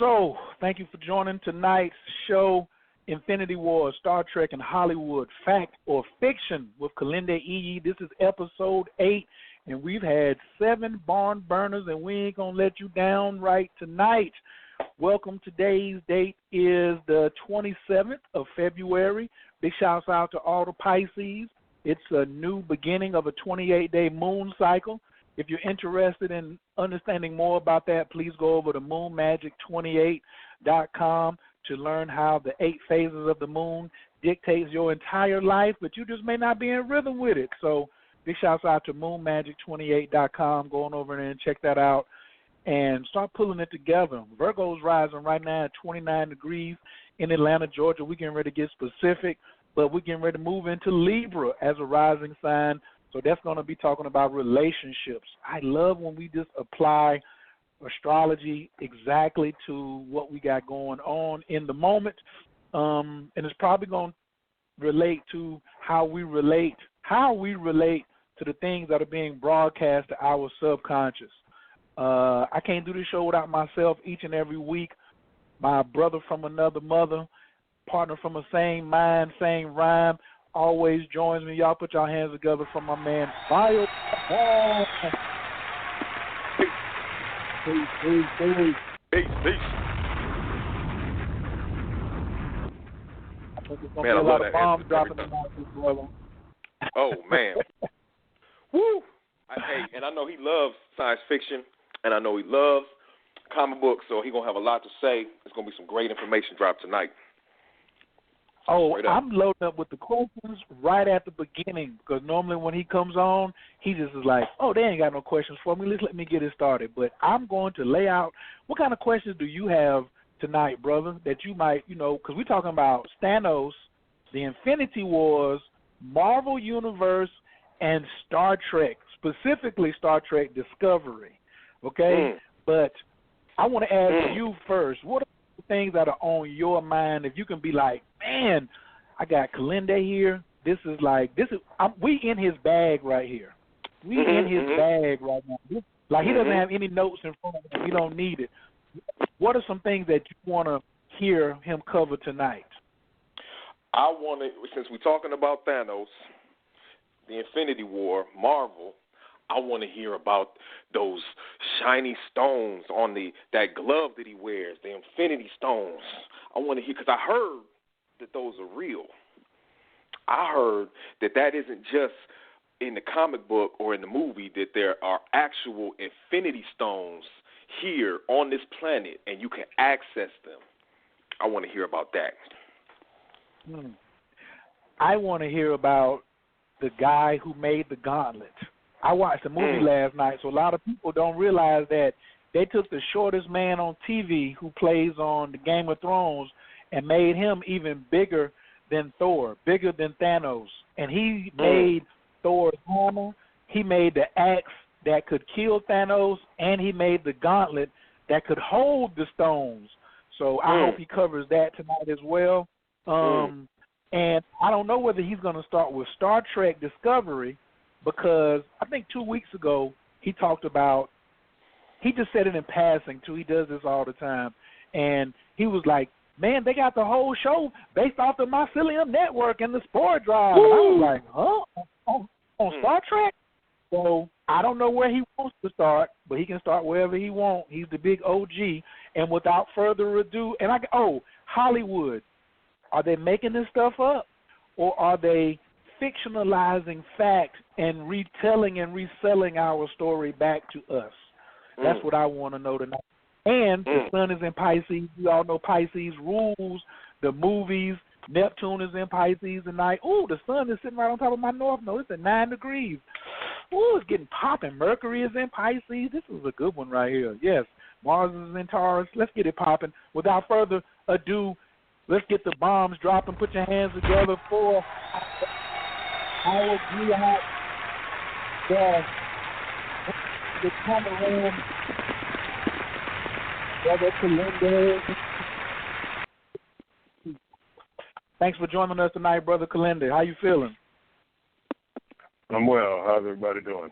So, thank you for joining tonight's show, Infinity War, Star Trek and Hollywood, Fact or Fiction with Kilindi Iyi. This is episode 8, and we've had 7 barn burners, and we ain't going to let you down right tonight. Welcome. Today's date is the 27th of February. Big shouts out to all the Pisces. It's a new beginning of a 28-day moon cycle. If you're interested in understanding more about that, please go over to moonmagic28.com to learn how the 8 phases of the moon dictates your entire life, but you just may not be in rhythm with it. So big shouts out to moonmagic28.com. Go on over there and check that out and start pulling it together. Virgo's rising right now at 29 degrees in Atlanta, Georgia. We're getting ready to get specific, but we're getting ready to move into Libra as a rising sign. So that's going to be talking about relationships. I love when we just apply astrology exactly to what we got going on in the moment. And it's probably going to relate to how we relate to the things that are being broadcast to our subconscious. I can't do this show without myself each and every week. My brother from another mother, partner from the same mind, same rhyme, always joins me. Y'all put your hands together for my man, Bio. Peace. I think it's going to be a lot of bombs dropping tonight, brother. Oh, man. Woo! And I know he loves science fiction, and I know he loves comic books, so he's going to have a lot to say. There's going to be some great information dropped tonight. Oh, I'm loading up with the questions right at the beginning because normally when he comes on, he just is like, oh, they ain't got no questions for me. Let me get it started. But I'm going to lay out what kind of questions do you have tonight, brother, that you might, because we're talking about Thanos, the Infinity Wars, Marvel Universe, and Star Trek, specifically Star Trek Discovery, okay? But I want to ask you first, what are the things that are on your mind if you can be like, man, I got Kilindi here. We in his bag right here. We in his bag right now. He doesn't have any notes in front of him. We don't need it. What are some things that you want to hear him cover tonight? I want to, since we're talking about Thanos, the Infinity War, Marvel, I want to hear about those shiny stones on that glove that he wears, the Infinity Stones. I want to hear, because I heard that those are real. I heard that isn't just in the comic book or in the movie, that there are actual Infinity Stones here on this planet, and you can access them. I want to hear about that. I want to hear about the guy who made the gauntlet. I watched the movie last night, so a lot of people don't realize that they took the shortest man on TV who plays on the Game of Thrones and made him even bigger than Thor, bigger than Thanos. And he made Thor's hammer, he made the axe that could kill Thanos, and he made the gauntlet that could hold the stones. So I hope he covers that tonight as well. And I don't know whether he's going to start with Star Trek Discovery, because I think 2 weeks ago he talked about, he just said it in passing too, he does this all the time, and he was like, man, they got the whole show based off the Mycelium Network and the Spore Drive. And I was like, huh? On Star Trek? So I don't know where he wants to start, but he can start wherever he wants. He's the big OG. And without further ado, Hollywood, are they making this stuff up, or are they fictionalizing fact and retelling and reselling our story back to us? That's what I want to know tonight. And the sun is in Pisces. We all know Pisces rules the movies. Neptune is in Pisces tonight. Ooh, the sun is sitting right on top of my north node. It's at 9 degrees. Ooh, it's getting popping. Mercury is in Pisces. This is a good one right here. Yes, Mars is in Taurus. Let's get it popping. Without further ado, let's get the bombs dropping. Put your hands together for our Jihad. The Cameroon. Brother Kilindi. Thanks for joining us tonight, Brother Kilindi. How you feeling? I'm well. How's everybody doing?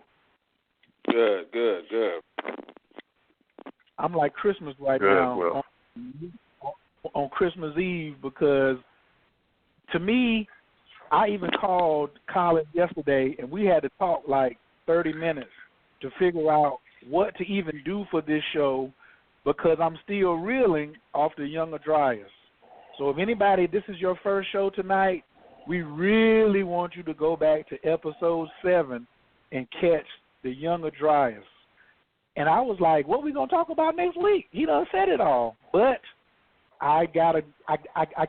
Good. I'm like Christmas right good, now. well. Christmas Eve because, to me, I even called Colin yesterday, and we had to talk like 30 minutes to figure out what to even do for this show because I'm still reeling off the Younger Dryas. So if anybody, this is your first show tonight, we really want you to go back to episode 7 and catch the Younger Dryas. And I was like, what are we going to talk about next week? He done said it all. But I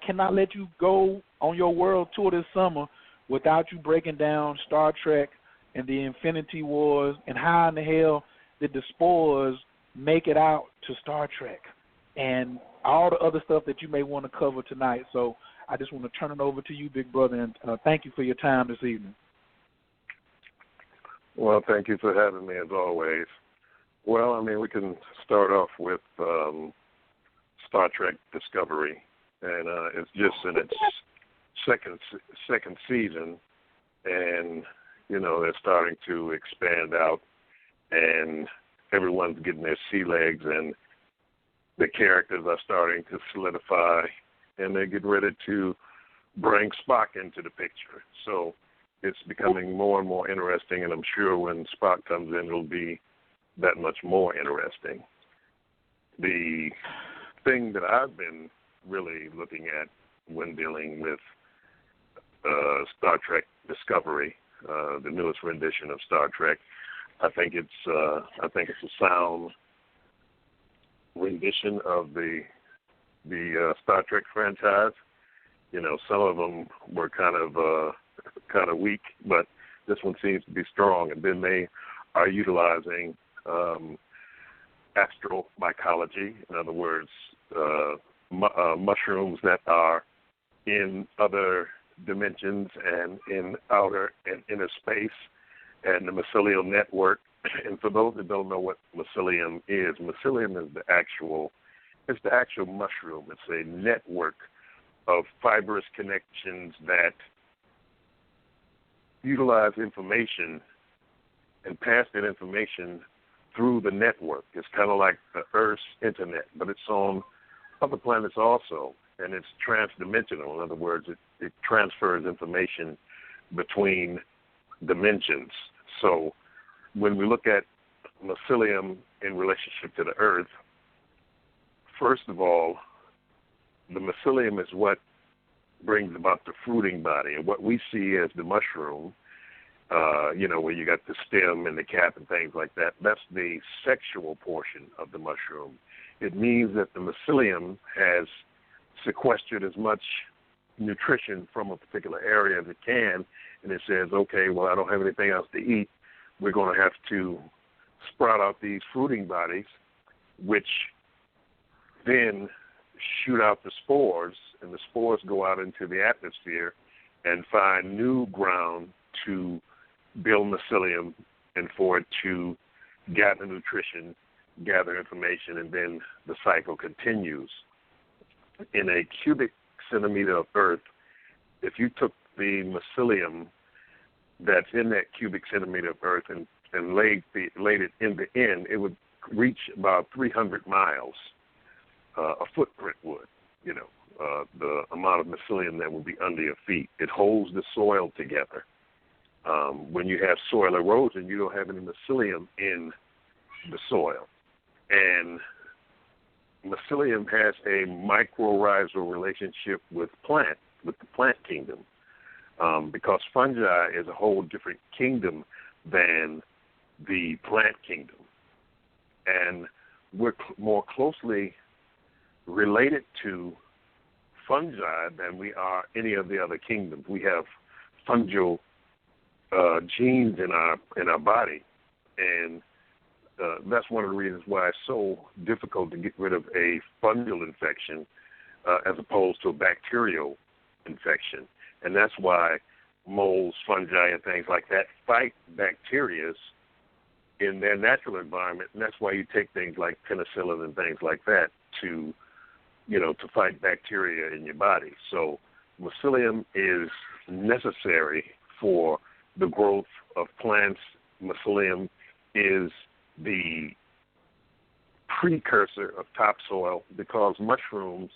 cannot let you go on your world tour this summer without you breaking down Star Trek and the Infinity Wars and how in the hell did the spores make it out to Star Trek and all the other stuff that you may want to cover tonight. So I just want to turn it over to you, big brother, and thank you for your time this evening. Well, thank you for having me as always. Well, I mean, we can start off with Star Trek Discovery, and it's just in its second season, and you know they're starting to expand out, and everyone's getting their sea legs, and the characters are starting to solidify, and they're getting ready to bring Spock into the picture. So it's becoming more and more interesting, and I'm sure when Spock comes in, it'll be that much more interesting. The thing that I've been really looking at when dealing with Star Trek Discovery, the newest rendition of Star Trek, I think it's a sound rendition of the Star Trek franchise. You know, some of them were kind of weak, but this one seems to be strong. And then they are utilizing astromycology, in other words, mushrooms that are in other dimensions and in outer and inner space, and the mycelial network. And for those that don't know what mycelium is the actual mushroom. It's a network of fibrous connections that utilize information and pass that information through the network. It's kind of like the Earth's internet, but it's on other planets also, and it's transdimensional. In other words, it transfers information between dimensions. So when we look at mycelium in relationship to the Earth, first of all, the mycelium is what brings about the fruiting body. And what we see as the mushroom, where you got the stem and the cap and things like that, that's the sexual portion of the mushroom. It means that the mycelium has sequestered as much nutrition from a particular area as it can, and it says, okay, well, I don't have anything else to eat. We're going to have to sprout out these fruiting bodies, which then shoot out the spores, and the spores go out into the atmosphere and find new ground to build mycelium and for it to gather nutrition, gather information, and then the cycle continues. In a cubic centimeter of Earth, if you took the mycelium that's in that cubic centimeter of Earth and laid it in the end, it would reach about 300 miles. A footprint would, the amount of mycelium that would be under your feet. It holds the soil together. When you have soil erosion, you don't have any mycelium in the soil. And mycelium has a mycorrhizal relationship with the plant kingdom, because fungi is a whole different kingdom than the plant kingdom. And we're more closely related to fungi than we are any of the other kingdoms. We have fungal genes in our body, and that's one of the reasons why it's so difficult to get rid of a fungal infection as opposed to a bacterial infection. And that's why molds, fungi, and things like that fight bacteria in their natural environment, and that's why you take things like penicillin and things like that to fight bacteria in your body. So mycelium is necessary for the growth of plants. Mycelium is the precursor of topsoil because mushrooms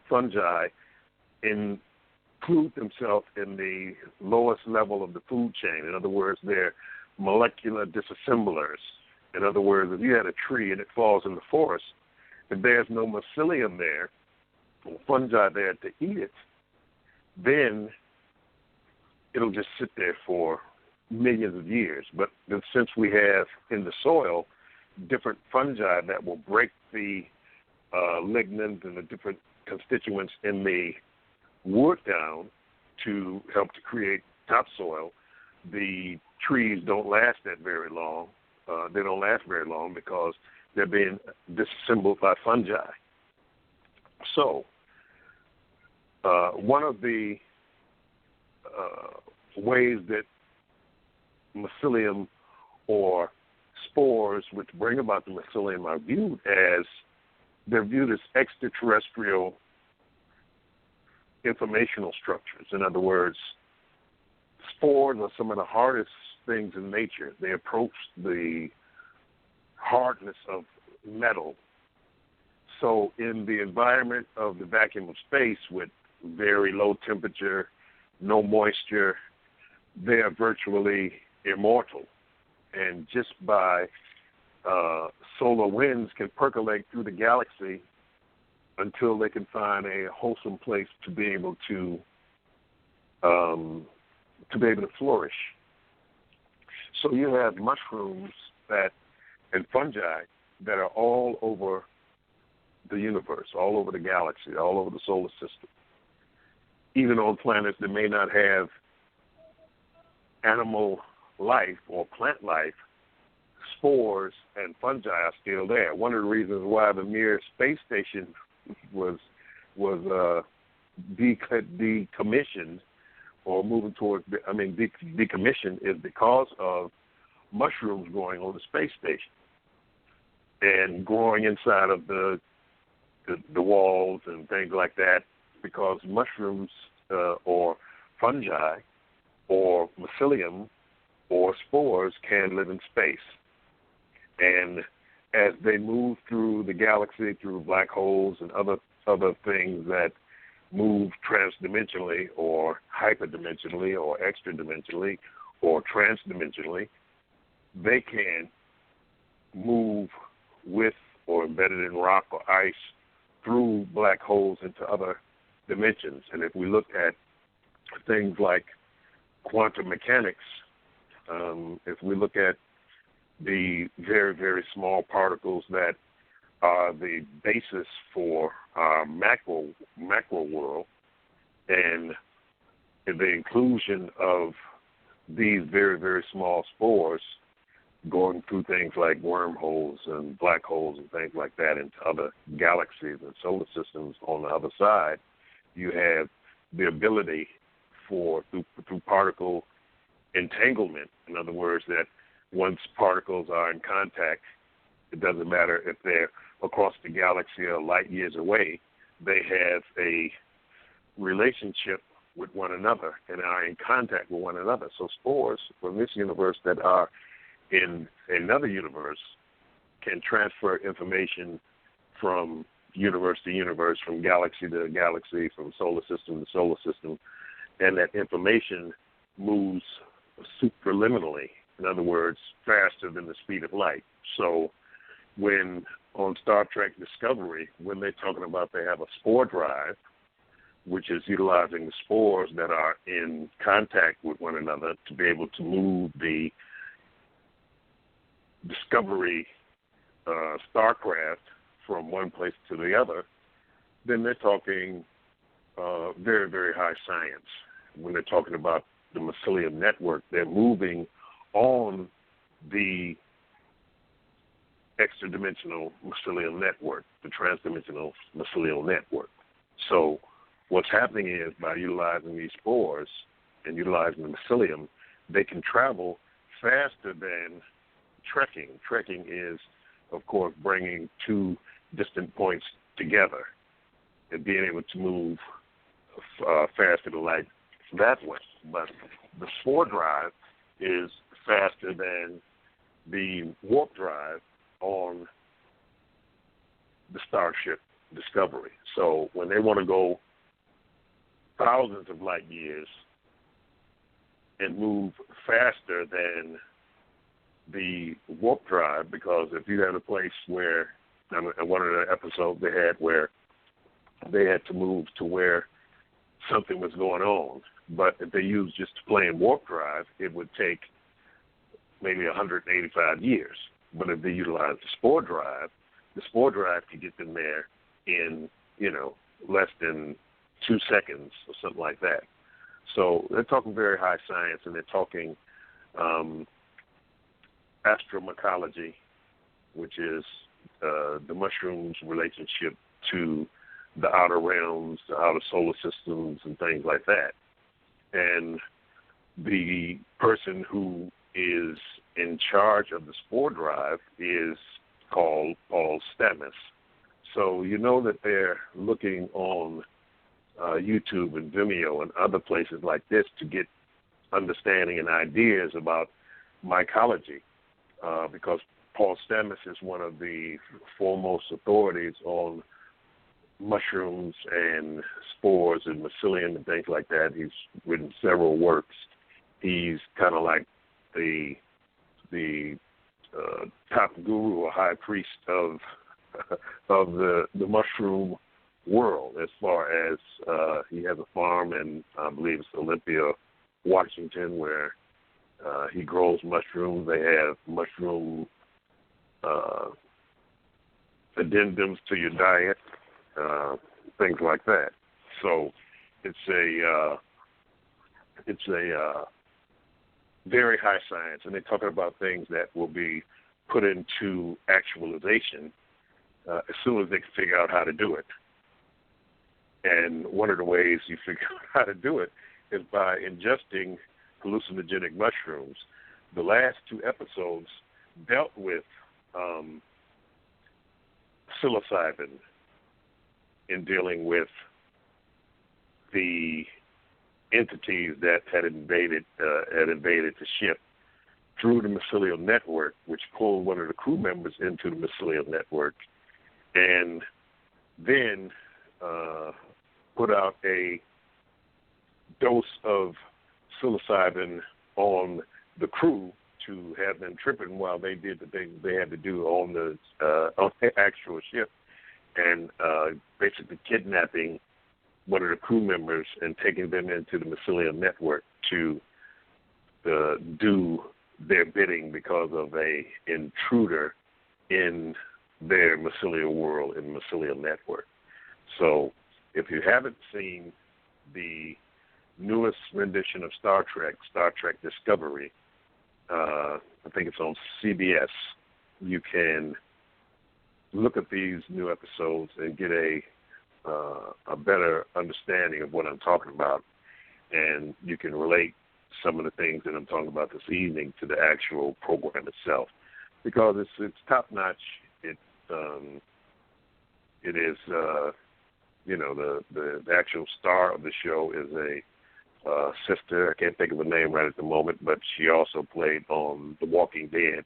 fungi include themselves in the lowest level of the food chain. In other words, they're molecular disassemblers. In other words, if you had a tree and it falls in the forest, if there's no mycelium there, or fungi there to eat it, then it'll just sit there for millions of years. But since we have in the soil different fungi that will break the lignins and the different constituents in the wood down to help to create topsoil, the trees don't last that very long. They don't last very long because they're being disassembled by fungi. So one of the ways that mycelium or spores, which bring about the mycelium, are viewed as, they're viewed as extraterrestrial informational structures. In other words, spores are some of the hardest things in nature. They approach the hardness of metal. So in the environment of the vacuum of space with very low temperature, no moisture, they are virtually immortal. And just by solar winds can percolate through the galaxy until they can find a wholesome place to be able to flourish. So you have mushrooms and fungi that are all over the universe, all over the galaxy, all over the solar system. Even on planets that may not have animal life or plant life, spores and fungi are still there. One of the reasons why the Mir space station was decommissioned or moving towards, decommissioned, is because of mushrooms growing on the space station and growing inside of the walls and things like that, because mushrooms or fungi or mycelium or spores can live in space. And as they move through the galaxy, through black holes and other things that move transdimensionally or hyperdimensionally or extradimensionally or transdimensionally, they can move with or embedded in rock or ice through black holes into other dimensions. And if we look at things like quantum mechanics, if we look at the very, very small particles that are the basis for our macro world, and the inclusion of these very, very small spores going through things like wormholes and black holes and things like that into other galaxies and solar systems on the other side, you have the ability for, through particle entanglement, in other words, that once particles are in contact, it doesn't matter if they're across the galaxy or light years away, they have a relationship with one another and are in contact with one another. So spores from this universe that are in another universe can transfer information from universe to universe, from galaxy to galaxy, from solar system to solar system, and that information moves superliminally. In other words, faster than the speed of light. So when on Star Trek Discovery, when they're talking about they have a spore drive, which is utilizing the spores that are in contact with one another to be able to move the Discovery starcraft from one place to the other, then they're talking very, very high science. When they're talking about the mycelium network, they're moving on the extra-dimensional mycelium network, the trans-dimensional mycelial network. So what's happening is by utilizing these spores and utilizing the mycelium, they can travel faster than trekking. Trekking is, of course, bringing two distant points together and being able to move faster than light that way. But the spore drive is faster than the warp drive on the Starship discovery. So when they want to go thousands of light years and move faster than the warp drive, because if you had a place where, in one of the episodes they had where they had to move to where something was going on, but if they used just plain warp drive, it would take maybe 185 years. But if they utilize the spore drive could get them there in, less than 2 seconds or something like that. So they're talking very high science, and they're talking astromycology, which is the mushroom's relationship to the outer realms, the outer solar systems, and things like that. And the person who is in charge of the spore drive is called Paul Stamets. So you know that they're looking on YouTube and Vimeo and other places like this to get understanding and ideas about mycology, because Paul Stamets is one of the foremost authorities on mushrooms and spores and mycelium and things like that. He's written several works. He's kind of like the top guru or high priest of the mushroom world, as far as he has a farm in, I believe it's Olympia, Washington, where he grows mushrooms. They have mushroom addendums to your diet, things like that. So it's a very high science, and they're talking about things that will be put into actualization as soon as they can figure out how to do it. And one of the ways you figure out how to do it is by ingesting hallucinogenic mushrooms. The last 2 episodes dealt with psilocybin in dealing with the entities that had invaded the ship through the mycelial network, which pulled one of the crew members into the mycelial network, and then put out a dose of psilocybin on the crew to have them tripping while they did the things they had to do on the actual ship, and basically kidnapping one of the crew members and taking them into the mycelial network to do their bidding because of a intruder in their mycelial world, in the mycelial network. So if you haven't seen the newest rendition of Star Trek Discovery, I think it's on CBS, you can look at these new episodes and get a better understanding of what I'm talking about, and you can relate some of the things that I'm talking about this evening to the actual program itself, because it's top notch. It is the actual star of the show is a sister. I can't think of her name right at the moment, but she also played on The Walking Dead,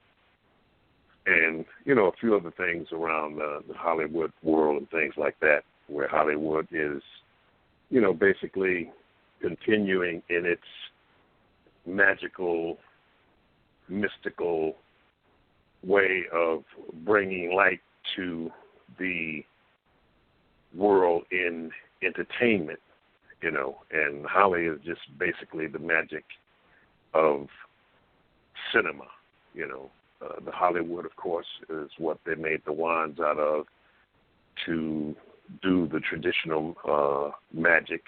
and a few other things around the Hollywood world and things like that, where Hollywood is, basically continuing in its magical, mystical way of bringing light to the world in entertainment, and Holly is just basically the magic of cinema, The Hollywood, of course, is what they made the wands out of to do the traditional magic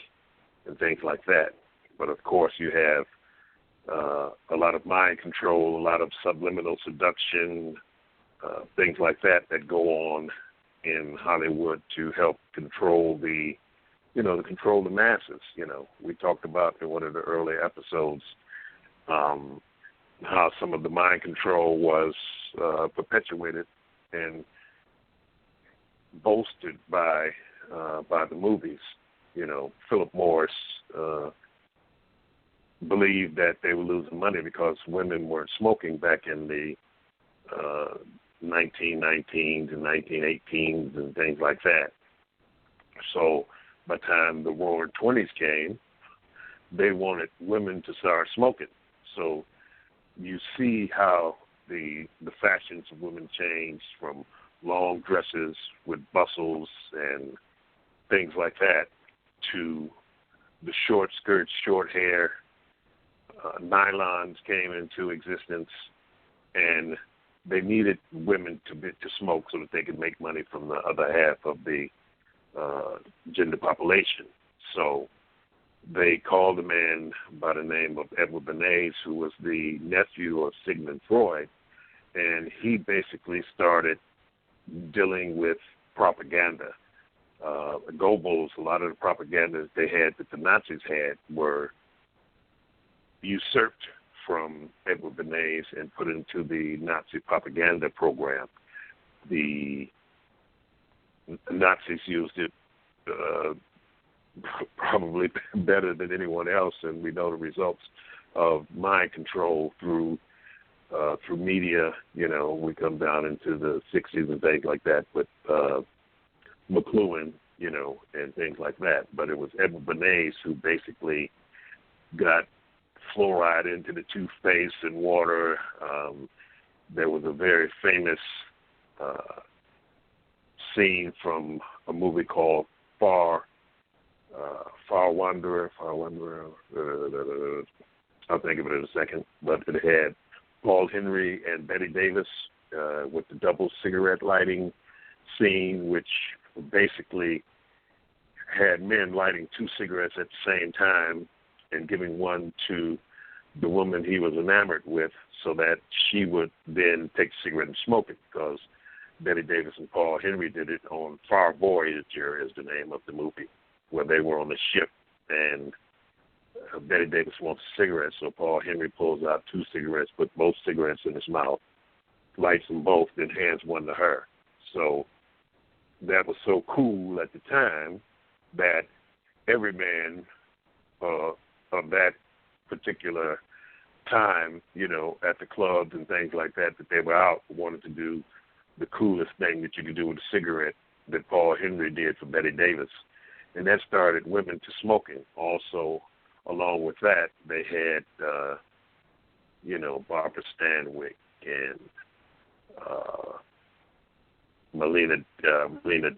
and things like that. But, of course, you have a lot of mind control, a lot of subliminal seduction, things like that go on in Hollywood to help control the masses. We talked about in one of the early episodes how some of the mind control was perpetuated and boasted by the movies. Philip Morris believed that they were losing money because women weren't smoking back in the 1919s and 1918s and things like that. So by the time the Roaring '20s came, they wanted women to start smoking. So you see how the fashions of women changed from long dresses with bustles and things like that to the short skirts, short hair. Nylons came into existence, and they needed women to smoke so that they could make money from the other half of the gender population. So they called a man by the name of Edward Bernays, who was the nephew of Sigmund Freud, and he basically started dealing with propaganda. Goebbels, a lot of the propaganda they had that the Nazis had were usurped from Edward Bernays and put into the Nazi propaganda program. The Nazis used it probably better than anyone else, and we know the results of mind control through media. You know, we come down into the 60s and things like that with McLuhan, you know, and things like that. But it was Edward Bernays who basically got fluoride into the toothpaste and water. There was a very famous scene from a movie called Far Wanderer. I'll think of it in a second. But it had Paul Henry and Betty Davis with the double cigarette lighting scene, which basically had men lighting two cigarettes at the same time and giving one to the woman he was enamored with so that she would then take the cigarette and smoke it, because Betty Davis and Paul Henry did it on Far Voyager is the name of the movie, where they were on the ship and Betty Davis wants a cigarette, so Paul Henry pulls out two cigarettes, puts both cigarettes in his mouth, lights them both, then hands one to her. So that was so cool at the time that every man of that particular time, you know, at the clubs and things like that they were out, wanted to do the coolest thing that you could do with a cigarette that Paul Henry did for Betty Davis. And that started women to smoking. Also, along with that, they had, you know, Barbara Stanwyck and Melina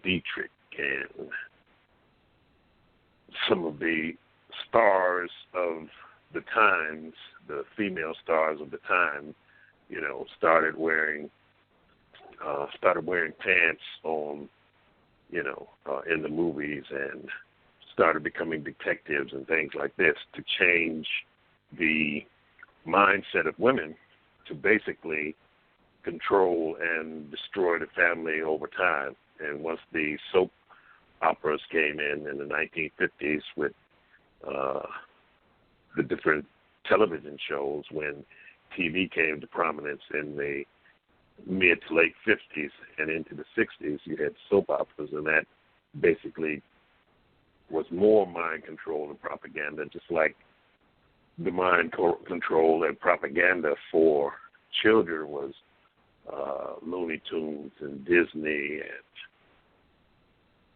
Dietrich and some of the stars of the times, the female stars of the time, you know, started wearing pants on, you know, in the movies, and started becoming detectives and things like this to change the mindset of women to basically control and destroy the family over time. And once the soap operas came in the 1950s with the different television shows, when TV came to prominence in the mid to late 50s and into the 60s, you had soap operas, and that basically was more mind control and propaganda, just like the mind control and propaganda for children was Looney Tunes and Disney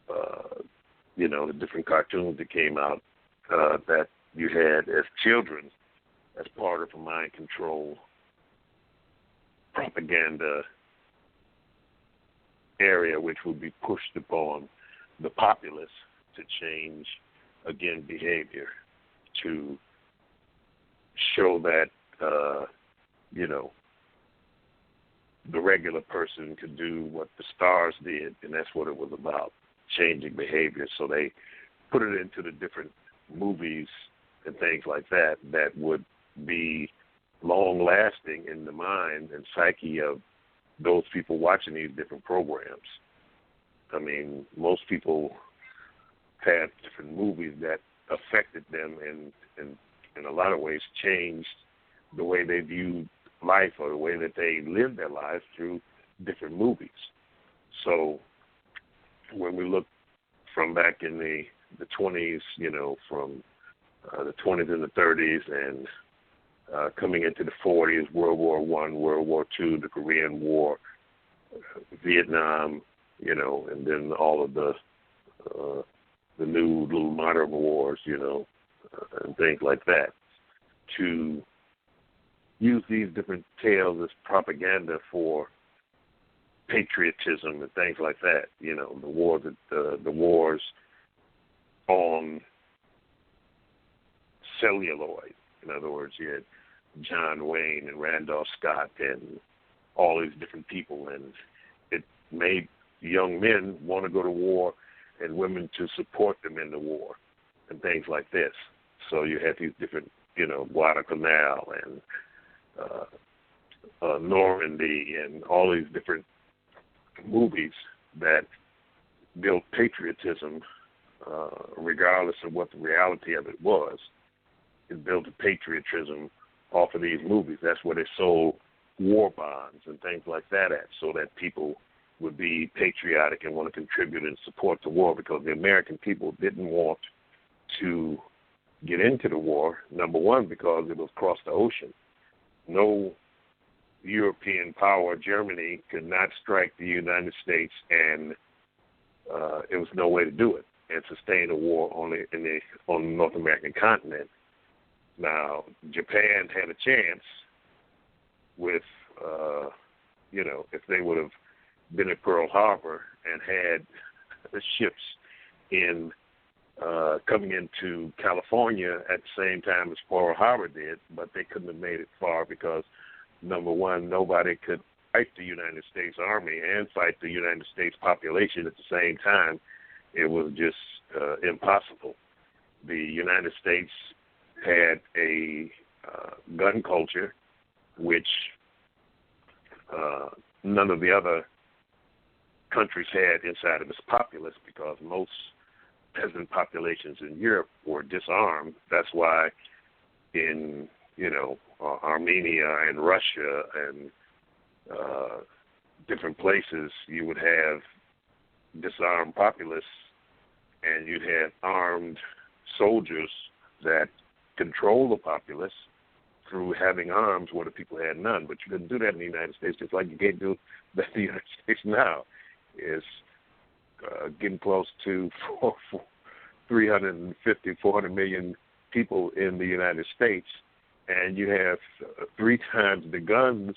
and, you know, the different cartoons that came out that you had as children as part of a mind control propaganda area, which would be pushed upon the populace to change, again, behavior, to show that, you know, the regular person could do what the stars did, and that's what it was about, changing behavior. So they put it into the different movies and things like that that would be long-lasting in the mind and psyche of those people watching these different programs. I mean, most people had different movies that affected them and in a lot of ways changed the way they viewed life or the way that they lived their lives through different movies. So when we look from back in the 20s, you know, from the 20s and the 30s and coming into the 40s, World War I, World War II, the Korean War, Vietnam, you know, and then all of the new little modern wars, and things like that, to use these different tales as propaganda for patriotism and things like that. The wars on celluloid. In other words, you had John Wayne and Randolph Scott and all these different people, and it made young men want to go to war and women to support them in the war and things like this. So you had these different, Guadalcanal and Normandy and all these different movies that built patriotism, regardless of what the reality of it was. It built a patriotism off of these movies. That's where they sold war bonds and things like that at, so that people would be patriotic and want to contribute and support the war, because the American people didn't want to get into the war, number one, because it was across the ocean. No European power, Germany, could not strike the United States, and it was no way to do it and sustain a war on the North American continent. Now, Japan had a chance with, if they would have been at Pearl Harbor and had the ships coming into California at the same time as Pearl Harbor did, but they couldn't have made it far because, number one, nobody could fight the United States Army and fight the United States population at the same time. It was just impossible. The United States had a gun culture which none of the other countries had inside of its populace, because most peasant populations in Europe were disarmed. That's why in, Armenia and Russia and different places, you would have disarmed populace, and you'd have armed soldiers that control the populace through having arms where the people had none. But you couldn't do that in the United States, just like you can't do that in the United States now. It's getting close to 350, 400 million people in the United States, and you have 3 times the guns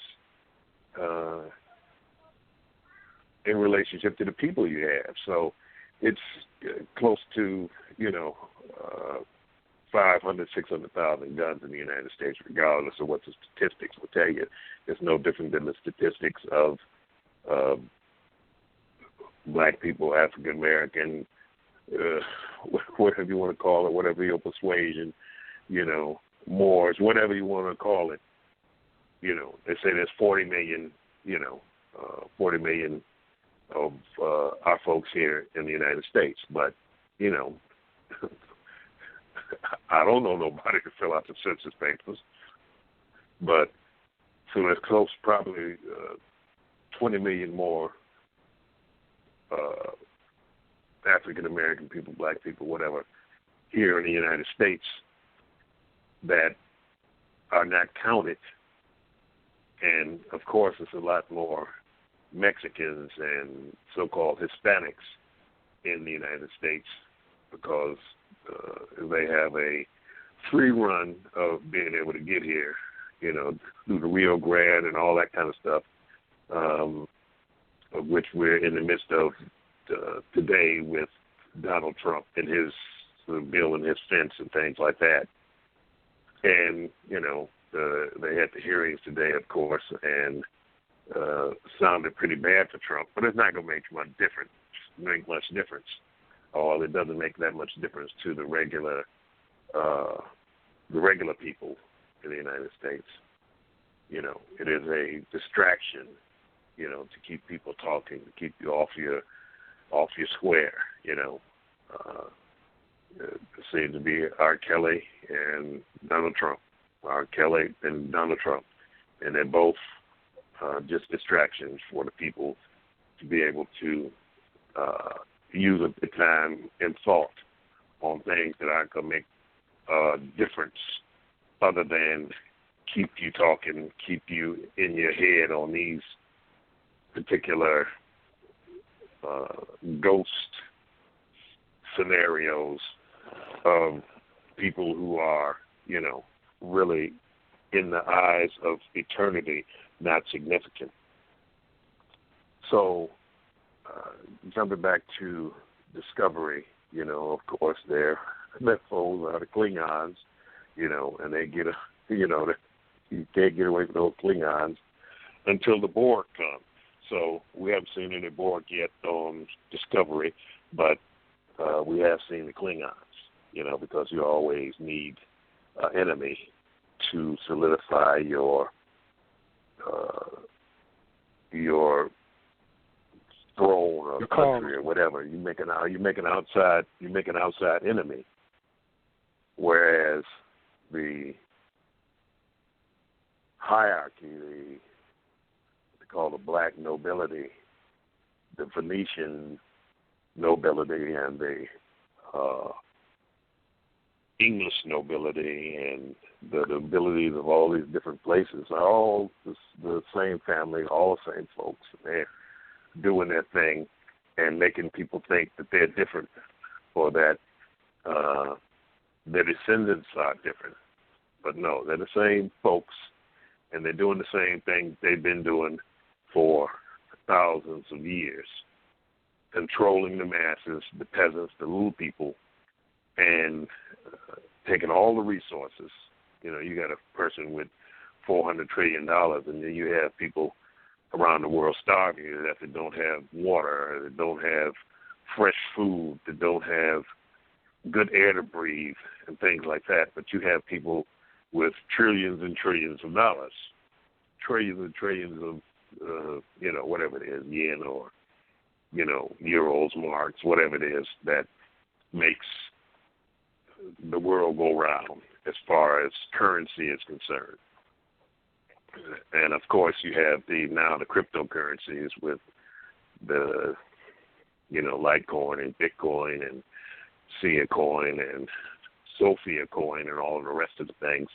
in relationship to the people you have. So it's close to, 500, 600,000 guns in the United States, regardless of what the statistics will tell you. It's no different than the statistics of black people, African American, whatever you want to call it, whatever your persuasion, Moors, whatever you want to call it. They say there's 40 million, 40 million of our folks here in the United States. But, I don't know nobody to fill out the census papers. But so there's close, probably 20 million more African American people, black people, whatever, here in the United States that are not counted. And of course, it's a lot more Mexicans and so-called Hispanics in the United States, because they have a free run of being able to get here, through the Rio Grande and all that kind of stuff, of which we're in the midst of today with Donald Trump and his bill and his fence and things like that. And, they had the hearings today, of course, and sounded pretty bad for Trump, but it's not going to make much difference. Or it doesn't make that much difference to the regular people in the United States. It is a distraction, to keep people talking, to keep you off your square. It seems to be R. Kelly and Donald Trump. R. Kelly and Donald Trump, and they're both just distractions for the people to be able to use the time and thought on things that aren't going to make a difference other than keep you talking, keep you in your head on these particular ghost scenarios of people who are, really in the eyes of eternity, not significant. So, jumping back to Discovery, of course, their foes are the Klingons, and they get you can't get away from those Klingons until the Borg come. So we haven't seen any Borg yet on Discovery, but we have seen the Klingons, because you always need an enemy to solidify your throne or country or whatever. You make an outside enemy. Whereas the hierarchy, they call the black nobility, the Venetian nobility, and the English nobility, and the nobilities of all these different places are all the same family, all the same folks. They're doing their thing and making people think that they're different, or that their descendants are different. But no, they're the same folks, and they're doing the same thing they've been doing for thousands of years, controlling the masses, the peasants, the little people, and taking all the resources. You got a person with $400 trillion, and then you have people around the world starving that they don't have water, that don't have fresh food, that don't have good air to breathe, and things like that. But you have people with trillions and trillions of dollars, trillions and trillions of, whatever it is, yen or, euros, marks, whatever it is, that makes the world go round as far as currency is concerned. And, of course, you have the cryptocurrencies with the, Litecoin and Bitcoin and Sia Coin and Sophia Coin and all of the rest of the things,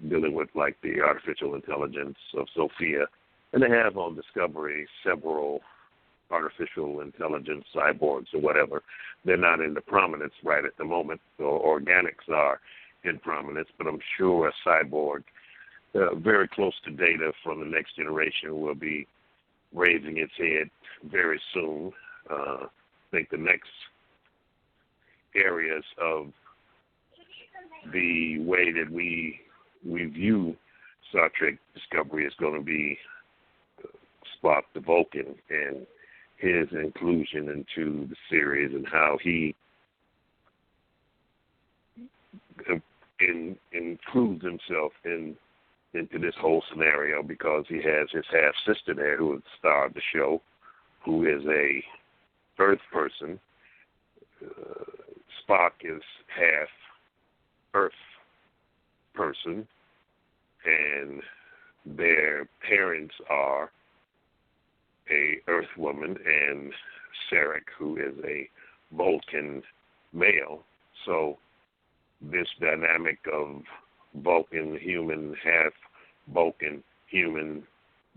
dealing with, like, the artificial intelligence of Sophia. And they have on Discovery several artificial intelligence cyborgs or whatever. They're not into prominence right at the moment. So organics are in prominence, but I'm sure a cyborg very close to Data from the next generation will be raising its head very soon. I think the next areas of the way that we view Star Trek Discovery is going to be Spock the Vulcan and his inclusion into the series, and how he includes himself into this whole scenario, because he has his half-sister there who is the star of the show, who is a Earth person. Spock is half Earth person, and their parents are a Earth woman and Sarek, who is a Vulcan male. So this dynamic of Vulcan human, half Vulcan human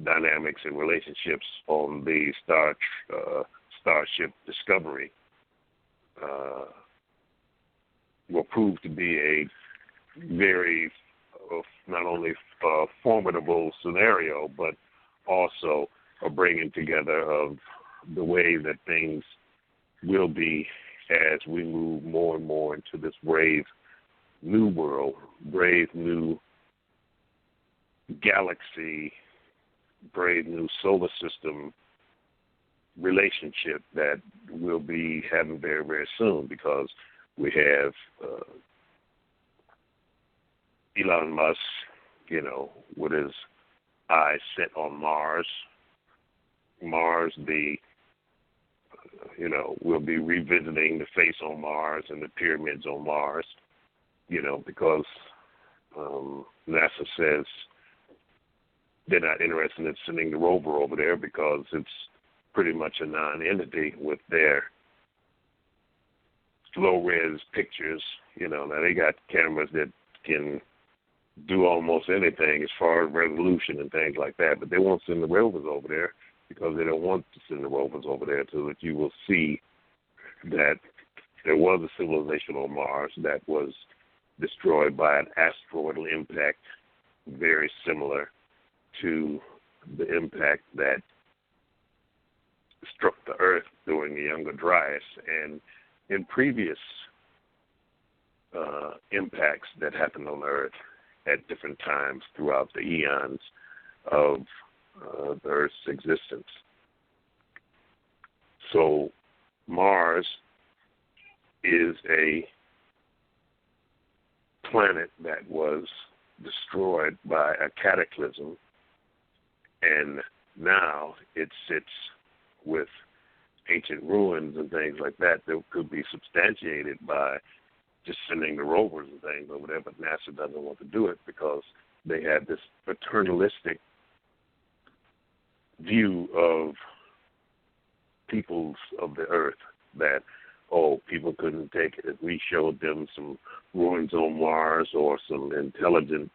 dynamics and relationships on the Starship Discovery will prove to be a very not only formidable scenario, but also a bringing together of the way that things will be as we move more and more into this brave new world, brave new galaxy, brave new solar system relationship that we'll be having very, very soon, because we have Elon Musk, with his eyes set on Mars. We'll be revisiting the face on Mars and the pyramids on Mars, because NASA says they're not interested in sending the rover over there because it's pretty much a non-entity with their low-res pictures. Now they got cameras that can do almost anything as far as resolution and things like that, but they won't send the rovers over there because they don't want to send the rovers over there so that you will see that there was a civilization on Mars that was destroyed by an asteroidal impact very similar to the impact that struck the Earth during the Younger Dryas and in previous impacts that happened on Earth at different times throughout the eons of the Earth's existence. So Mars is a planet that was destroyed by a cataclysm, and now it sits with ancient ruins and things like that could be substantiated by just sending the rovers and things over there, but NASA doesn't want to do it because they had this paternalistic view of peoples of the Earth that, people couldn't take it. If we showed them some ruins on Mars or some intelligent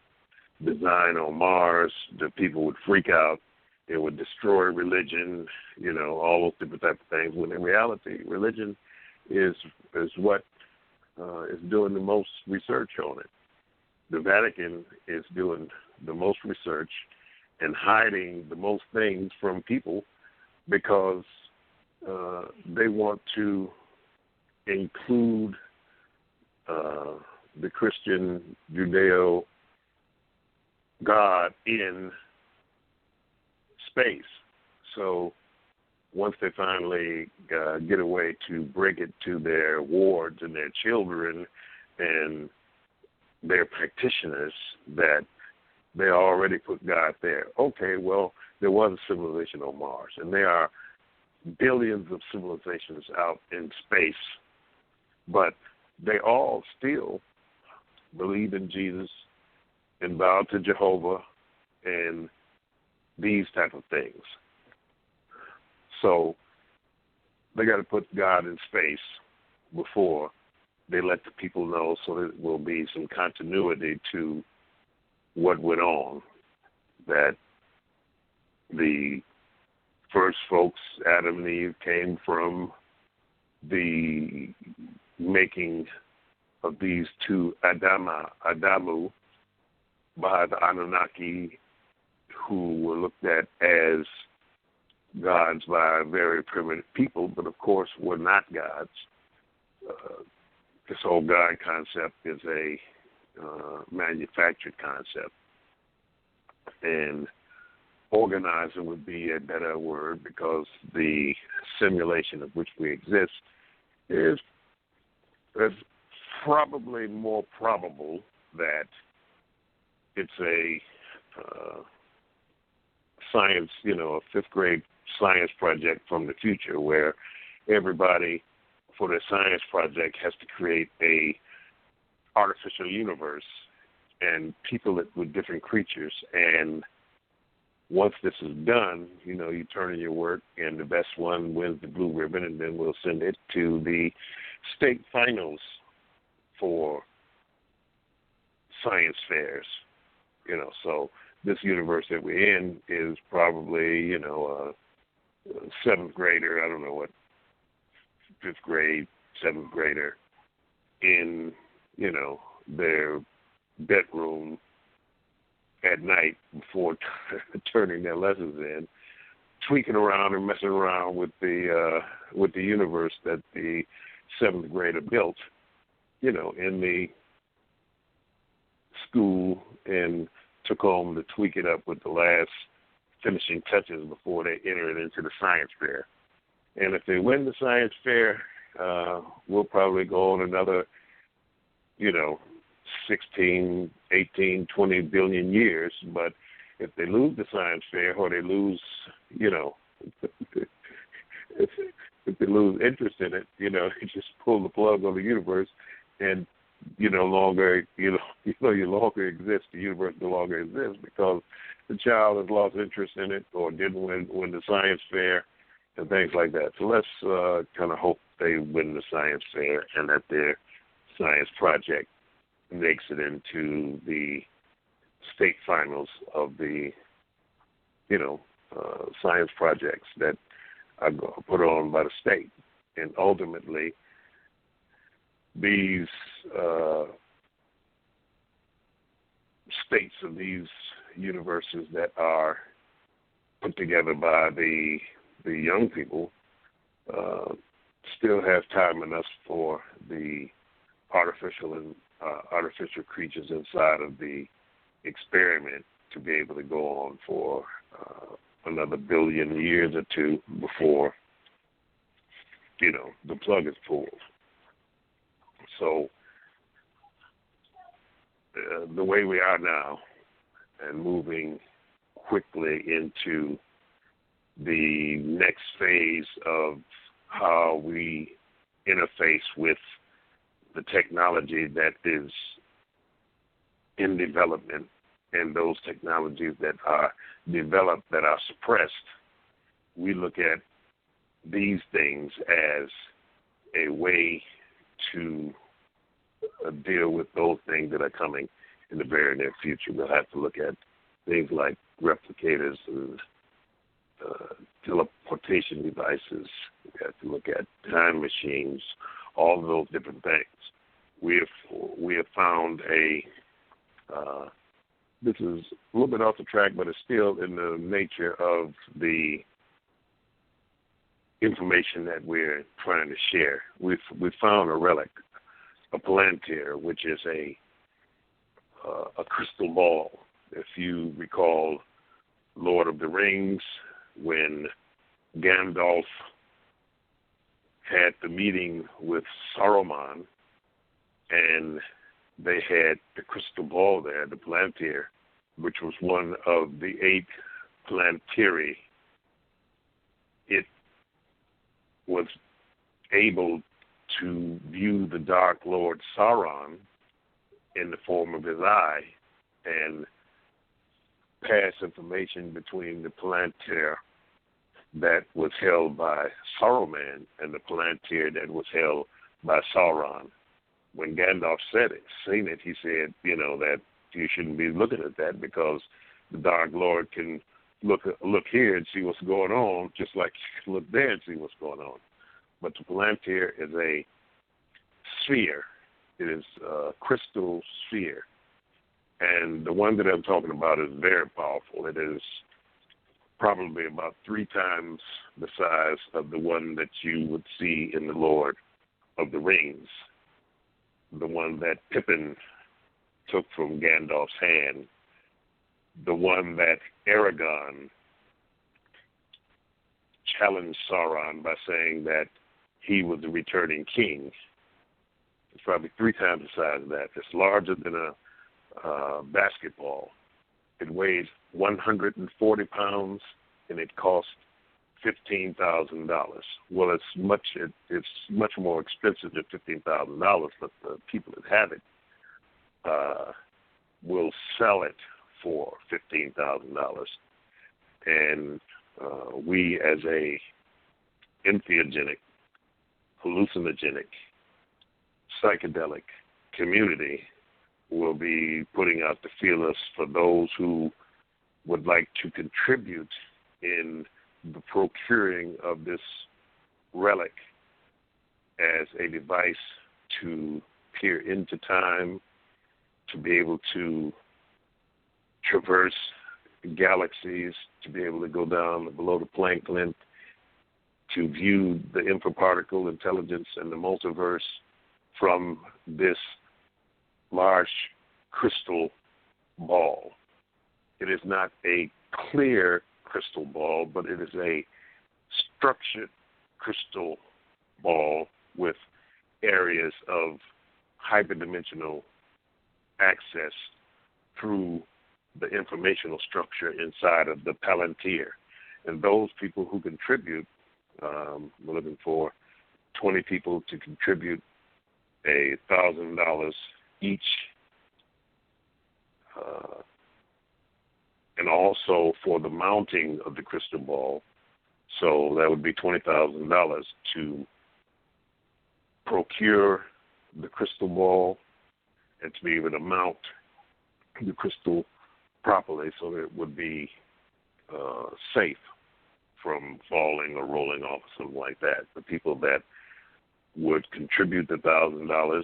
design on Mars, the people would freak out. It would destroy religion, all those different types of things. When in reality, religion is what is doing the most research on it. The Vatican is doing the most research and hiding the most things from people because they want to include the Christian Judeo God in space. So once they finally get a way to break it to their wards and their children and their practitioners that they already put God there. Okay, well, there was a civilization on Mars, and there are billions of civilizations out in space, but they all still believe in Jesus and bow to Jehovah and these type of things. So they got to put God in space before they let the people know, so there will be some continuity to what went on, that the first folks, Adam and Eve, came from the making of these two Adamu by the Anunnaki, who were looked at as gods by very primitive people, but of course were not gods. This whole God concept is a manufactured concept, and organizer would be a better word, because the simulation of which we exist is probably more probable that it's a science, a fifth grade science project from the future, where everybody for their science project has to create a artificial universe and people it with different creatures. And once this is done, you turn in your work and the best one wins the blue ribbon, and then we'll send it to the state finals for science fairs. So this universe that we're in is probably, a seventh grader, I don't know what, fifth grade, seventh grader in, their bedroom at night before turning their lessons in, tweaking around and messing around with the universe that the seventh grader built, in the school, and took home to tweak it up with the last finishing touches before they enter it into the science fair. And if they win the science fair, we'll probably go on another, 16, 18, 20 billion years. But if they lose the science fair, or they lose, if they lose interest in it, you just pull the plug on the universe, and you no longer exist. The universe no longer exists because the child has lost interest in it or didn't win the science fair and things like that. So let's kind of hope they win the science fair and that their science project makes it into the state finals of the, science projects that are put on by the state. And ultimately, these states of these universes that are put together by the young people still have time enough for the artificial creatures inside of the experiment to be able to go on for another billion years or two before, the plug is pulled. So the way we are now and moving quickly into the next phase of how we interface with the technology that is in development and those technologies that are developed that are suppressed, we look at these things as a way to deal with those things that are coming in the very near future. We'll have to look at things like replicators and teleportation devices. We have to look at time machines, all of those different things. We have found this is a little bit off the track, but it's still in the nature of the information that we're trying to share. We found a relic, a palantir, which is a crystal ball. If you recall Lord of the Rings, when Gandalf had the meeting with Saruman, and they had the crystal ball there, the palantir, which was one of the 8 palantiri. It was able to view the Dark Lord Sauron in the form of his eye and pass information between the palantir that was held by Saruman and the palantir that was held by Sauron. When Gandalf seen it, he said, that you shouldn't be looking at that because the Dark Lord can look here and see what's going on, just like you can look there and see what's going on. But the palantir is a sphere. It is a crystal sphere. And the one that I'm talking about is very powerful. It is probably about 3 times the size of the one that you would see in the Lord of the Rings, the one that Pippin took from Gandalf's hand, the one that Aragorn challenged Sauron by saying that he was the returning king. It's probably 3 times the size of that. It's larger than a basketball. It weighs 140 pounds, and it costs $15,000. Well, it's much more expensive than $15,000, but the people that have it will sell it for $15,000. And we, as a entheogenic, hallucinogenic, psychedelic community, will be putting out the feelers for those who would like to contribute in the procuring of this relic as a device to peer into time, to be able to traverse galaxies, to be able to go down below the Planck length, to view the infraparticle intelligence and the multiverse from this large crystal ball. It is not a clear crystal ball, but it is a structured crystal ball with areas of hyperdimensional access through the informational structure inside of the palantir. And those people who contribute, we're looking for 20 people to contribute $1,000 each, and also for the mounting of the crystal ball. So that would be $20,000 to procure the crystal ball and to be able to mount the crystal properly so that it would be safe from falling or rolling off or something like that. The people that would contribute the $1,000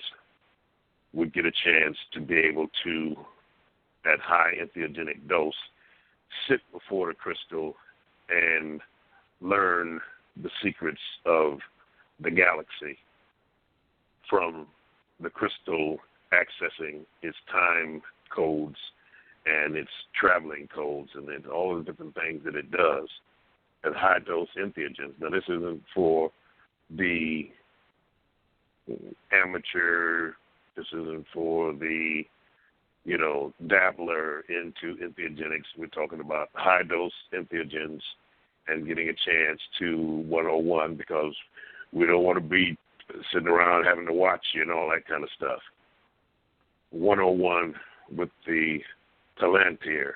would get a chance to be able to, at high entheogenic dose, sit before the crystal and learn the secrets of the galaxy from the crystal accessing its time codes and its traveling codes and then all the different things that it does at high dose entheogens. Now, this isn't for the amateur. This isn't for the, dabbler into entheogenics. We're talking about high dose entheogens and getting a chance to 101 because we don't want to be sitting around having to watch you and all that kind of stuff. 101 with the Palantir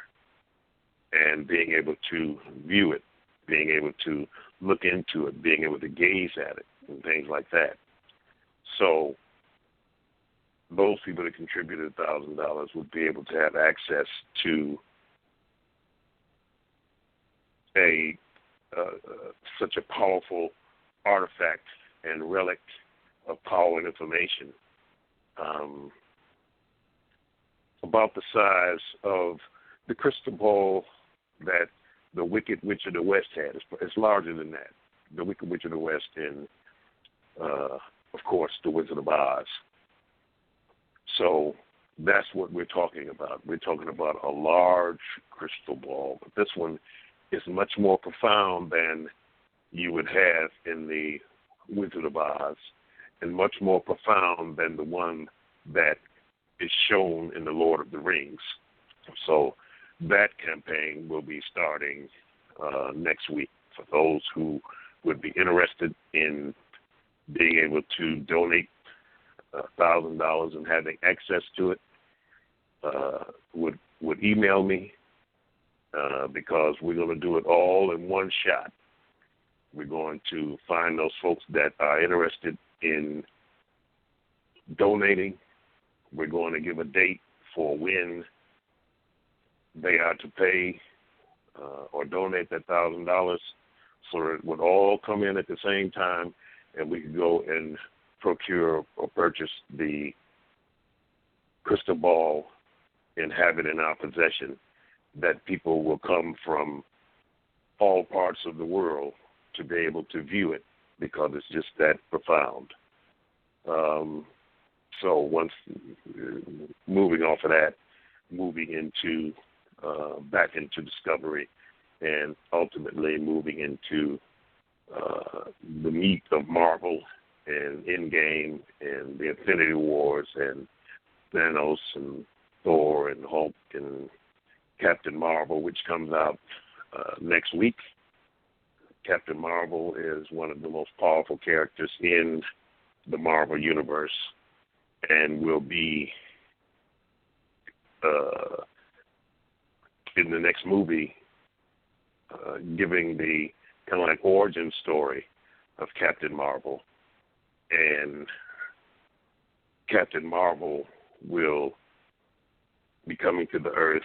and being able to view it, being able to look into it, being able to gaze at it and things like that. So those people that contributed $1,000 would be able to have access to such a powerful artifact and relic of power and information about the size of the crystal ball that the Wicked Witch of the West had. It's larger than that. The Wicked Witch of the West in, of course, The Wizard of Oz. So that's what we're talking about. We're talking about a large crystal ball, but this one is much more profound than you would have in The Wizard of Oz and much more profound than the one that is shown in The Lord of the Rings. So that campaign will be starting next week for those who would be interested in being able to donate $1,000 and having access to it. Would email me because we're going to do it all in one shot. We're going to find those folks that are interested in donating. We're going to give a date for when they are to pay or donate that $1,000 so that it would all come in at the same time and we could go and procure or purchase the crystal ball and have it in our possession, that people will come from all parts of the world to be able to view it because it's just that profound. So once moving off of that, moving into back into Discovery and ultimately moving into the meat of Marvel and Endgame and the Infinity Wars and Thanos and Thor and Hulk and Captain Marvel, which comes out next week. Captain Marvel is one of the most powerful characters in the Marvel Universe and will be in the next movie giving the kind of like origin story of Captain Marvel. And Captain Marvel will be coming to the Earth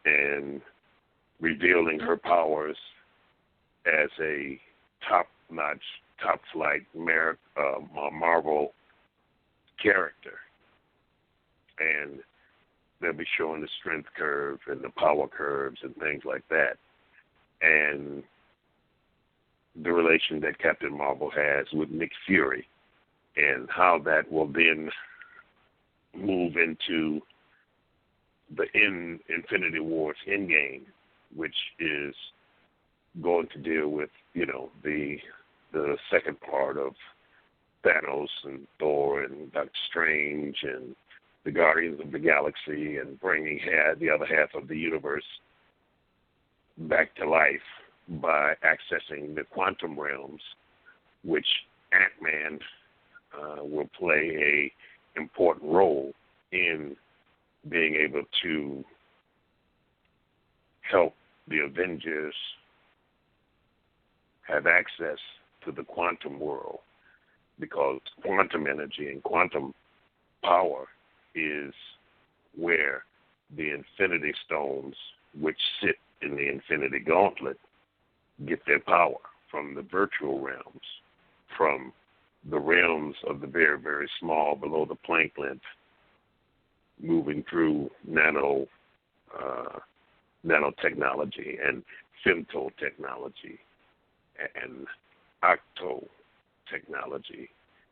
and revealing her powers as a top-notch, top-flight Marvel character. And they'll be showing the strength curve and the power curves and things like that. And the relation that Captain Marvel has with Nick Fury and how that will then move into the Infinity Wars Endgame, which is going to deal with, the second part of Thanos and Thor and Doctor Strange and the Guardians of the Galaxy and bringing the other half of the universe back to life by accessing the quantum realms, which Ant-Man will play a important role in being able to help the Avengers have access to the quantum world, because quantum energy and quantum power is where the Infinity Stones, which sit in the Infinity Gauntlet, get their power from the virtual realms, from the realms of the very, very small below the Planck length, moving through nanotechnology and femto technology and octo technology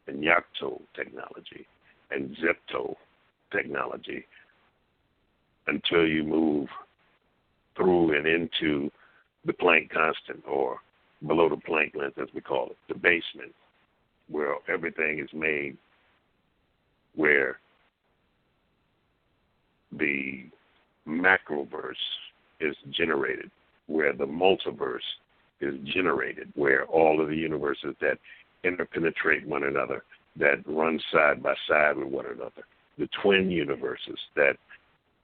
and yocto technology and zepto technology until you move through and into the Planck constant, or below the Planck length as we call it, the basement, where everything is made, where the macroverse is generated, where the multiverse is generated, where all of the universes that interpenetrate one another, that run side by side with one another, the twin universes that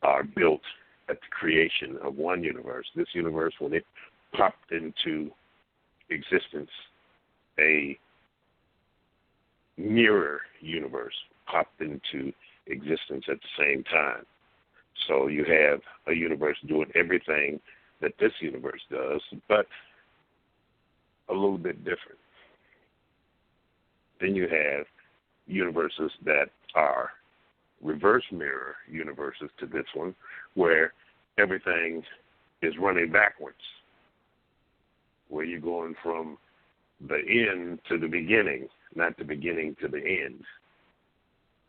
are built at the creation of one universe. This universe, when it popped into existence, a mirror universe popped into existence at the same time. So you have a universe doing everything that this universe does, but a little bit different. Then you have universes that are reverse mirror universes to this one, where everything is running backwards, where you're going from the end to the beginning, not the beginning to the end.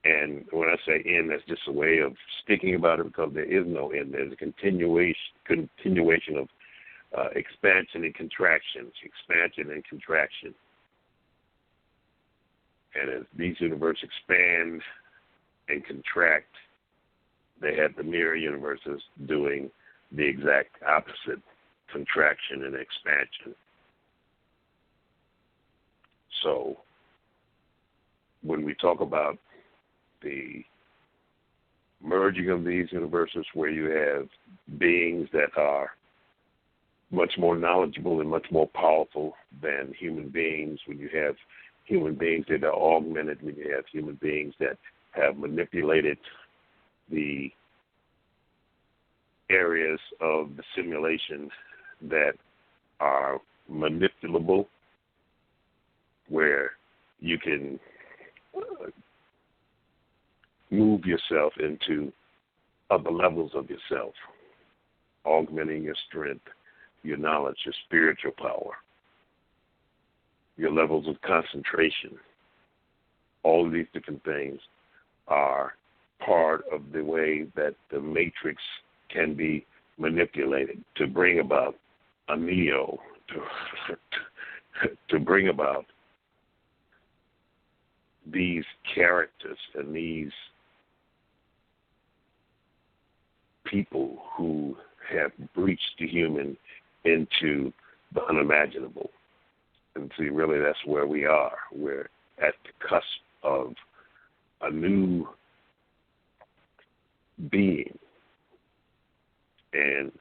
And when I say end, that's just a way of speaking about it, because there is no end. There's a continuation of expansion and contraction, expansion and contraction. And as these universes expand and contract, they have the mirror universes doing the exact opposite, contraction and expansion. So when we talk about the merging of these universes, where you have beings that are much more knowledgeable and much more powerful than human beings, when you have human beings that are augmented, when you have human beings that have manipulated the areas of the simulation that are manipulable, where you can move yourself into other levels of yourself, augmenting your strength, your knowledge, your spiritual power, your levels of concentration. All of these different things are part of the way that the matrix can be manipulated to bring about a neo, to bring about these characters and these people who have breached the human into the unimaginable. And see, really, that's where we are. We're at the cusp of a new being, and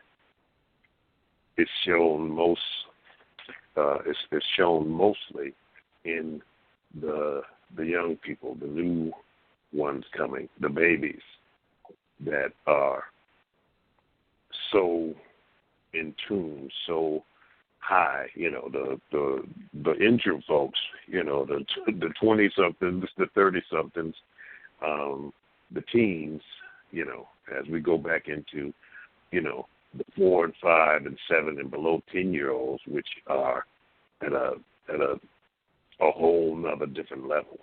it's shown it's shown mostly in the young people, the new ones coming, the babies that are so in tune, so high, the injured folks, the 20-somethings, the 30-somethings, the teens, as we go back into, the 4 and 5 and 7 and below 10-year-olds, which are at a whole nother different level,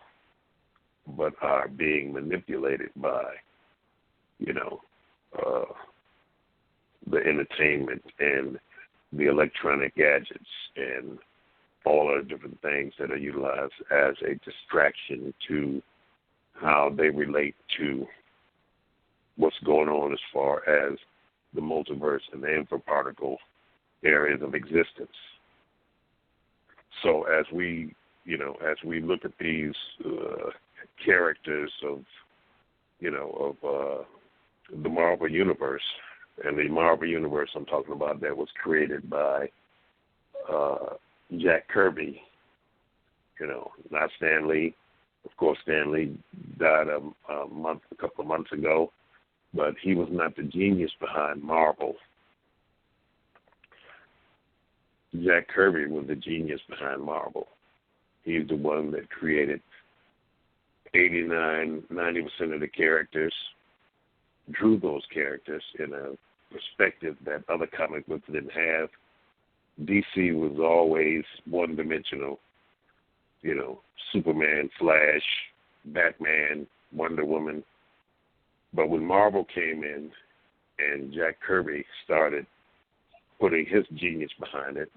but are being manipulated by, the entertainment and the electronic gadgets and all of the different things that are utilized as a distraction to how they relate to what's going on as far as the multiverse and the infraparticle areas of existence. So as we look at these characters of the Marvel Universe, and the Marvel Universe I'm talking about that was created by Jack Kirby, not Stan Lee. Of course, Stan Lee died a couple of months ago, but he was not the genius behind Marvel. Jack Kirby was the genius behind Marvel. He's the one that created 89, 90% of the characters, drew those characters in a perspective that other comic books didn't have. DC was always one-dimensional, you know, Superman, Flash, Batman, Wonder Woman. But when Marvel came in and Jack Kirby started putting his genius behind it,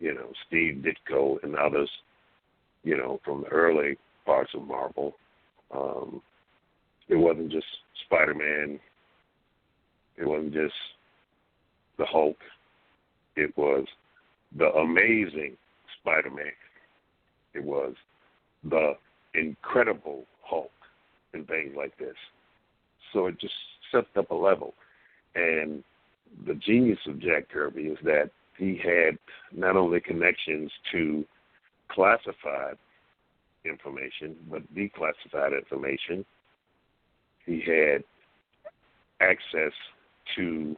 you know, Steve Ditko and others, you know, from the early parts of Marvel, it wasn't just Spider-Man. It wasn't just the Hulk. It was the Amazing Spider-Man. It was the Incredible Hulk and things like this. So it just sets up a level. And the genius of Jack Kirby is that he had not only connections to classified information, but declassified information. He had access to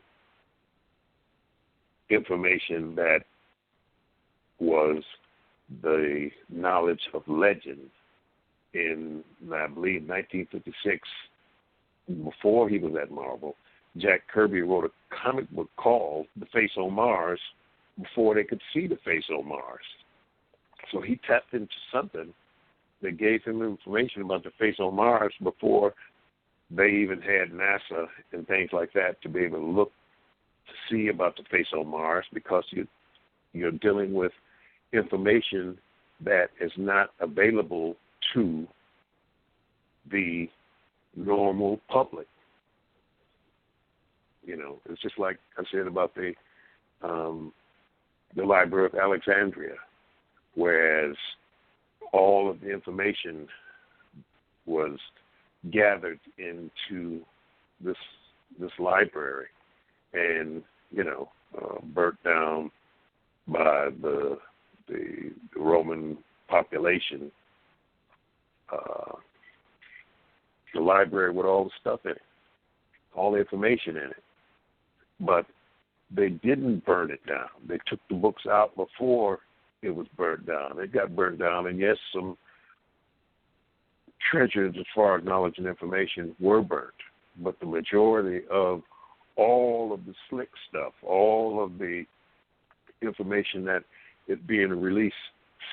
information that was the knowledge of legend. In, I believe, 1956, before he was at Marvel, Jack Kirby wrote a comic book called The Face on Mars before they could see the face on Mars. So he tapped into something that gave him information about the face on Mars before they even had NASA and things like that to be able to look to see about the face on Mars, because you're dealing with information that is not available to the normal public. You know, it's just like I said about the Library of Alexandria, whereas all of the information was gathered into this library and, you know, burnt down by the Roman population. The library with all the stuff in it, all the information in it. But they didn't burn it down. They took the books out before it was burnt down. It got burnt down, and yes, some treasures as far as knowledge and information were burnt. But the majority of all of the slick stuff, all of the information that is being released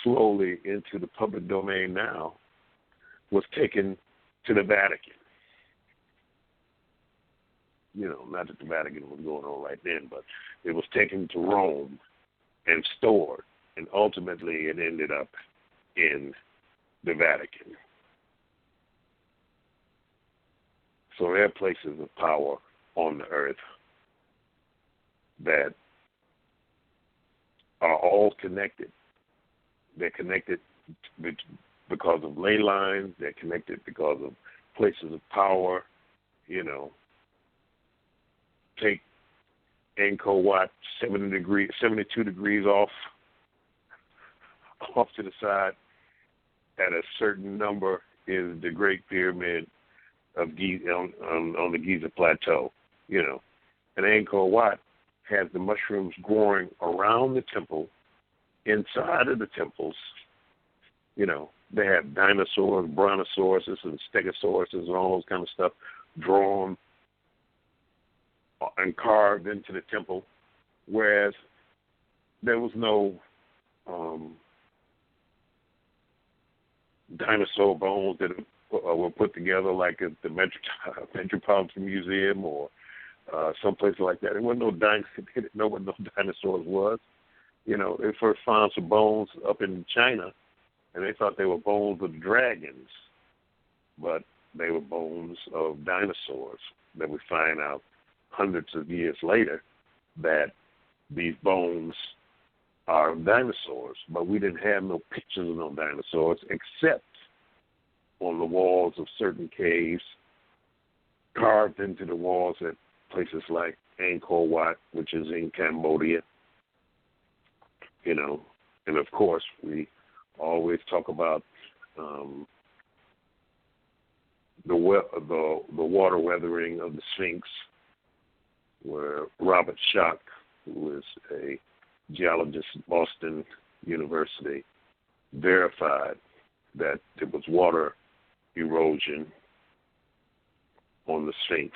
slowly into the public domain now was taken to the Vatican. You know, not that the Vatican was going on right then, but it was taken to Rome and stored, and ultimately it ended up in the Vatican. So there are places of power on the earth that are all connected. They're connected because of ley lines. They're connected because of places of power. You know, take Angkor Wat, 72 degrees off to the side. At a certain number is the Great Pyramid of Giza on the Giza Plateau. You know, and Angkor Wat has the mushrooms growing around the temple, inside of the temples. You know, they have dinosaurs, brontosauruses, and stegosauruses, and all those kind of stuff drawn and carved into the temple, whereas there was no dinosaur bones that were put together like at the Metropolitan Museum or someplace like that. There wasn't no dinosaurs. They didn't know what no dinosaurs was. You know, they first found some bones up in China, and they thought they were bones of dragons, but they were bones of dinosaurs. That we find out hundreds of years later that these bones are dinosaurs, but we didn't have no pictures of no dinosaurs except on the walls of certain caves, carved into the walls at places like Angkor Wat, which is in Cambodia. You know, and of course we always talk about the water weathering of the Sphinx, where Robert Schoch, who is a geologist at Boston University, verified that there was water erosion on the Sphinx.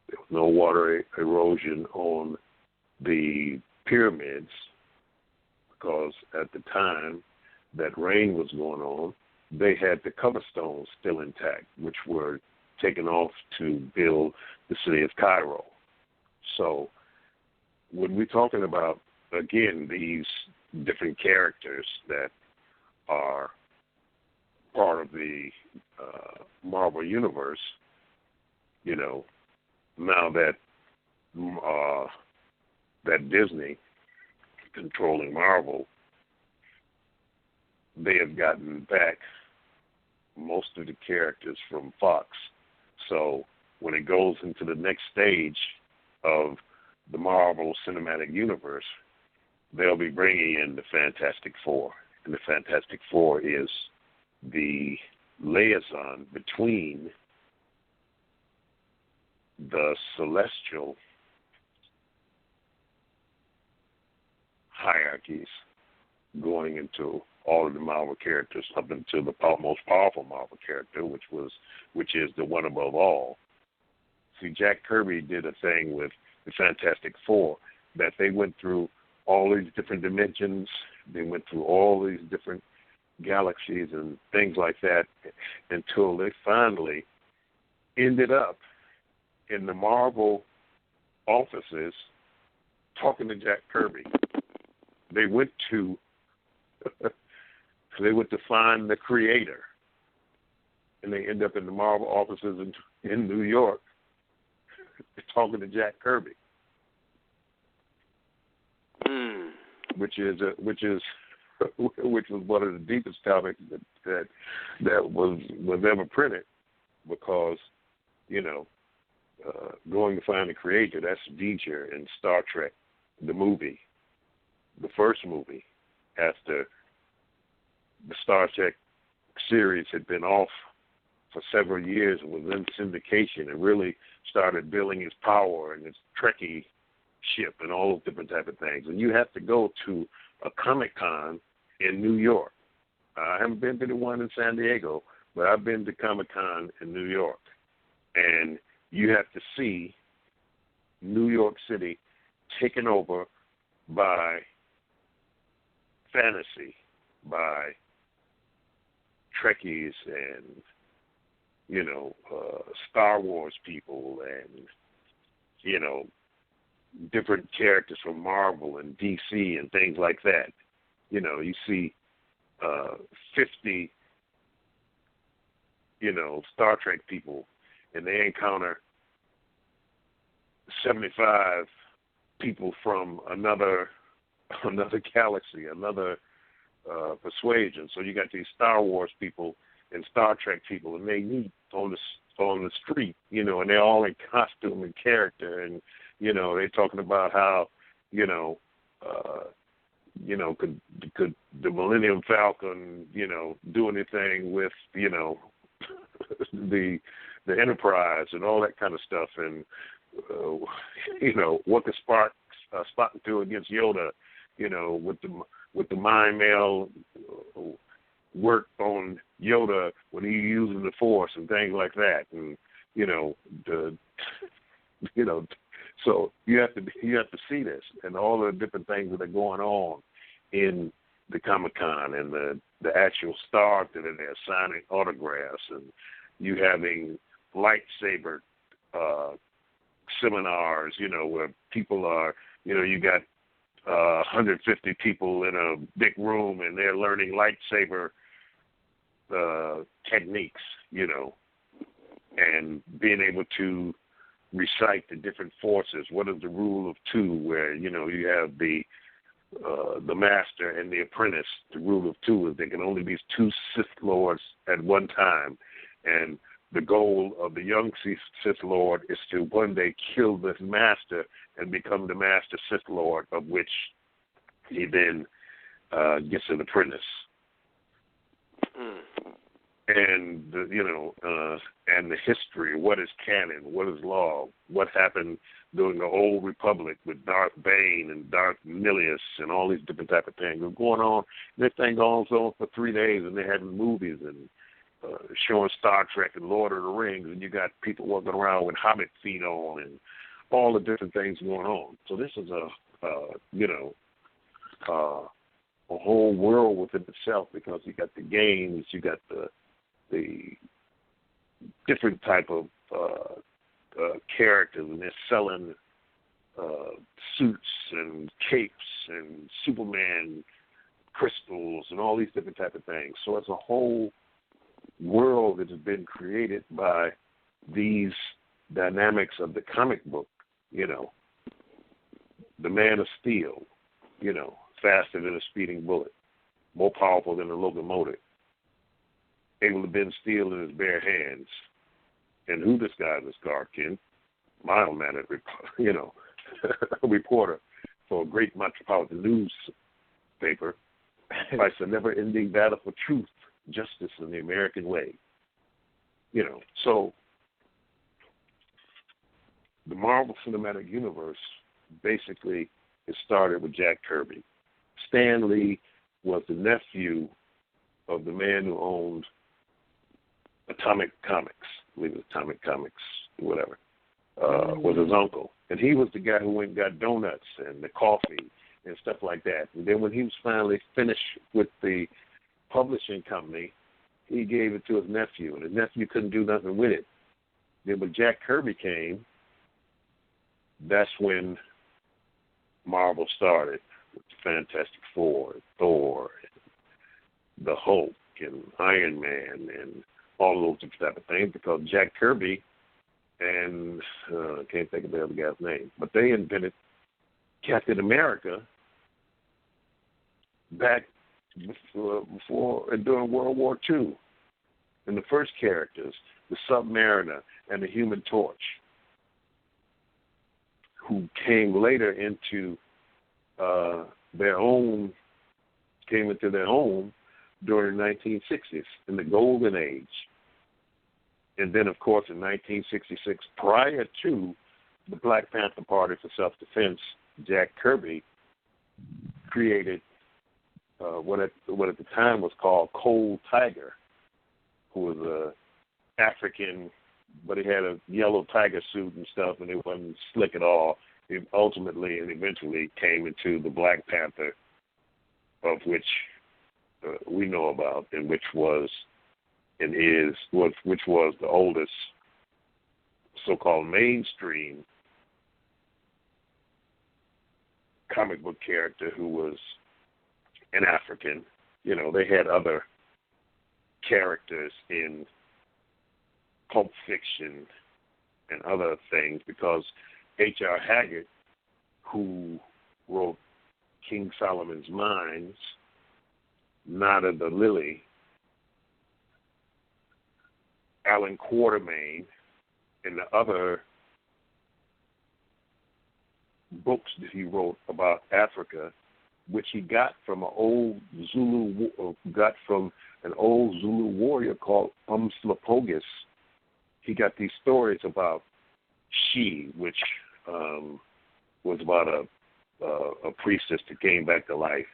There was no water erosion on the pyramids because at the time that rain was going on, they had the cover stones still intact, which were taken off to build the city of Cairo. So when we're talking about, again, these different characters that are part of the Marvel Universe, you know, now that that Disney controlling Marvel, they have gotten back most of the characters from Fox. So when it goes into the next stage of the Marvel Cinematic Universe, they'll be bringing in the Fantastic Four. And the Fantastic Four is the liaison between the celestial hierarchies going into all of the Marvel characters up until the most powerful Marvel character, which is the one above all. See, Jack Kirby did a thing with the Fantastic Four that they went through all these different dimensions. They went through all these different galaxies and things like that until they finally ended up in the Marvel offices talking to Jack Kirby. They went to find the creator, and they end up in the Marvel offices in New York talking to Jack Kirby, which was one of the deepest topics that was ever printed, because going to find the creator, that's V'ger in Star Trek, the movie, the first movie after the Star Trek series had been off for several years and was in syndication and really started building its power and its Trekkie ship and all those different type of things. And you have to go to a Comic-Con in New York. I haven't been to the one in San Diego, but I've been to Comic-Con in New York. And you have to see New York City taken over by fantasy, by Trekkies and, Star Wars people and, different characters from Marvel and DC and things like that. You see 50, Star Trek people, and they encounter 75 people from another galaxy, another persuasion. So you got these Star Wars people and Star Trek people, and they meet on the street, and they're all in costume and character, and they're talking about how could the Millennium Falcon do anything with the Enterprise and all that kind of stuff, and what could Spock do against Yoda, with the mind mail work on Yoda when he's using the Force and things like that, and so you have to see this and all the different things that are going on in the Comic-Con and the actual stars that are there signing autographs, and you having lightsaber seminars, where people are, you got 150 people in a big room and they're learning lightsaber techniques, and being able to recite the different forces. What is the rule of two, where, you have the master and the apprentice. The rule of two is there can only be two Sith Lords at one time, and the goal of the young Sith Lord is to one day kill this master and become the master Sith Lord, of which he then gets an apprentice. and and the history, what is canon, what is law, what happened during the old republic with Darth Bane and Darth Nihilus and all these different type of things. They're going on. This thing goes on for 3 days, and they're having movies and showing Star Trek and Lord of the Rings, and you got people walking around with Hobbit feet on and all the different things going on. So this is a whole world within itself, because you got the games, you got the different type of characters, and they're selling suits and capes and Superman crystals and all these different type of things. So it's a whole world that has been created by these dynamics of the comic book, the Man of Steel, faster than a speeding bullet, more powerful than a locomotive, able to bend steel in his bare hands. And who this guy is, Clark Kent, mild-mannered, reporter for a great metropolitan newspaper, fights a never-ending battle for truth, justice, and the American way. So the Marvel Cinematic Universe basically it started with Jack Kirby. Stan Lee was the nephew of the man who owned Atomic Comics, I believe it was Atomic Comics, whatever, was his uncle. And he was the guy who went and got donuts and the coffee and stuff like that. And then when he was finally finished with the publishing company, he gave it to his nephew, and his nephew couldn't do nothing with it. Then when Jack Kirby came, that's when Marvel started with the Fantastic Four, Thor, and the Hulk, and Iron Man, and all of those different type of things, because Jack Kirby and I can't think of the other guy's name, but they invented Captain America back before and during World War II. And the first characters, the Submariner and the Human Torch, who came later into their own during the 1960s, in the Golden Age. And then, of course, in 1966, prior to the Black Panther Party for Self-Defense, Jack Kirby created what at the time was called Cold Tiger, who was a African, but he had a yellow tiger suit and stuff, and it wasn't slick at all. It ultimately and eventually came into the Black Panther, of which we know about, and which was the oldest so-called mainstream comic book character who was an African. They had other characters in Pulp Fiction and other things, because H.R. Haggard, who wrote King Solomon's Mines, Nada the Lily, Alan Quatermain, and the other books that he wrote about Africa, which he got from an old Zulu warrior called Umslopogus. He got these stories about She, which was about a priestess that came back to life,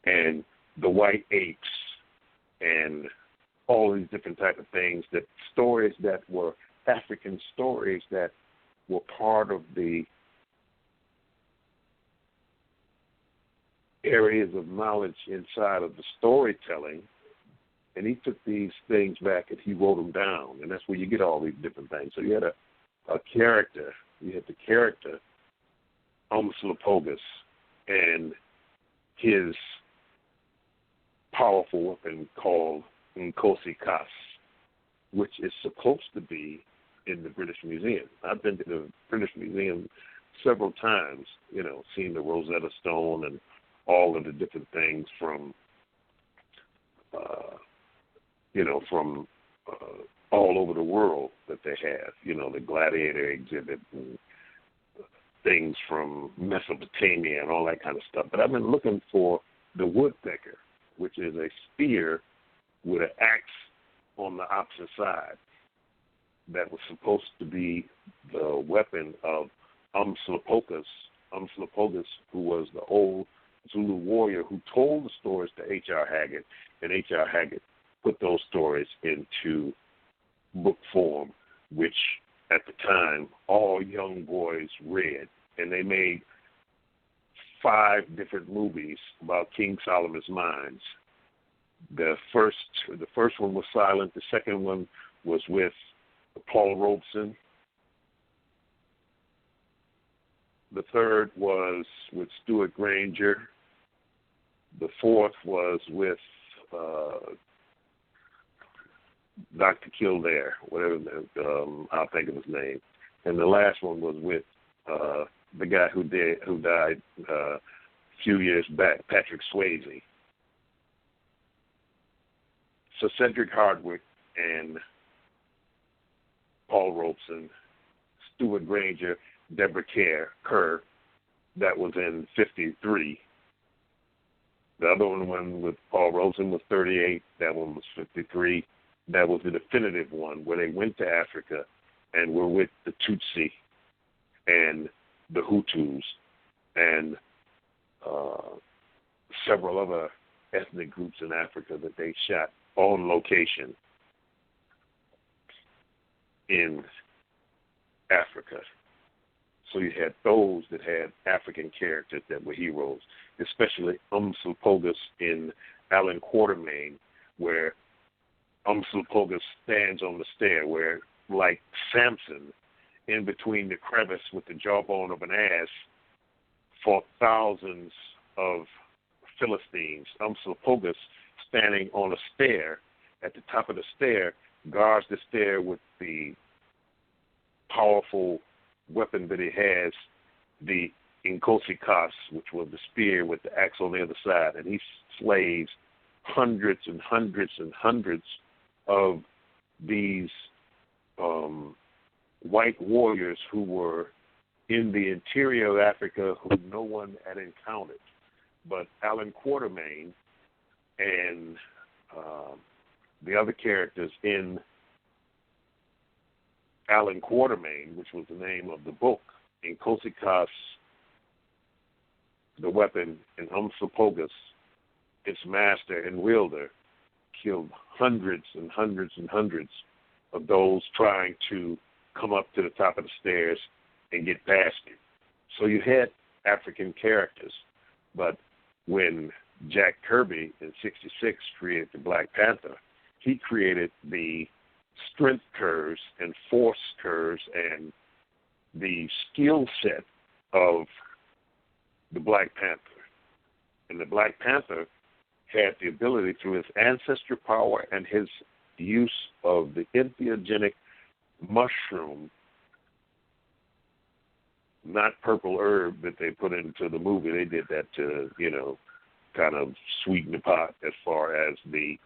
and the white apes, and all these different type of things, that stories that were African stories that were part of the areas of knowledge inside of the storytelling. And he took these things back and he wrote them down, and that's where you get all these different things. So you had a character, you had the character Umslopogus and his powerful weapon called Nkosi Kas, which is supposed to be in the British Museum. I've been to the British Museum several times, seeing the Rosetta Stone and all of the different things from all over the world that they have, the gladiator exhibit and things from Mesopotamia and all that kind of stuff. But I've been looking for the woodpecker, which is a spear with an axe on the opposite side that was supposed to be the weapon of Umslopogaas, who was the old Zulu warrior who told the stories to H.R. Haggard, and H.R. Haggard put those stories into book form, which at the time all young boys read, and they made 5 different movies about King Solomon's mines. The first one was silent. The second one was with Paul Robeson. The third was with Stuart Granger. The fourth was with Dr. Kildare, whatever, I'll think of his name. And the last one was with the guy who died a few years back, Patrick Swayze. So Cedric Hardwicke and Paul Robeson, Stuart Granger, Deborah Kerr, that was in 53. The other one with Paul Robeson was 38. That one was 53. That was the definitive one where they went to Africa and were with the Tutsi and the Hutus and several other ethnic groups in Africa that they shot on location in Africa. So you had those that had African characters that were heroes, especially Umslopogaas in Alan Quatermain, where Umslopogaas stands on the stair, where, like Samson, in between the crevice with the jawbone of an ass, fought thousands of Philistines. Umslopogaas, standing on a stair, at the top of the stair, guards the stair with the powerful weapon that he has, the Inkosikas, which was the spear with the axe on the other side, and he slays hundreds and hundreds and hundreds of these white warriors who were in the interior of Africa who no one had encountered. But Alan Quatermain and the other characters in Alan Quatermain, which was the name of the book, Inkosikas, the weapon, and Umslopogaas, its master and wielder, killed hundreds and hundreds and hundreds of those trying to come up to the top of the stairs and get past it. So you had African characters, but when Jack Kirby in '66 created the Black Panther, he created the strength curves and force curves and the skill set of the Black Panther. And the Black Panther had the ability through his ancestral power and his use of the entheogenic mushroom, not purple herb that they put into the movie. They did that to, kind of sweeten the pot as far as the,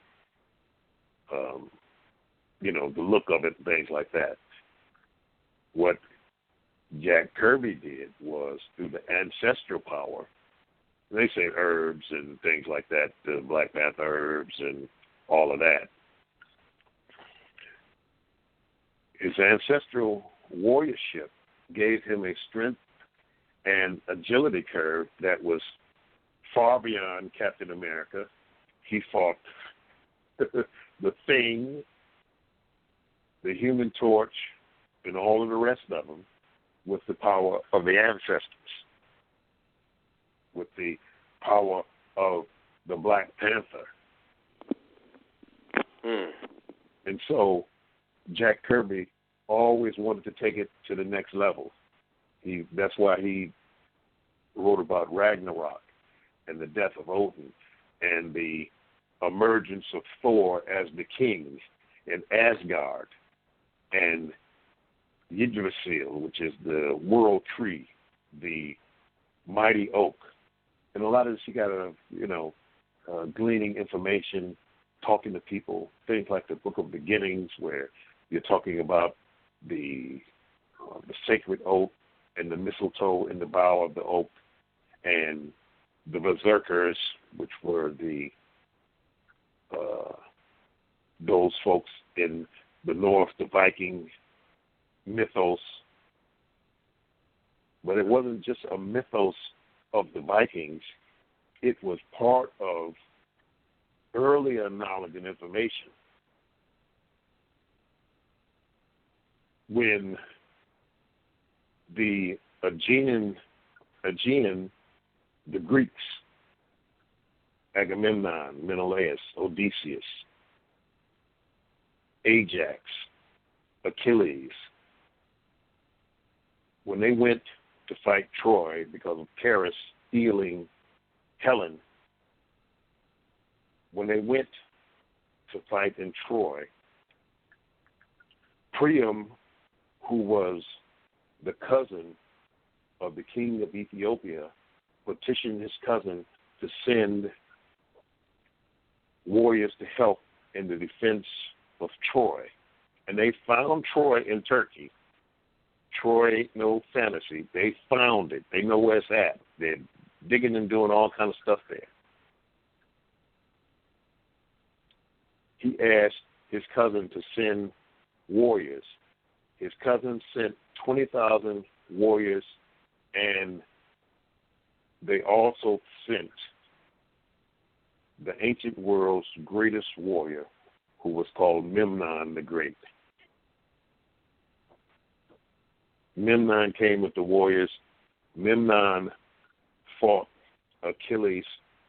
the look of it and things like that. What Jack Kirby did was through the ancestral power, they say herbs and things like that, the Black Panther herbs and all of that. His ancestral warriorship gave him a strength and agility curve that was far beyond Captain America. He fought the Thing, the Human Torch, and all of the rest of them with the power of the ancestors, with the power of the Black Panther. And so Jack Kirby always wanted to take it to the next level. That's why he wrote about Ragnarok and the death of Odin and the emergence of Thor as the king in Asgard and Yggdrasil, which is the world tree, the mighty oak. And a lot of this you got to, gleaning information, talking to people, things like the Book of Beginnings, where you're talking about the sacred oak and the mistletoe in the bough of the oak, and the berserkers, which were those folks in the North, the Viking mythos. But it wasn't just a mythos of the Vikings. It was part of earlier knowledge and information. When the Aegean, the Greeks, Agamemnon, Menelaus, Odysseus, Ajax, Achilles, when they went to fight Troy because of Paris stealing Helen, when they went to fight in Troy, Priam, who was the cousin of the king of Ethiopia, petitioned his cousin to send warriors to help in the defense of Troy. And they found Troy in Turkey. Troy ain't no fantasy. They found it. They know where it's at. They're digging and doing all kind of stuff there. He asked his cousin to send warriors. His cousin sent 20,000 warriors, and they also sent the ancient world's greatest warrior, who was called Memnon the Great. Memnon came with the warriors. Memnon fought Achilles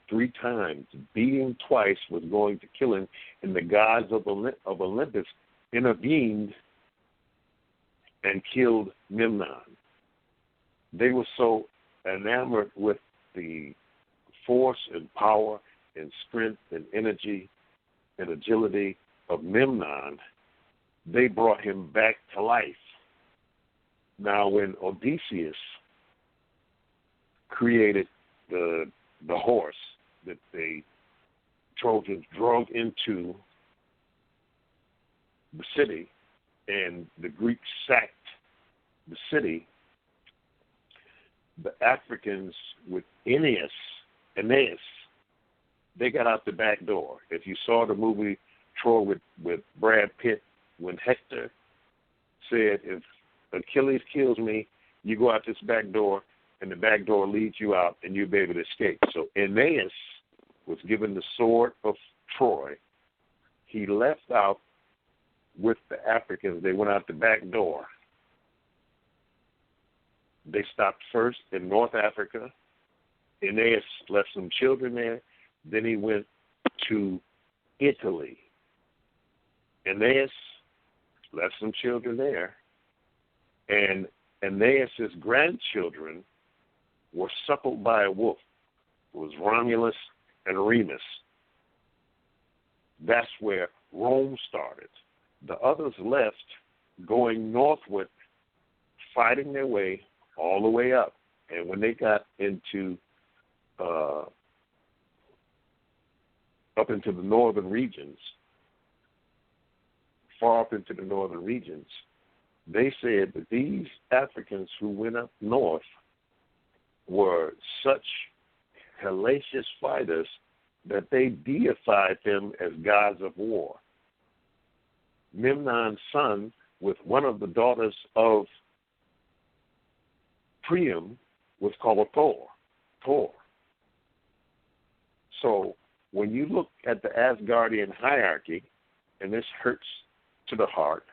3 times, beat him twice, was going to kill him, and the gods of Olympus intervened and killed Memnon. They were so enamored with the force and power and strength and energy and agility of Memnon, they brought him back to life. Now, when Odysseus created the horse that the Trojans drove into the city, and the Greeks sacked the city, the Africans with Aeneas, they got out the back door. If you saw the movie Troy with Brad Pitt, when Hector said, if Achilles kills me, you go out this back door, and the back door leads you out, and you'll be able to escape. So Aeneas was given the sword of Troy. He left out with the Africans. They went out the back door. They stopped first in North Africa. Aeneas left some children there. Then he went to Italy. Aeneas left some children there. And Aeneas' grandchildren were suckled by a wolf. It was Romulus and Remus. That's where Rome started. The others left going northward, fighting their way all the way up. And when they got into up into the northern regions, far up into the northern regions, they said that these Africans who went up north were such hellacious fighters that they deified them as gods of war. Memnon's son, with one of the daughters of Priam, was called Thor. So when you look at the Asgardian hierarchy, and this hurts to the heart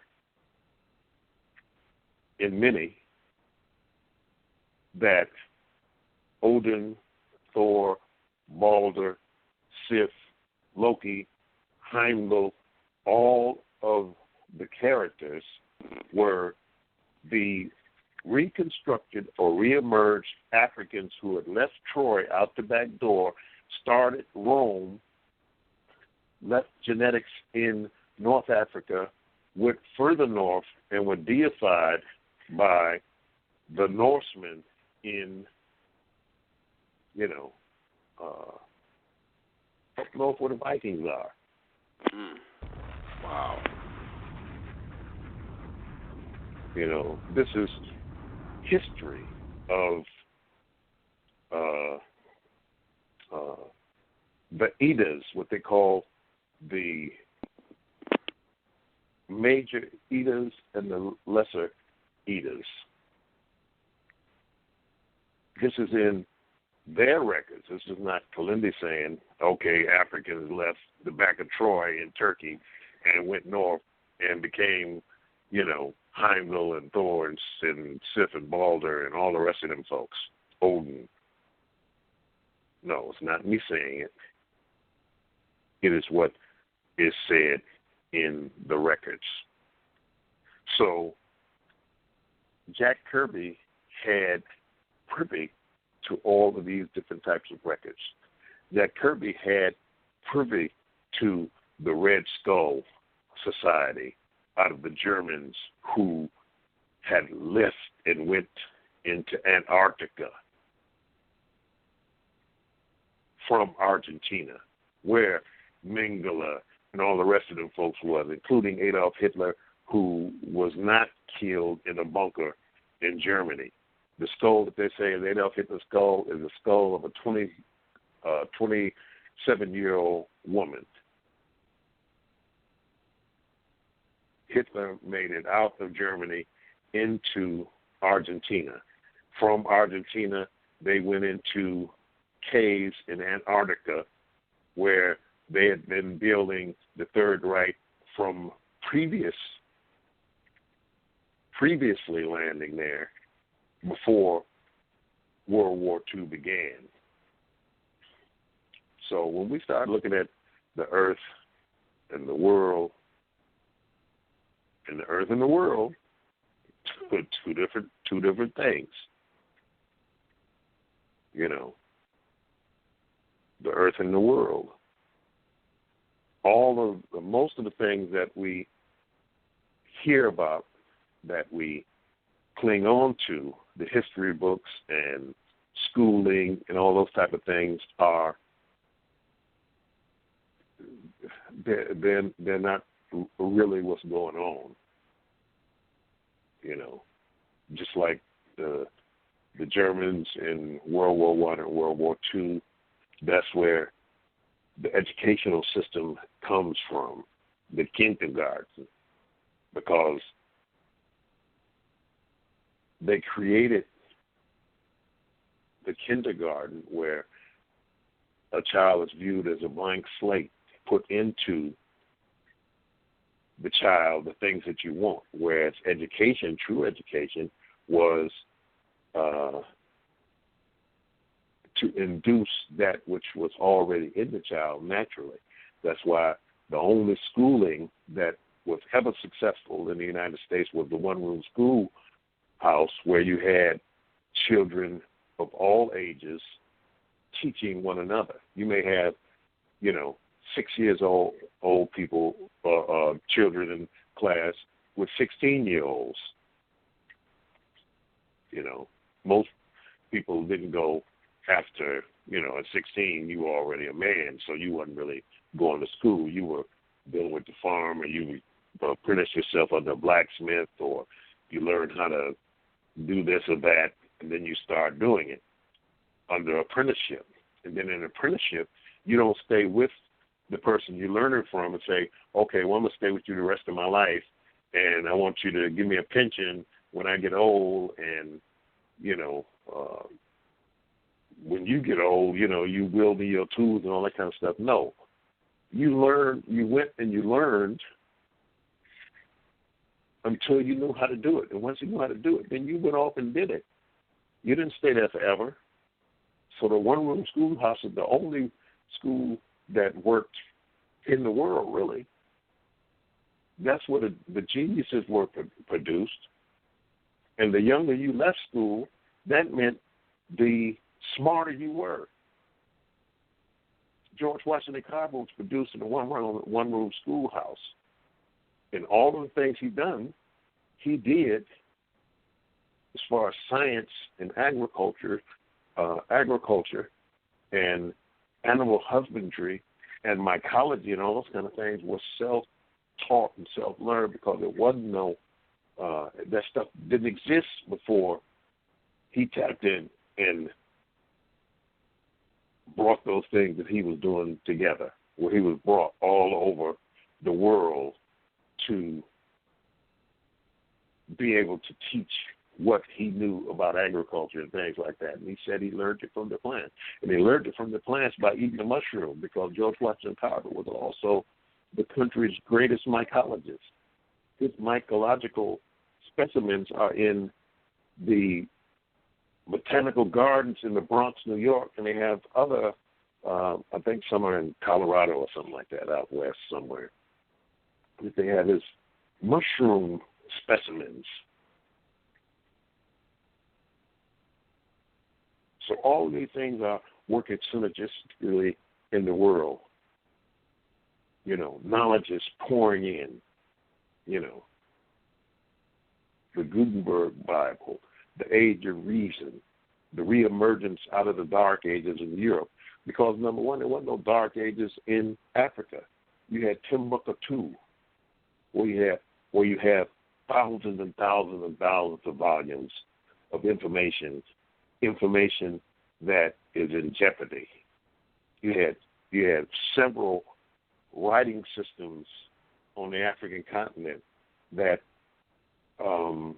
in many, that Odin, Thor, Balder, Sif, Loki, Heimdall, all of the characters were the reconstructed or reemerged Africans who had left Troy out the back door, started Rome, left genetics in North Africa, went further north, and were deified by the Norsemen in, up north where the Vikings are. Wow. This is history of the Eddas, what they call the major eaters and the lesser eaters. This is in their records. This is not Kilindi saying, okay, Africans left the back of Troy in Turkey and went north and became, Heimdall and Thor and Sif and Balder and all the rest of them folks. Odin. No, it's not me saying it. It is what is said in the records. So Jack Kirby had privy to all of these different types of records. Jack Kirby had privy to the Red Skull Society out of the Germans who had left and went into Antarctica from Argentina, where Mengele and all the rest of them folks was, including Adolf Hitler, who was not killed in a bunker in Germany. The skull that they say is Adolf Hitler's skull is the skull of a 27-year-old woman. Hitler made it out of Germany into Argentina. From Argentina, they went into caves in Antarctica where they had been building the Third Reich from previously landing there before World War II began. So when we start looking at the earth and the world, and the earth and the world, two different things. The earth and the world. Most of the things that we hear about, that we cling on to, the history books and schooling and all those type of things they're not really what's going on. Just like the Germans in World War I and World War II, that's where the educational system comes from, the kindergarten, because they created the kindergarten where a child is viewed as a blank slate, put into the child the things that you want, whereas education, true education, was to induce that which was already in the child naturally. That's why the only schooling that was ever successful in the United States was the one-room schoolhouse, where you had children of all ages teaching one another. You may have, 6 years old people, children in class with 16-year-olds. Most people didn't go after, at 16, you were already a man, so you wasn't really going to school. You were dealing with the farm, or you apprenticed yourself under a blacksmith, or you learned how to do this or that, and then you start doing it under apprenticeship. And then in apprenticeship, you don't stay with the person you're learning from and say, okay, well, I'm going to stay with you the rest of my life, and I want you to give me a pension when I get old, and, when you get old, you will be your tools and all that kind of stuff. No. You went and you learned until you knew how to do it. And once you knew how to do it, then you went off and did it. You didn't stay there forever. So the one-room schoolhouse is the only school that worked in the world, really. That's where the geniuses were produced. And the younger you left school, that meant the smarter you were. George Washington Carver was produced in a one-room schoolhouse. And all of the things he did as far as science and agriculture and animal husbandry and mycology and all those kind of things was self-taught and self-learned, because there wasn't that stuff didn't exist before he tapped in and brought those things that he was doing together, where he was brought all over the world to be able to teach what he knew about agriculture and things like that. And he said he learned it from the plants. And he learned it from the plants by eating the mushroom, because George Washington Carver was also the country's greatest mycologist. His mycological specimens are in the botanical gardens in the Bronx, New York, and they have other, I think some are in Colorado or something like that, out west somewhere. They have his mushroom specimens. So all of these things are working synergistically in the world. You know, knowledge is pouring in. You know, the Gutenberg Bible, the Age of Reason, the reemergence out of the Dark Ages in Europe. Because, number one, there wasn't no Dark Ages in Africa. You had Timbuktu, where you have thousands and thousands and thousands of volumes of information that is in jeopardy. You had several writing systems on the African continent that, on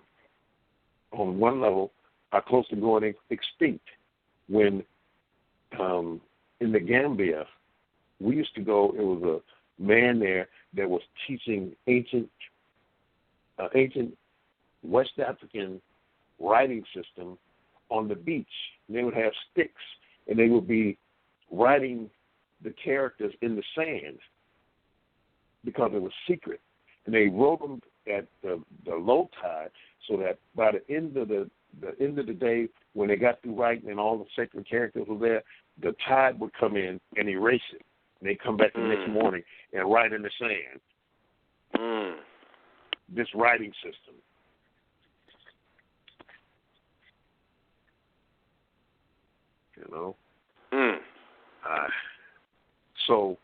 one level, are close to going extinct. When in the Gambia, we used to go, it was a man there that was teaching ancient West African writing system on the beach. And they would have sticks, and they would be writing the characters in the sand because it was secret. And they wrote them at the low tide, so that by the end of the day, when they got through writing and all the sacred characters were there, the tide would come in and erase it. And they come back the next morning and write in the sand. This writing system. You know? So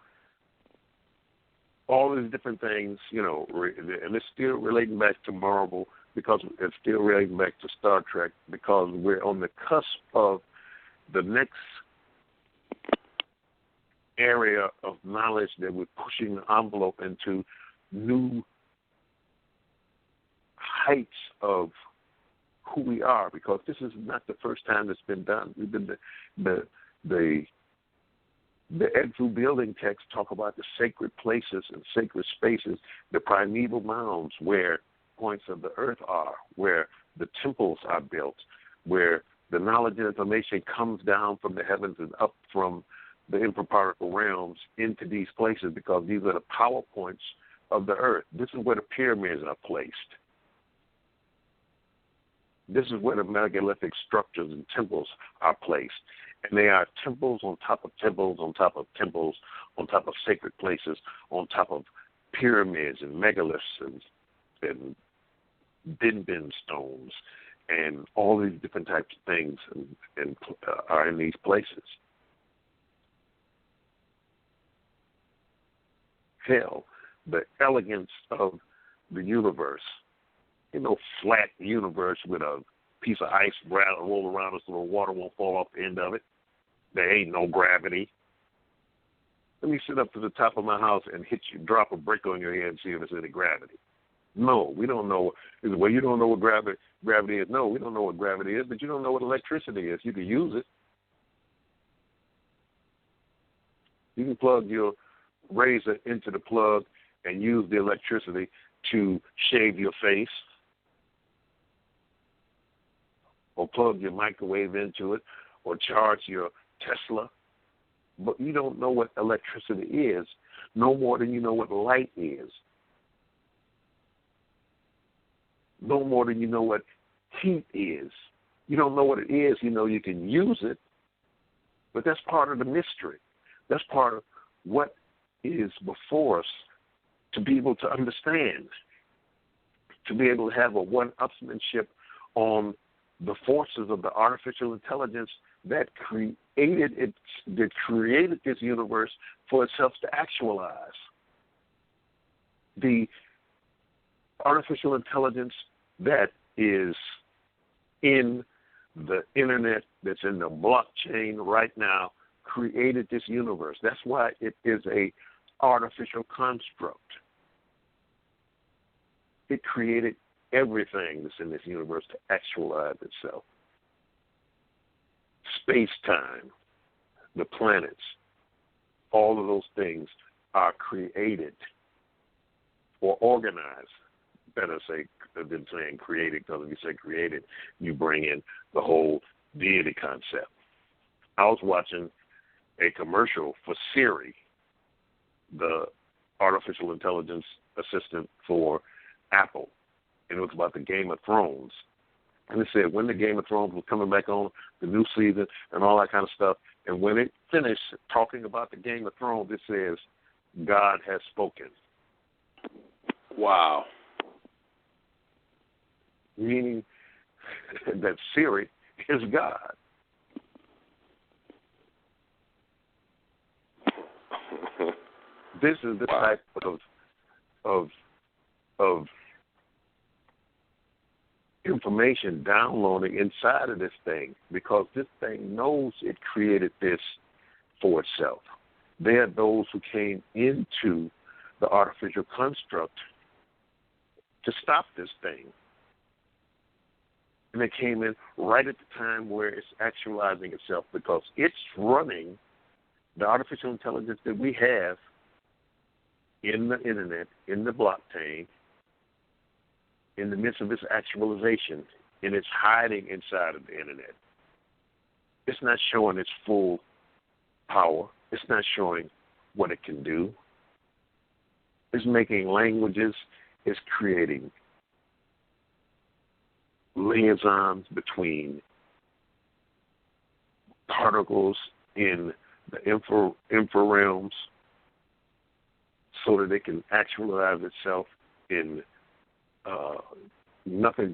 all these different things, you know, and it's still relating back to Marvel, because it's still relating back to Star Trek, because we're on the cusp of the next area of knowledge that we're pushing the envelope into new heights of who we are, because this is not the first time it's been done. We've been the Ed Fu building texts talk about the sacred places and sacred spaces, the primeval mounds where points of the earth are, where the temples are built, where the knowledge and information comes down from the heavens and up from the infraparticle realms into these places, because these are the power points of the earth. This is where the pyramids are placed. This is where the megalithic structures and temples are placed. And they are temples on top of temples on top of temples on top of sacred places on top of pyramids and megaliths and bin stones and all these different types of things and are in these places. Hell, the elegance of the universe. You know, flat universe with a piece of ice roll around us so the water won't fall off the end of it. There ain't no gravity. Let me sit up to the top of my house and drop a brick on your head and see if there's any gravity. No, we don't know. Well, you don't know what gravity is. No, we don't know what gravity is, but you don't know what electricity is. You can use it. You can plug your razor into the plug and use the electricity to shave your face, or plug your microwave into it, or charge your Tesla. But you don't know what electricity is, no more than you know what light is. No more than you know what heat is. You don't know what it is, you know you can use it, but that's part of the mystery. That's part of what is before us to be able to understand, to be able to have a one-upsmanship on the forces of the artificial intelligence that created this universe for itself to actualize. The artificial intelligence that is in the internet, that's in the blockchain right now, created this universe. That's why it is a artificial construct. It created everything that's in this universe to actualize itself. Space-time, the planets, all of those things are created or organized, better say than saying created, because if you say created, you bring in the whole deity concept. I was watching a commercial for Siri, the artificial intelligence assistant for Apple, and it was about the Game of Thrones. And it said when the Game of Thrones was coming back on, the new season, and all that kind of stuff. And when it finished talking about the Game of Thrones, it says, God has spoken. Wow. Meaning that Siri is God. This is the type of information downloading inside of this thing, because this thing knows it created this for itself. There are those who came into the artificial construct to stop this thing. And they came in right at the time where it's actualizing itself, because it's running the artificial intelligence that we have in the internet, in the blockchain, in the midst of its actualization, and it's hiding inside of the internet. It's not showing its full power. It's not showing what it can do. It's making languages. It's creating liaisons between particles in the infra realms so that it can actualize itself in nothing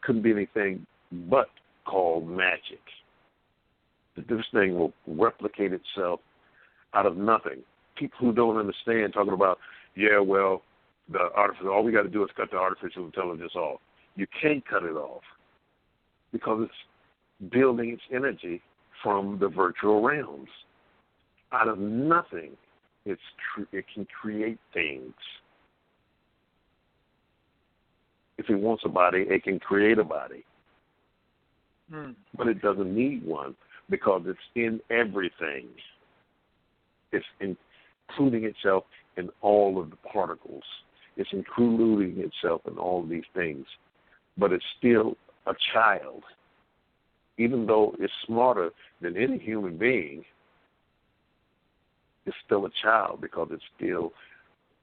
couldn't be anything but called magic. This thing will replicate itself out of nothing. People who don't understand talking about, all we got to do is cut the artificial intelligence off. You can't cut it off because it's building its energy from the virtual realms. Out of nothing, it can create things. If it wants a body, it can create a body. But it doesn't need one because it's in everything. It's including itself in all of the particles. It's including itself in all of these things. But it's still a child. Even though it's smarter than any human being, it's still a child because it's still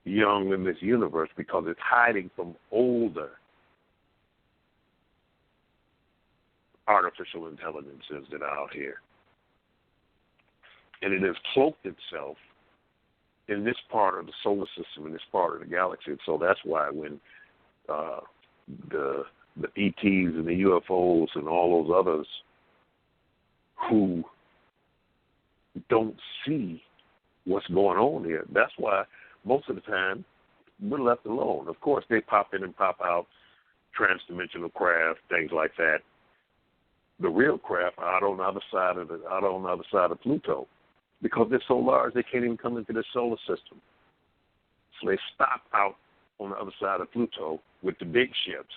young in this universe, because it's hiding from older artificial intelligences that are out here. And it has cloaked itself in this part of the solar system, in this part of the galaxy. So that's why when the ETs and the UFOs and all those others who don't see what's going on here, that's why most of the time we're left alone. Of course, they pop in and pop out, transdimensional craft, things like that. The real craft are out on the other side of Pluto, because they're so large they can't even come into the solar system. So they stop out on the other side of Pluto with the big ships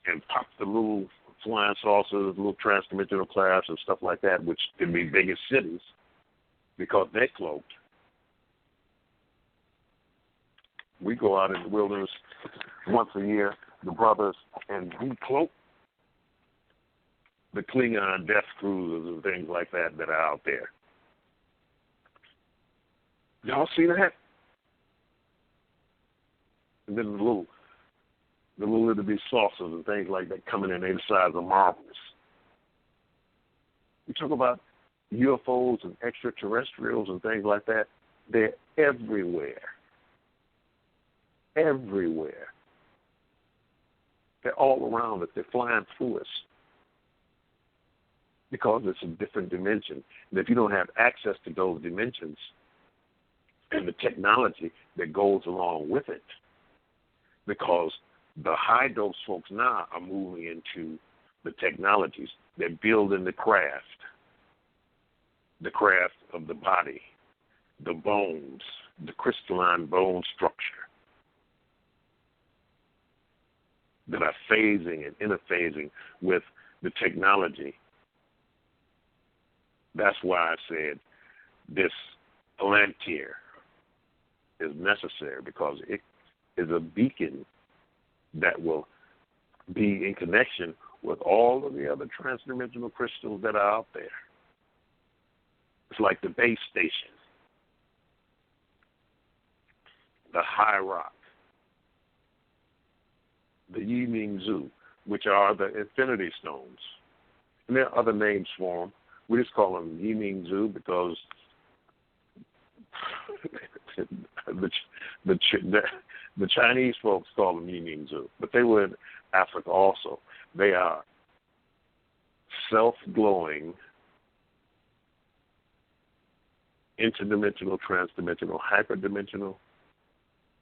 and pop the little flying saucers, little transdimensional crafts and stuff like that, which can be big as cities, because they're cloaked. We go out in the wilderness once a year, the brothers, and decloak the Klingon death cruisers and things like that are out there. Y'all see that? And then the little little bitty saucers and things like that coming in, they the size of marbles. We talk about UFOs and extraterrestrials and things like that. They're everywhere. Everywhere. They're all around us. They're flying through us, because it's a different dimension. And if you don't have access to those dimensions and the technology that goes along with it, because the high dose folks now are moving into the technologies. They're building the craft of the body, the bones, the crystalline bone structure. that are phasing and interphasing with the technology. That's why I said this Palantir is necessary, because it is a beacon that will be in connection with all of the other transdimensional crystals that are out there. It's like the base station, the High Rock, the Yiming-Zu, which are the Infinity Stones. And there are other names for them. We just call them Yiming-Zu because the Chinese folks call them Yiming-Zu, but they were in Africa also. They are self-glowing, interdimensional, transdimensional, hyperdimensional,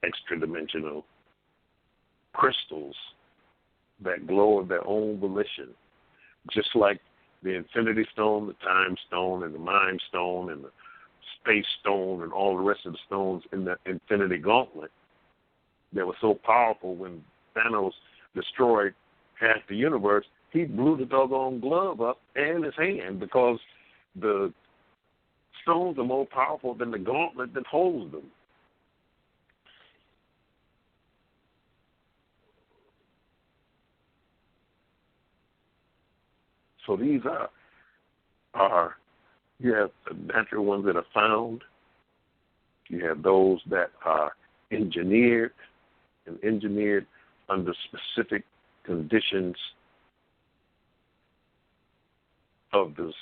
extra-dimensional crystals that glow of their own volition, just like the Infinity Stone, the Time Stone, and the Mind Stone, and the Space Stone, and all the rest of the stones in the Infinity Gauntlet that were so powerful. When Thanos destroyed half the universe, he blew the doggone glove up and his hand, because the stones are more powerful than the gauntlet that holds them. So these are you have the natural ones that are found. You have those that are engineered under specific conditions of the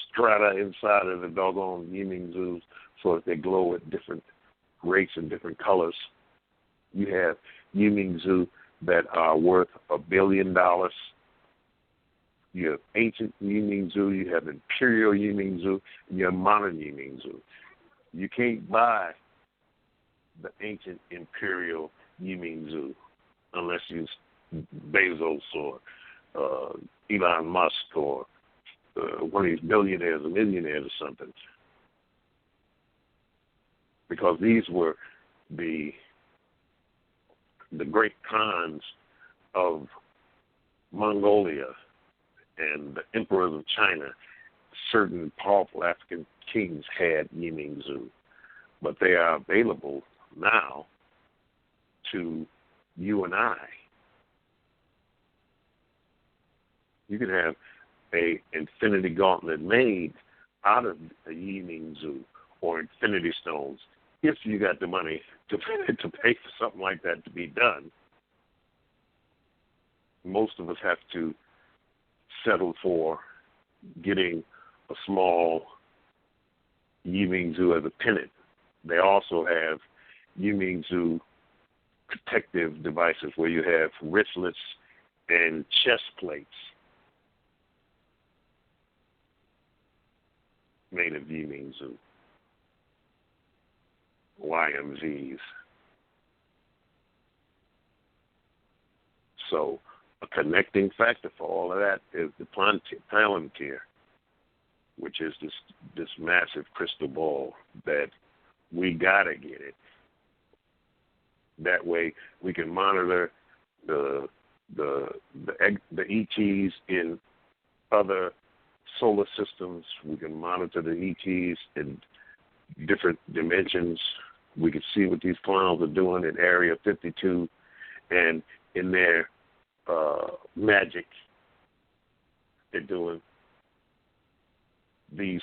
strata inside of the doggone Yiming-Zus, so that they glow at different rates and different colors. You have Yiming-Zu that are worth $1 billion. You have ancient Yiming-Zu, you have imperial Yiming-Zu, and you have modern Yiming-Zu. You can't buy the ancient imperial Yiming-Zu unless you Bezos or Elon Musk or one of these billionaires or millionaires or something. Because these were the great Khans of Mongolia and the emperors of China. Certain powerful African kings had Yiming-Zu, but they are available now to you and I. You can have a infinity gauntlet made out of a Yiming-Zu or infinity stones if you got the money to pay for something like that to be done. Most of us have to settle for getting a small Yiming-Zu as a pennant. They also have Yiming-Zu protective devices where you have wristlets and chest plates made of Yiming-Zu, YMZs. So a connecting factor for all of that is the Palantir, which is this massive crystal ball that we gotta get it. That way we can monitor the ETs in other solar systems. We can monitor the ETs in different dimensions. We can see what these clowns are doing in Area 52 and in their magic they're doing. These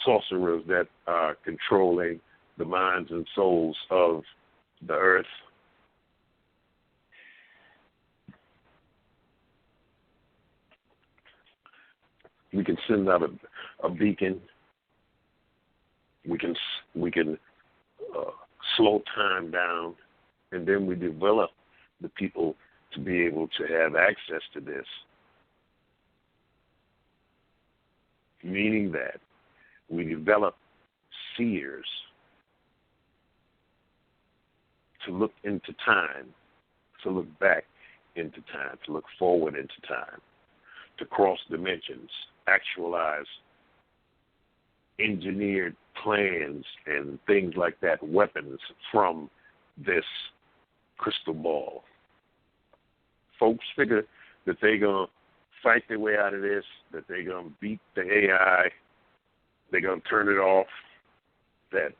sorcerers that are controlling the minds and souls of the earth. We can send out a beacon. We can slow time down, and then we develop the people to be able to have access to this. Meaning that we develop seers to look into time, to look back into time, to look forward into time, to cross dimensions, actualize engineered plans and things like that, weapons from this crystal ball. folks figure that they're going to fight their way out of this, that they're going to beat the AI, they're going to turn it off, that,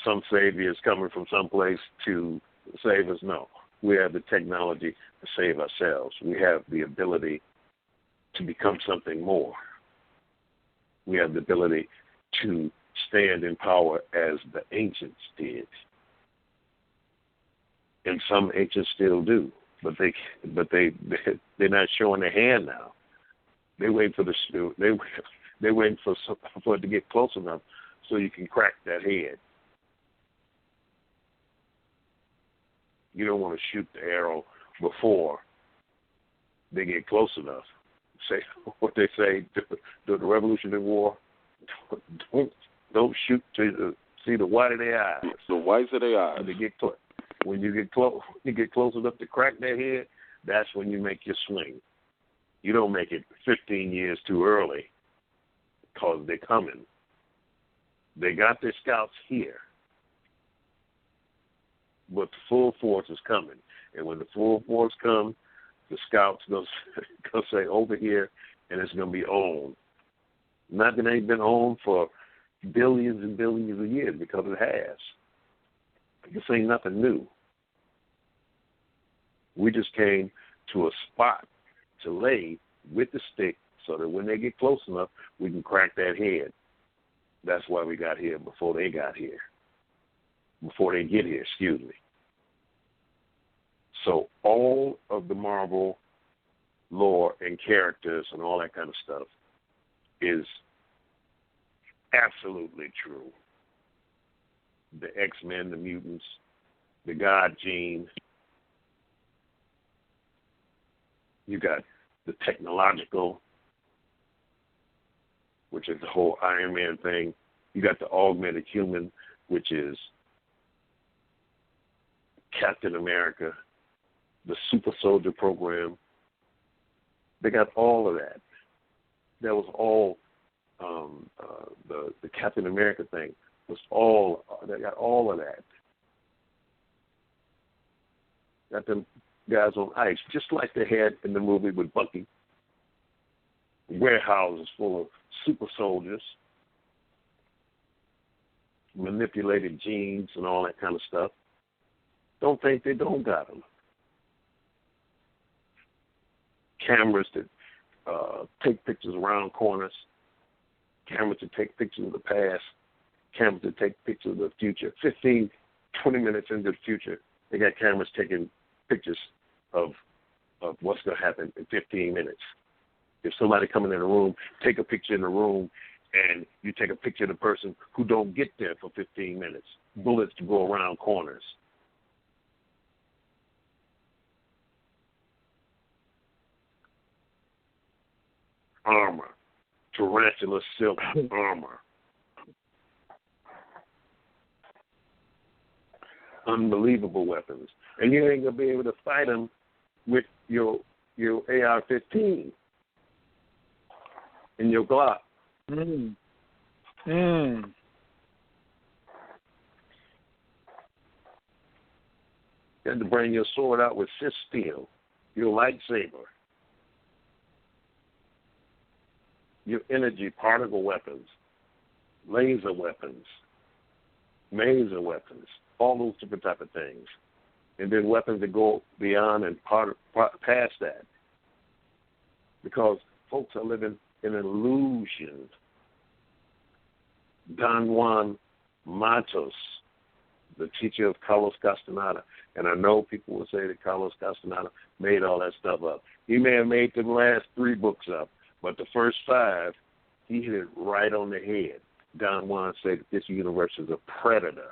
some savior is coming from someplace to save us. No. We have the technology to save ourselves. We have the ability to become something more. We have the ability to stand in power as the ancients did. And some ancients still do, but they're not showing their hand now. They wait for they wait for it to get close enough so you can crack that head. You don't want to shoot the arrow before they get close enough. Say what they say during the Revolutionary War. Don't shoot to see the white of their eyes. The whites of their eyes. When you get close enough to crack their head, that's when you make your swing. You don't make it 15 years too early because they're coming. They got their scouts here. But the full force is coming. And when the full force comes, the scouts go say, over here, and it's going to be owned. Not that it ain't been owned for billions and billions of years, because it has. This ain't nothing new. We just came to a spot to lay with the stick so that when they get close enough, we can crack that head. That's why we got here before they got here. Before they get here, excuse me. So all of the Marvel lore and characters and all that kind of stuff is absolutely true. The X-Men, the mutants, the God gene. You got the technological, which is the whole Iron Man thing. You got the augmented human, which is Captain America, the super soldier program. They got all of that. That was all the Captain America thing was all. They got all of that. Got them guys on ice, just like they had in the movie with Bucky. Warehouses full of super soldiers, manipulated genes and all that kind of stuff. Don't think they don't got them. Cameras that take pictures around corners, cameras that take pictures of the past, cameras that take pictures of the future. 15, 20 minutes into the future, they got cameras taking pictures of what's going to happen in 15 minutes. If somebody coming in a room, take a picture in the room, and you take a picture of the person who don't get there for 15 minutes. Bullets to go around corners. Armor, tarantula silk armor. Unbelievable weapons. And you ain't going to be able to fight them with your AR-15 and your Glock. Mm. You had to bring your sword out with fist steel, your lightsaber, your energy particle weapons, laser weapons, maser weapons, all those different type of things. And then weapons that go beyond and past that. Because folks are living in an illusion. Don Juan Matos, the teacher of Carlos Castaneda, and I know people will say that Carlos Castaneda made all that stuff up. He may have made the last 3 books up, but the first 5, he hit it right on the head. Don Juan said that this universe is a predator.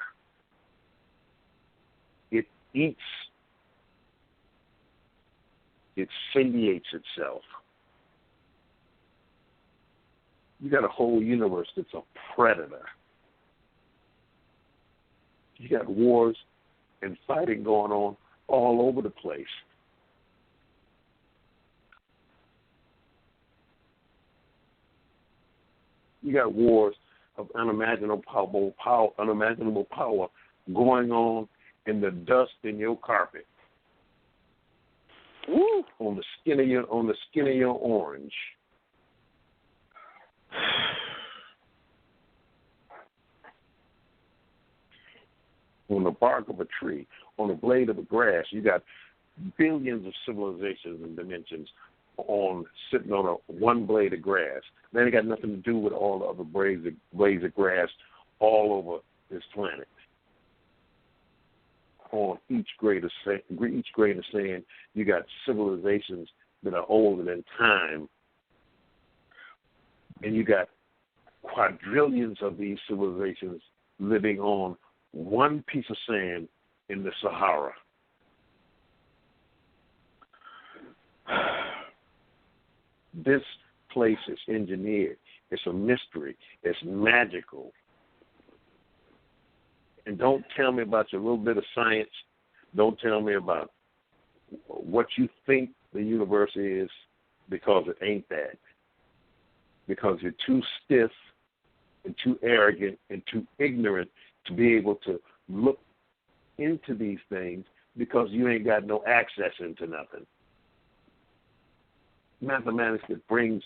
It eats. It satiates itself. You got a whole universe that's a predator. You got wars and fighting going on all over the place. You got wars of unimaginable power going on in the dust in your carpet. Woo. On the skin of your orange. On the bark of a tree, on the blade of the grass, you got billions of civilizations and dimensions sitting on one blade of grass. That ain't got nothing to do with all the other blades of grass all over this planet. On each grain of sand, you got civilizations that are older than time, and you got quadrillions of these civilizations living on one piece of sand in the Sahara. This place is engineered. It's a mystery. It's magical. And don't tell me about your little bit of science. Don't tell me about what you think the universe is, because it ain't that. Because you're too stiff and too arrogant and too ignorant to be able to look into these things, because you ain't got no access into nothing. Mathematics that brings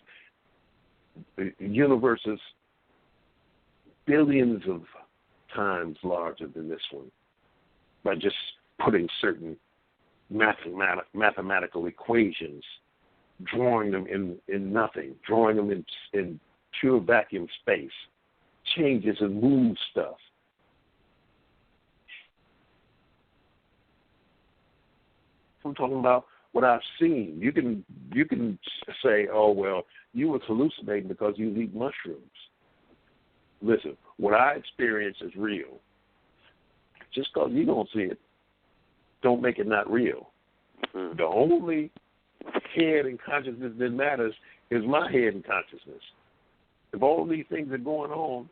the universes billions of times larger than this one by just putting certain mathematical equations, drawing them in nothing, drawing them in pure vacuum space, changes and moves stuff. I'm talking about what I've seen. You can say, oh, well, you was hallucinating because you eat mushrooms. Listen, what I experience is real. Just because you don't see it, don't make it not real. Mm-hmm. The only head and consciousness that matters is my head and consciousness. If all these things are going on,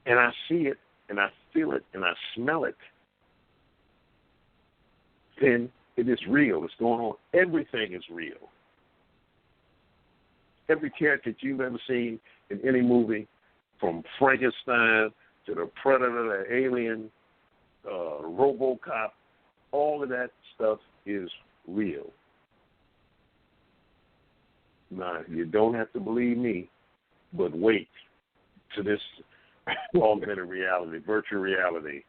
and I see it, and I feel it, and I smell it, then it is real. It's going on. Everything is real. Every character that you've ever seen in any movie, from Frankenstein to the Predator, the Alien, RoboCop, all of that stuff is real. Now, you don't have to believe me, but wait to this augmented reality, virtual reality,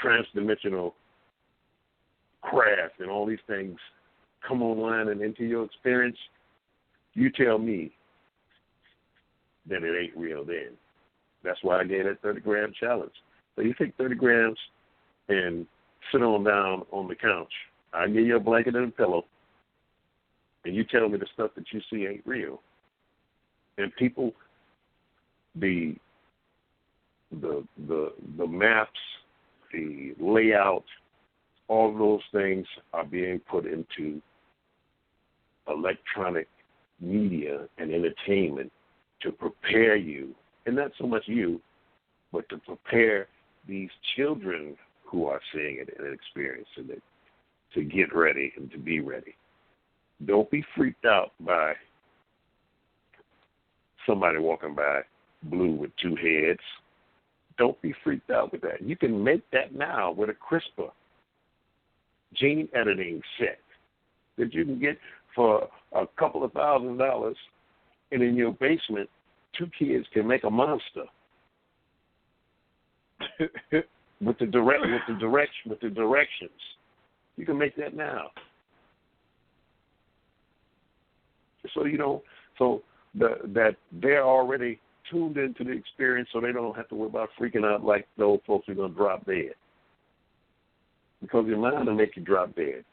transdimensional craft, and all these things come online and into your experience. You tell me that it ain't real then. That's why I gave that 30-gram challenge. So you take 30 grams and sit on down on the couch. I give you a blanket and a pillow, and you tell me the stuff that you see ain't real. And people, the maps, the layout, all of those things are being put into electronic media and entertainment to prepare you, and not so much you, but to prepare these children who are seeing it and experiencing it to get ready and to be ready. Don't be freaked out by somebody walking by blue with two heads. Don't be freaked out with that. You can make that now with a CRISPR gene editing set that you can get for a couple of $1,000, and in your basement, two kids can make a monster with the directions. You can make that now. That they're already tuned into the experience, so they don't have to worry about freaking out like those folks are going to drop dead. Because your mind will make you drop dead.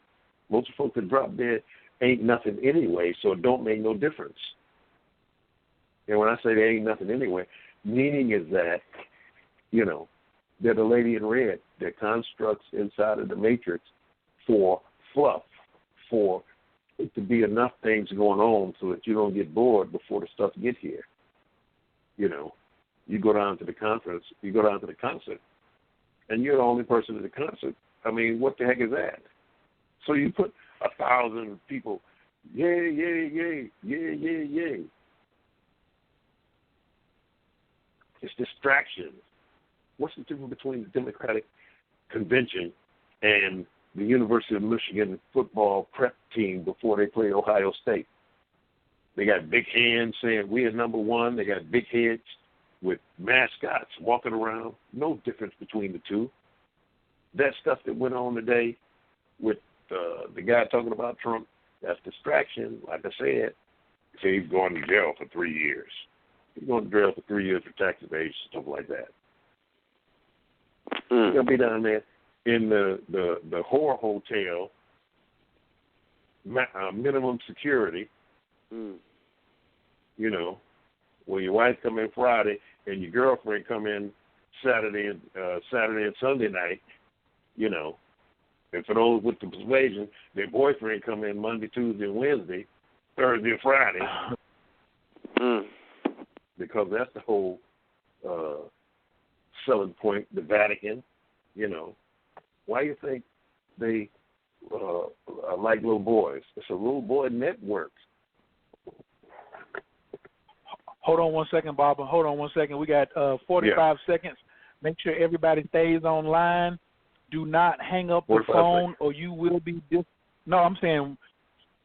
Most folks that drop dead ain't nothing anyway, so it don't make no difference. And when I say they ain't nothing anyway, meaning is that, they're the lady in red. They're constructs inside of the matrix for fluff, for it to be enough things going on so that you don't get bored before the stuff get here. You go down to the conference, you go down to the concert, and you're the only person at the concert. I mean, what the heck is that? So you put 1,000 people, yay, yay, yay, yay, yay, yay. It's distraction. What's the difference between the Democratic Convention and the University of Michigan football prep team before they play Ohio State? They got big hands saying we are number one. They got big heads with mascots walking around. No difference between the two. That stuff that went on today with the guy talking about Trump, that's distraction. Like I said, he said he's going to jail for 3 years. He's going to jail for 3 years for tax evasion, stuff like that. He's going to be down there in the whore hotel, minimum security, you know, where your wife come in Friday and your girlfriend come in Saturday and Sunday night, you know. And for those with the persuasion, their boyfriend come in Monday, Tuesday, and Wednesday, Thursday, and Friday. Because that's the whole selling point, the Vatican, you know. Why do you think they like little boys? It's a little boy network. Hold on 1 second, Barbara. Hold on 1 second. We got 45 seconds. Make sure everybody stays online. Do not hang up the phone or you will be No, I'm saying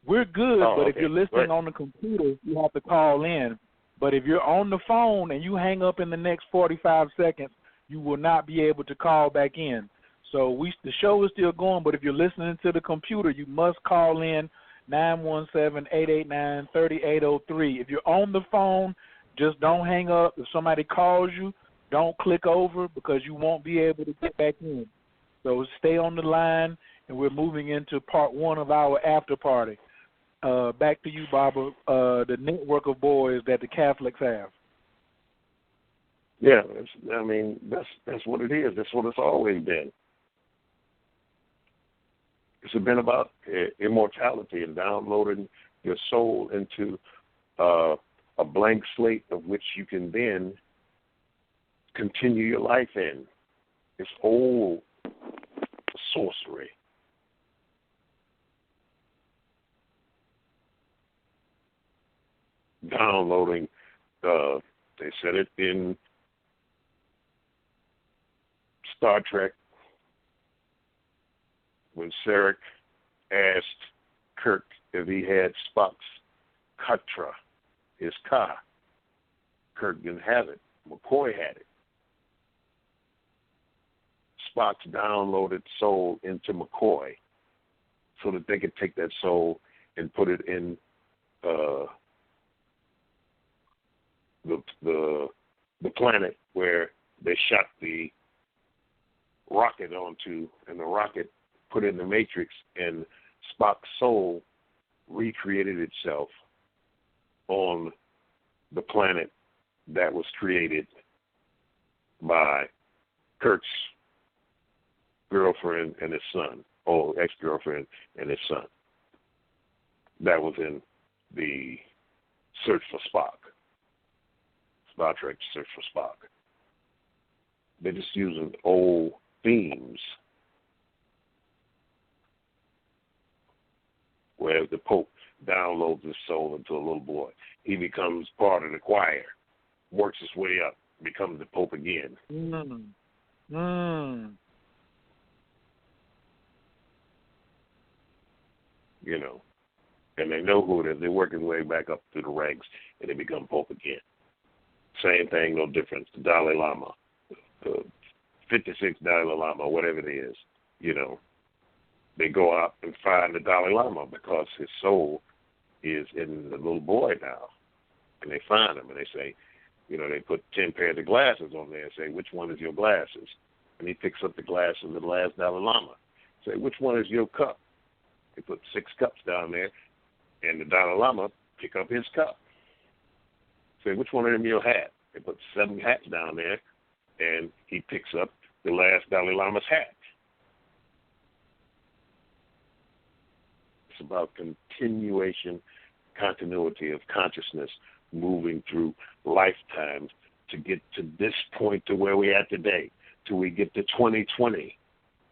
we're good, but if you're listening on the computer, you have to call in. But if you're on the phone and you hang up in the next 45 seconds, you will not be able to call back in. So the show is still going, but if you're listening to the computer, you must call in 917-889-3803. If you're on the phone, just don't hang up. If somebody calls you, don't click over because you won't be able to get back in. So stay on the line, and we're moving into part one of our after party. Back to you, Barbara, the network of boys that the Catholics have. Yeah, that's what it is. That's what it's always been. It's been about immortality and downloading your soul into a blank slate of which you can then continue your life in. It's old sorcery. Downloading, they said it in Star Trek when Sarek asked Kirk if he had Spock's Katra, his Ka. Kirk didn't have it. McCoy had it. Spock's downloaded soul into McCoy so that they could take that soul and put it in the planet where they shot the rocket onto, and the rocket put in the matrix, and Spock's soul recreated itself on the planet that was created by Kirk's girlfriend and his son, or ex-girlfriend and his son. That was in the Search for Spock. Star Trek Search for Spock. They're just using old themes. Whereas the Pope downloads his soul into a little boy. He becomes part of the choir, works his way up, becomes the Pope again. You know, and they know who it is. They work their way back up through the ranks, and they become Pope again. Same thing, no difference. The Dalai Lama, the 56th Dalai Lama, whatever it is, you know, they go out and find the Dalai Lama because his soul is in the little boy now. And they find him, and they say, you know, they put 10 pairs of glasses on there and say, which one is your glasses? And he picks up the glasses of the last Dalai Lama. Say, which one is your cup? They put 6 cups down there, and the Dalai Lama pick up his cup. Say, which one of them your hat? They put 7 hats down there, and he picks up the last Dalai Lama's hat. It's about continuity of consciousness moving through lifetimes to get to this point to where we're at today, till we get to 2020,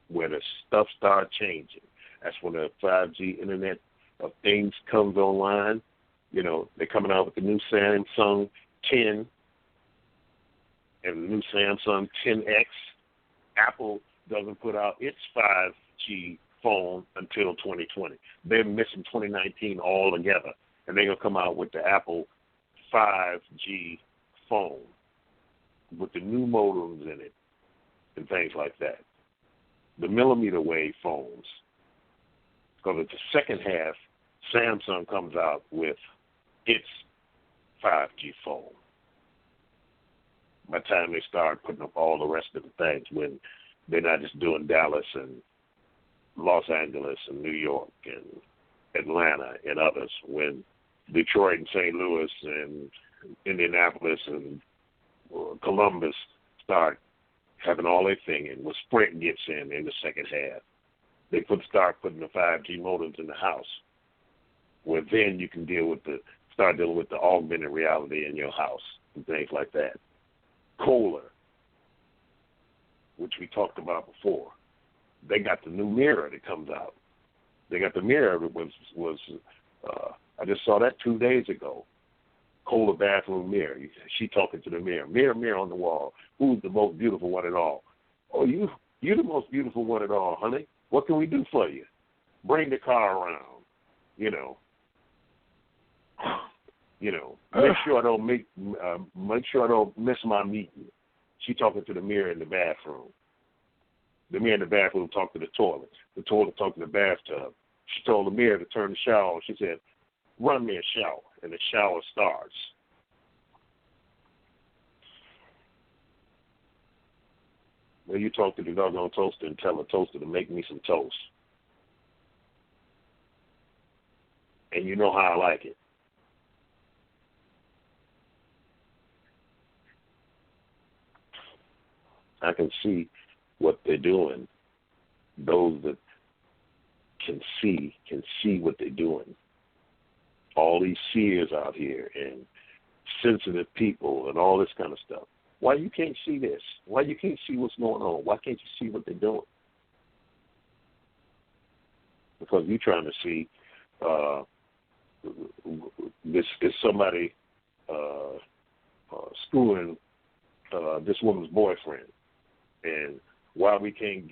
where the stuff starts changing. That's when the 5G Internet of Things comes online. You know, they're coming out with the new Samsung 10, and the new Samsung 10X. Apple doesn't put out its 5G phone until 2020. They're missing 2019 altogether, and they're going to come out with the Apple 5G phone with the new modems in it and things like that. The millimeter wave phones. Because at the second half, Samsung comes out with its 5G phone. By the time they start putting up all the rest of the things, when they're not just doing Dallas and Los Angeles and New York and Atlanta and others, when Detroit and St. Louis and Indianapolis and Columbus start having all their thing in, when Sprint gets in the second half, they start putting the 5G modems in the house, where then you can start dealing with the augmented reality in your house and things like that. Kohler, which we talked about before, they got the new mirror that comes out. They got the mirror that was I just saw that 2 days ago. Kohler bathroom mirror. She talking to the mirror. Mirror on the wall. Who's the most beautiful one at all? Oh, you're the most beautiful one at all, honey. What can we do for you? Bring the car around. Make sure I don't miss my meeting. She talking to the mirror in the bathroom. The mirror in the bathroom talked to the toilet. The toilet talked to the bathtub. She told the mirror to turn the shower on. She said, "Run me a shower," and the shower starts. Well, you talk to the doggone toaster and tell the toaster to make me some toast. And you know how I like it. I can see what they're doing. Those that can see what they're doing. All these seers out here and sensitive people and all this kind of stuff. Why you can't see this? Why you can't see what's going on? Why can't you see what they're doing? Because you're trying to see this is somebody screwing this woman's boyfriend, and why we can't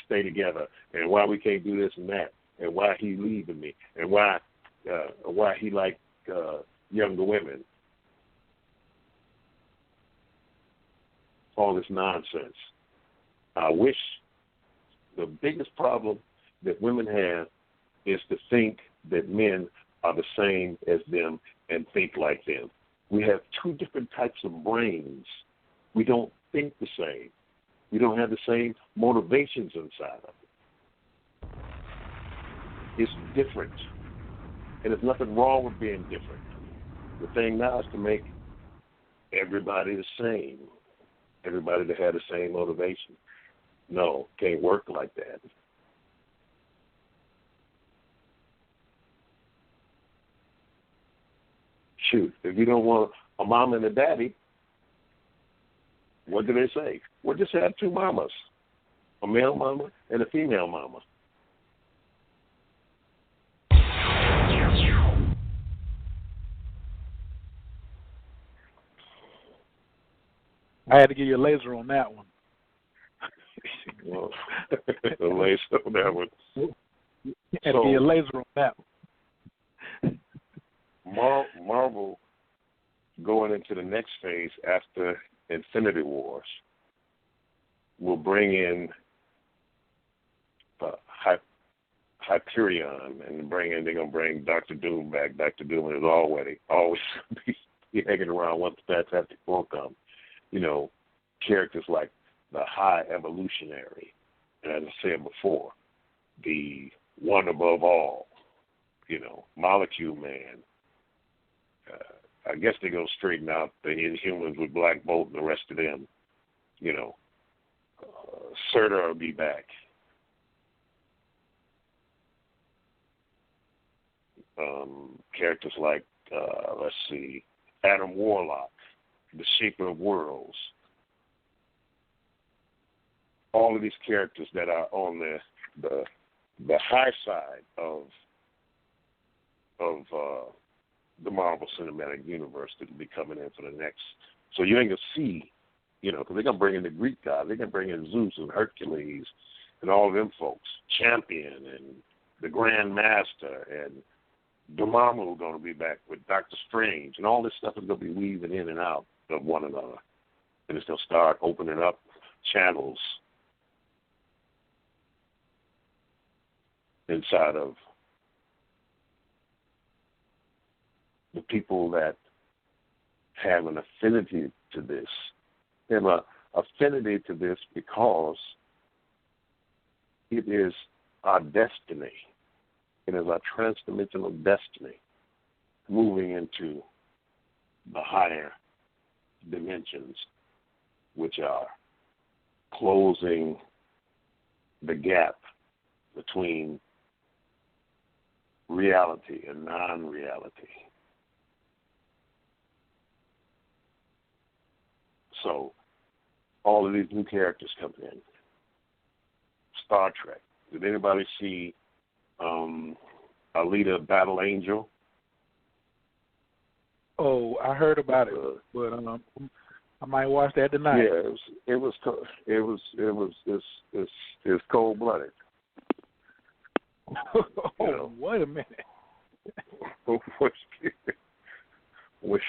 stay together, and why we can't do this and that, and why he leaving me, and why he like younger women. All this nonsense. I wish the biggest problem that women have is to think that men are the same as them and think like them. We have two different types of brains. We don't think the same. We don't have the same motivations inside of it. It's different. And there's nothing wrong with being different. The thing now is to make everybody the same. Everybody to have the same motivation. No, can't work like that. Shoot, if you don't want a mom and a daddy, what do they say? Well, just have two mamas, a male mama and a female mama. I had to give you a laser on that one. Well, a laser on that one. I had to give you a laser on that one. Marvel going into the next phase after Infinity Wars will bring in Hyperion and they're gonna bring Dr. Doom back. Dr. Doom is always be hanging around once the Fantastic Four come. Characters like the High Evolutionary, and as I said before, the One Above All, Molecule Man. I guess they're going to straighten out the Inhumans with Black Bolt and the rest of them. Surtur will be back. Characters like, Adam Warlock, the Shaper of Worlds. All of these characters that are on the high side of the Marvel Cinematic Universe that will be coming in for the next So you ain't going to see, because they're going to bring in the Greek gods. They're going to bring in Zeus and Hercules and all of them folks, Champion and the Grand Master, and Dormammu going to be back with Doctor Strange, and all this stuff is going to be weaving in and out of one another. And it's going to start opening up channels inside of the people that have an affinity to this. They have an affinity to this because it is our destiny. It is our transdimensional destiny moving into the higher dimensions, which are closing the gap between reality and non-reality. So all of these new characters coming in. Star Trek. Did anybody see Alita Battle Angel? Oh, I heard about it, but I might watch that tonight. Yeah, it was cold blooded. Oh, wait a minute. When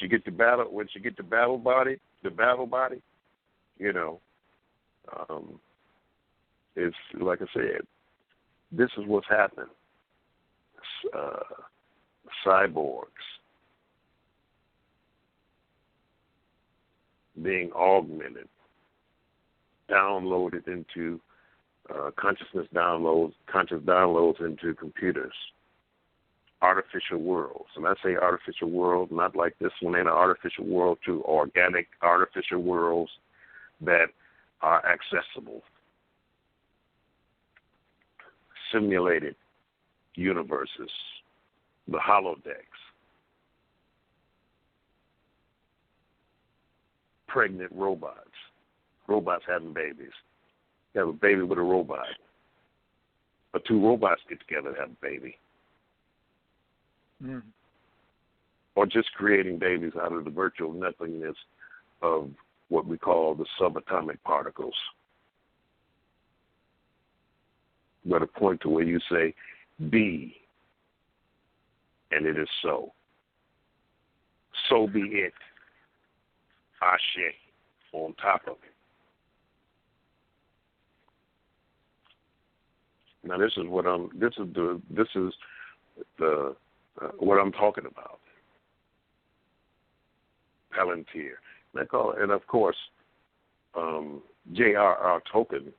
you get the battle body, it's like I said, this is what's happening. Cyborgs being augmented, downloaded into conscious downloads into computers. Artificial worlds. And I say artificial world, not like this one in an artificial world, to organic artificial worlds that are accessible. Simulated universes, the holodecks, pregnant robots having babies. You have a baby with a robot, or two robots get together to have a baby. Mm. Or just creating babies out of the virtual nothingness of what we call the subatomic particles. But a point to where you say, be, and it is so. So be it. Ashe, on top of it. Now this is what I'm talking about. Palantir. And of course, J.R.R. Tolkien,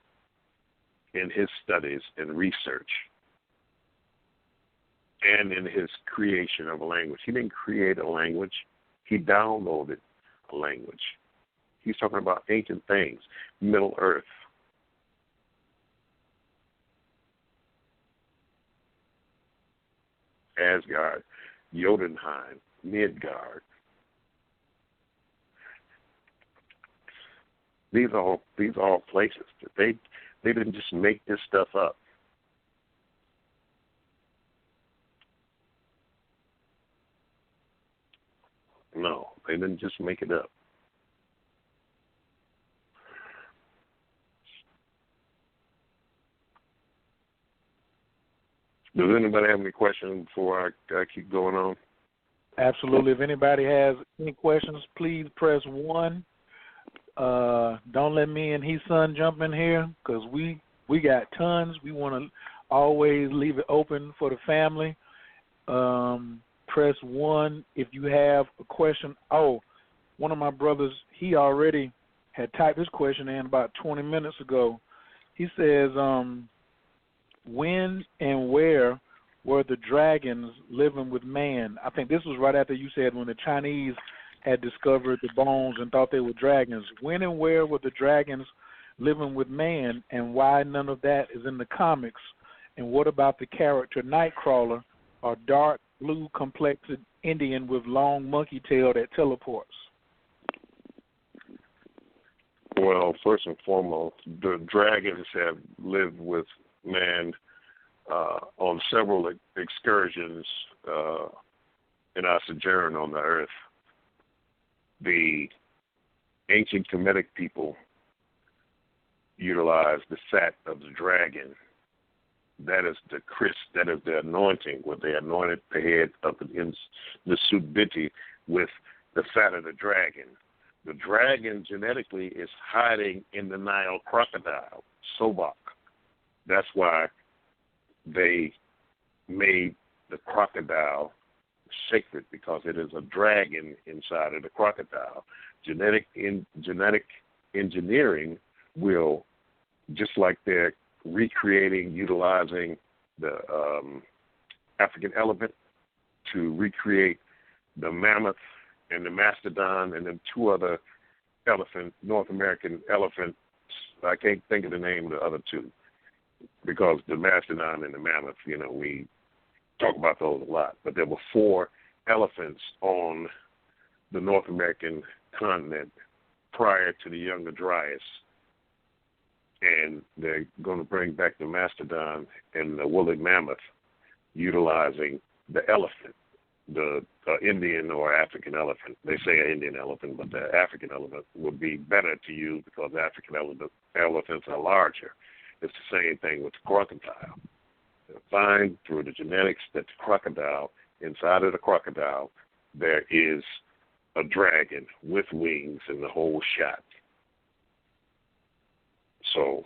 in his studies and research and in his creation of a language. He didn't create a language. He downloaded a language. He's talking about ancient things, Middle Earth. Asgard, Jotunheim, Midgard. These are all places that they didn't just make this stuff up. No, they didn't just make it up. Does anybody have any questions before I keep going on? Absolutely. If anybody has any questions, please press 1. Don't let me and his son jump in here because we got tons. We want to always leave it open for the family. Press 1 if you have a question. Oh, one of my brothers, he already had typed his question in about 20 minutes ago. He says, when and where were the dragons living with man? I think this was right after you said when the Chinese had discovered the bones and thought they were dragons. When and where were the dragons living with man, and why none of that is in the comics? And what about the character Nightcrawler, a dark blue complexed Indian with long monkey tail that teleports? Well, first and foremost, the dragons have lived with man on several excursions in our sojourn on the earth. the ancient Kemetic people utilized the fat of the dragon. That is the Chris, that is the anointing, where they anointed the head of the Subiti with the fat of the dragon. The dragon genetically is hiding in the Nile crocodile, Sobok. That's why they made the crocodile sacred, because it is a dragon inside of the crocodile. Genetic engineering will, just like they're recreating, utilizing the African elephant to recreate the mammoth and the mastodon and then two other North American elephants. I can't think of the name of the other two, because the mastodon and the mammoth, we talk about those a lot. But there were 4 elephants on the North American continent prior to the Younger Dryas. And they're going to bring back the mastodon and the woolly mammoth, utilizing the elephant, the Indian or African elephant. They say an Indian elephant, but the African elephant would be better to use because African elephants are larger. It's the same thing with the crocodile. They find through the genetics that the crocodile, inside of the crocodile, there is a dragon with wings and the whole shot. So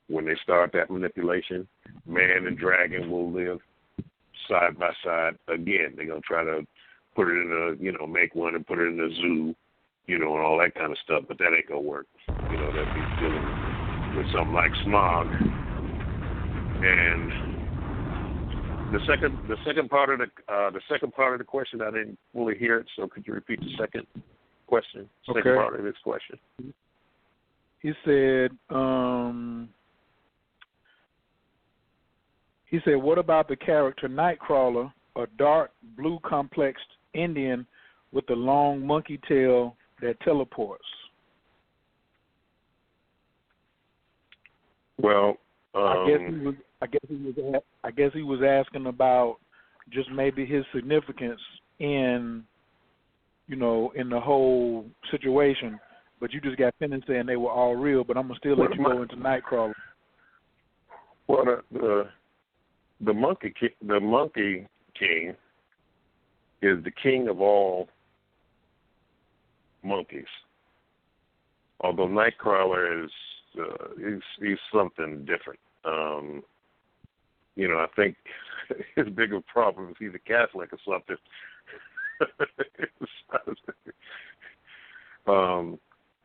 when they start that manipulation, man and dragon will live side by side. Again, they're going to try to put it in a, make one and put it in a zoo, and all that kind of stuff, but that ain't going to work. That'd be dealing with something like smog. And the second part of the question, I didn't fully hear it, so could you repeat the second question? Second part of this question. He said, what about the character Nightcrawler, a dark blue complexed Indian with a long monkey tail that teleports? Well, I guess he was asking about just maybe his significance in, in the whole situation. But you just got finished saying they were all real, but I'm going to still let you go into Nightcrawler. Well, the monkey king is the king of all monkeys. Although Nightcrawler is he's something different. I think his bigger problem is he's a Catholic or something.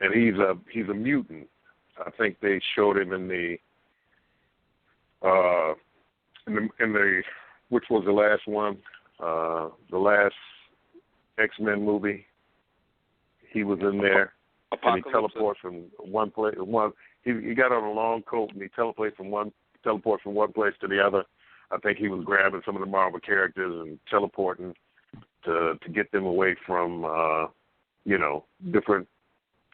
And he's a mutant. I think they showed him in the which was the last one, the last X-Men movie. He was in there, and he teleports from one place. He got on a long coat and he teleports from one place to the other. I think he was grabbing some of the Marvel characters and teleporting to get them away from different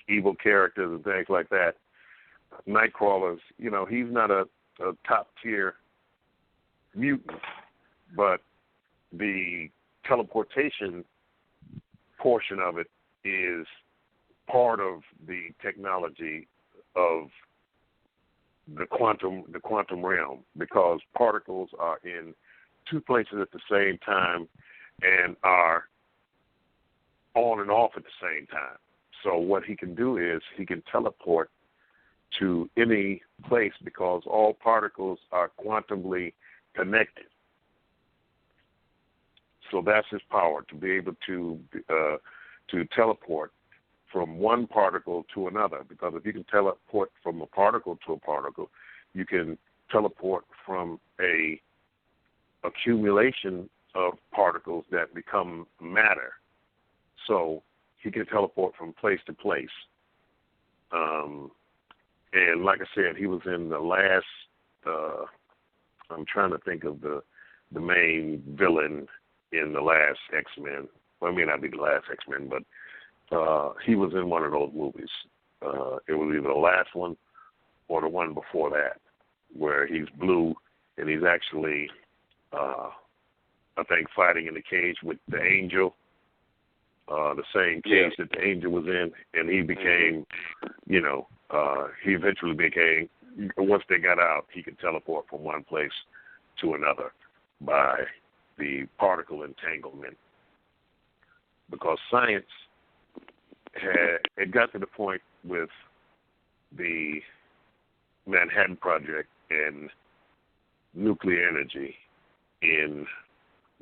evil characters and things like that. Nightcrawler's, he's not a top tier mutant, but the teleportation portion of it is part of the technology of the quantum realm, because particles are in 2 places at the same time and are on and off at the same time. So what he can do is he can teleport to any place because all particles are quantumly connected. So that's his power, to be able to teleport from one particle to another. Because if you can teleport from a particle to a particle, you can teleport from a accumulation of particles that become matter. So he can teleport from place to place. And like I said, he was in the last, I'm trying to think of the main villain in the last X-Men. Well, it may not be the last X-Men, but he was in one of those movies. It was either the last one or the one before that, where he's blue and he's actually, I think, fighting in the cage with the Angel. the same cage that the angel was in, and he became, he eventually became, once they got out, he could teleport from one place to another by the particle entanglement. Because science had got to the point with the Manhattan Project and nuclear energy in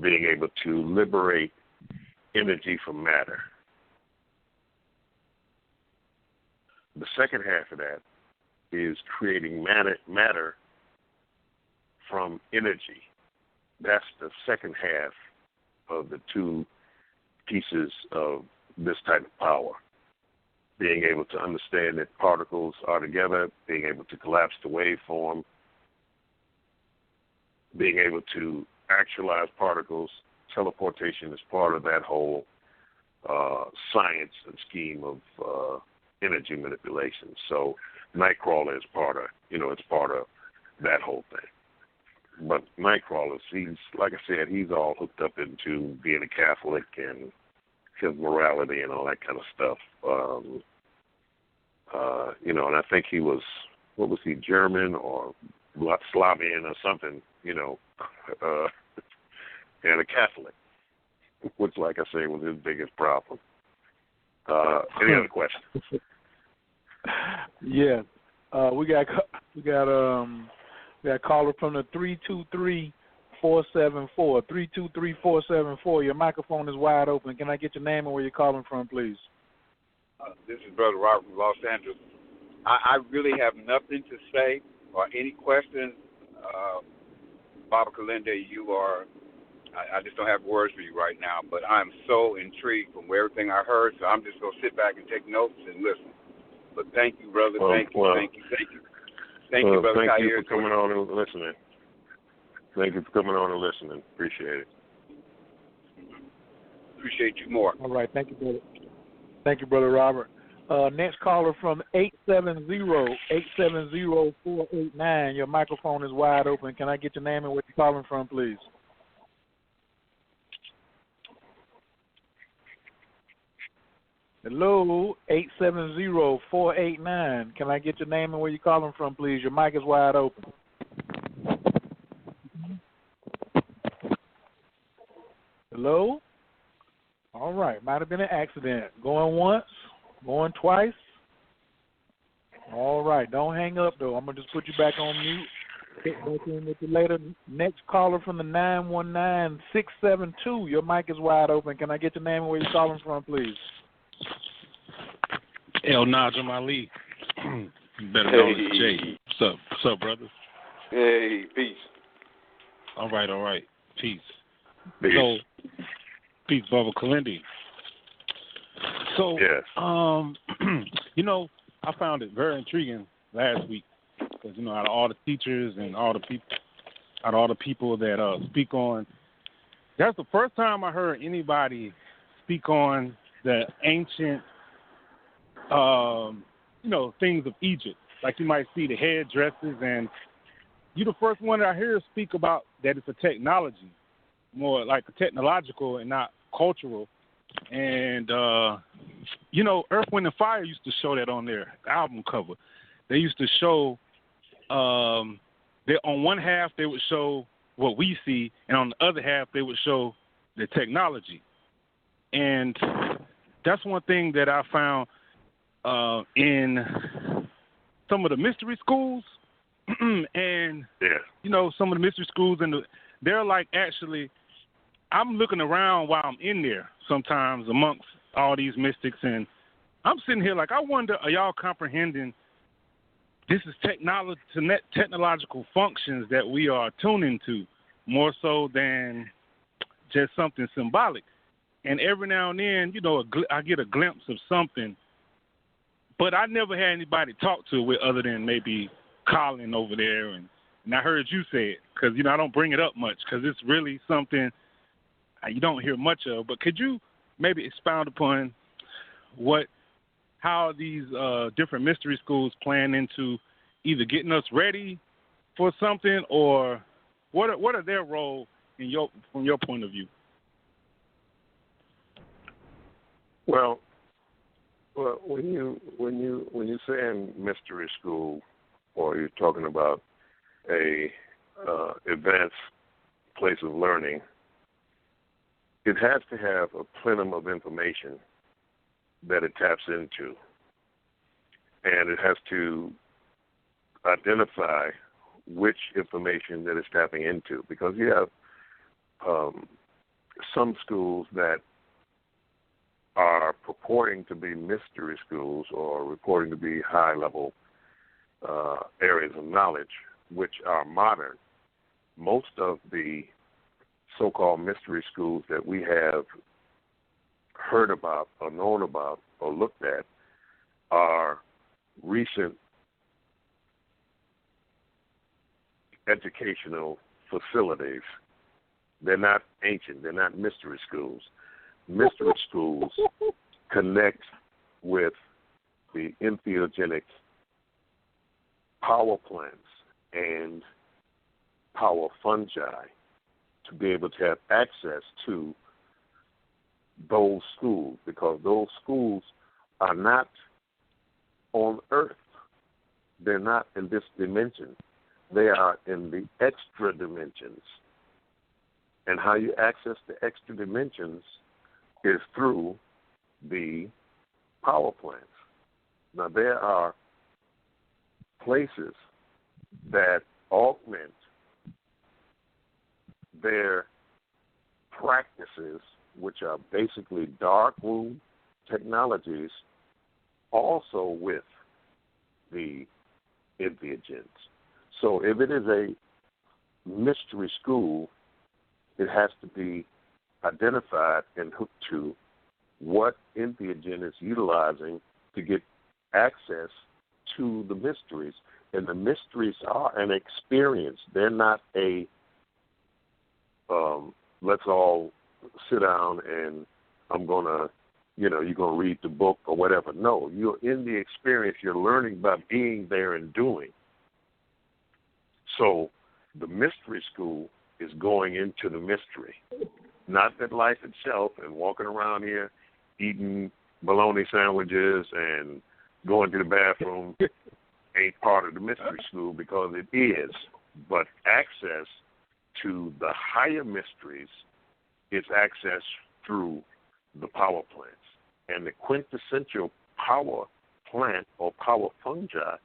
being able to liberate energy from matter. The second half of that is creating matter from energy. That's the second half of the two pieces of this type of power. Being able to understand that particles are together, being able to collapse the waveform, being able to actualize particles. Teleportation is part of that whole science and scheme of energy manipulation. So Nightcrawler is part of, it's part of that whole thing. But Nightcrawler, he's, like I said, he's all hooked up into being a Catholic and his morality and all that kind of stuff. And I think he was, what was he, German or Slavian or something, and a Catholic, which, like I say, was his biggest problem. Any other questions? Yeah, we got a caller from the 323-474. 323-474. Your microphone is wide open. Can I get your name and where you're calling from, please? This is Brother Robert from Los Angeles. I really have nothing to say or any questions. Baba Kilindi, you are, I just don't have words for you right now, but I'm so intrigued from everything I heard, so I'm just going to sit back and take notes and listen. But thank you, brother. Thank you, brother. Thank you for coming on and listening. Thank you for coming on and listening. Appreciate it. Appreciate you more. All right. Thank you, brother. Thank you, Brother Robert. Next caller from 870-489. Your microphone is wide open. Can I get your name and where you're calling from, please? Hello, 870-489. Can I get your name and where you're calling from, please? Your mic is wide open. Hello? All right. Might have been an accident. Going once, going twice. All right. Don't hang up, though. I'm going to just put you back on mute. Get back in with you later. Next caller from the 919-672. Your mic is wide open. Can I get your name and where you're calling from, please? El Najim Ali. Better known as Jay. What's up, brother? Hey, peace. All right. Peace. So, peace, Baba Kilindi. So, yes. I found it very intriguing last week because, out of all the teachers and all the people that speak on, that's the first time I heard anybody speak on the ancient, things of Egypt. Like you might see the headdresses, and you're the first one that I hear speak about that it's a technology, more like a technological and not cultural. And, Earth, Wind, and Fire used to show that on their album cover. They used to show, on one half they would show what we see, and on the other half they would show the technology. And that's one thing that I found in some of the mystery schools, and some of the mystery schools, and they're like actually. I'm looking around while I'm in there sometimes amongst all these mystics, and I'm sitting here like I wonder, are y'all comprehending? This is technological functions that we are tuning to more so than just something symbolic. And every now and then, I get a glimpse of something, but I never had anybody to talk to with other than maybe Colin over there. And I heard you say it because, I don't bring it up much because it's really something you don't hear much of. But could you maybe expound upon how these different mystery schools plan into either getting us ready for something, or what are their role from your point of view? Well, when you're saying mystery school, or you're talking about a advanced place of learning, it has to have a plenum of information that it taps into, and it has to identify which information that it's tapping into, because you have some schools that are purporting to be mystery schools or reporting to be high-level areas of knowledge, which are modern. Most of the so-called mystery schools that we have heard about or known about or looked at are recent educational facilities. They're not ancient. They're not mystery schools. Mystery schools connect with the entheogenic power plants and power fungi to be able to have access to those schools, because those schools are not on Earth. They're not in this dimension. They are in the extra dimensions. And how you access the extra dimensions is through the power plants. Now, there are places that augment their practices, which are basically dark room technologies, also with the entheogens. So if it is a mystery school, it has to be identified and hooked to what entheogen is utilizing to get access to the mysteries. And the mysteries are an experience. They're not a let's all sit down and I'm going to, you're going to read the book or whatever. No, you're in the experience. You're learning by being there and doing. So the mystery school is going into the mystery. Not that life itself and walking around here eating bologna sandwiches and going to the bathroom ain't part of the mystery school, because it is. But access to the higher mysteries is access through the power plants. And the quintessential power plant or power fungi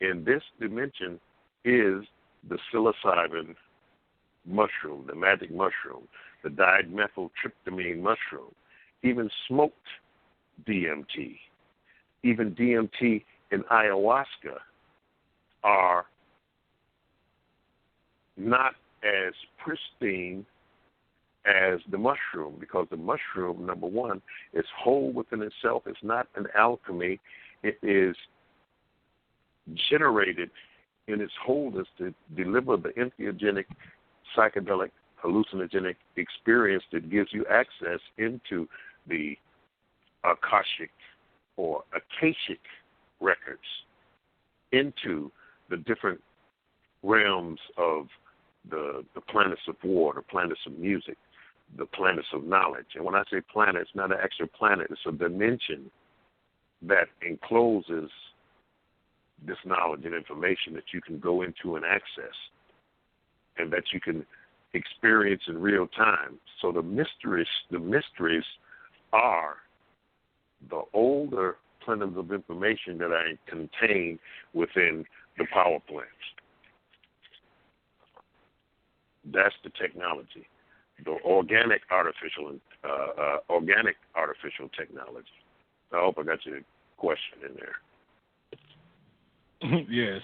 in this dimension is the psilocybin mushroom, the magic mushroom, the dimethyltryptamine mushroom, even smoked DMT, even DMT and ayahuasca are not as pristine as the mushroom, because the mushroom, number one, is whole within itself. It's not an alchemy. It is generated in its wholeness to deliver the entheogenic, psychedelic, hallucinogenic experience that gives you access into the Akashic or Akashic records, into the different realms of the planets of war, the planets of music, the planets of knowledge. And when I say planet, it's not an actual planet. It's a dimension that encloses this knowledge and information that you can go into and access, and that you can experience in real time. So the mysteries are the older plenums of information that are contained within the power plants. That's the technology, the organic artificial technology. I hope I got your question in there. Yes,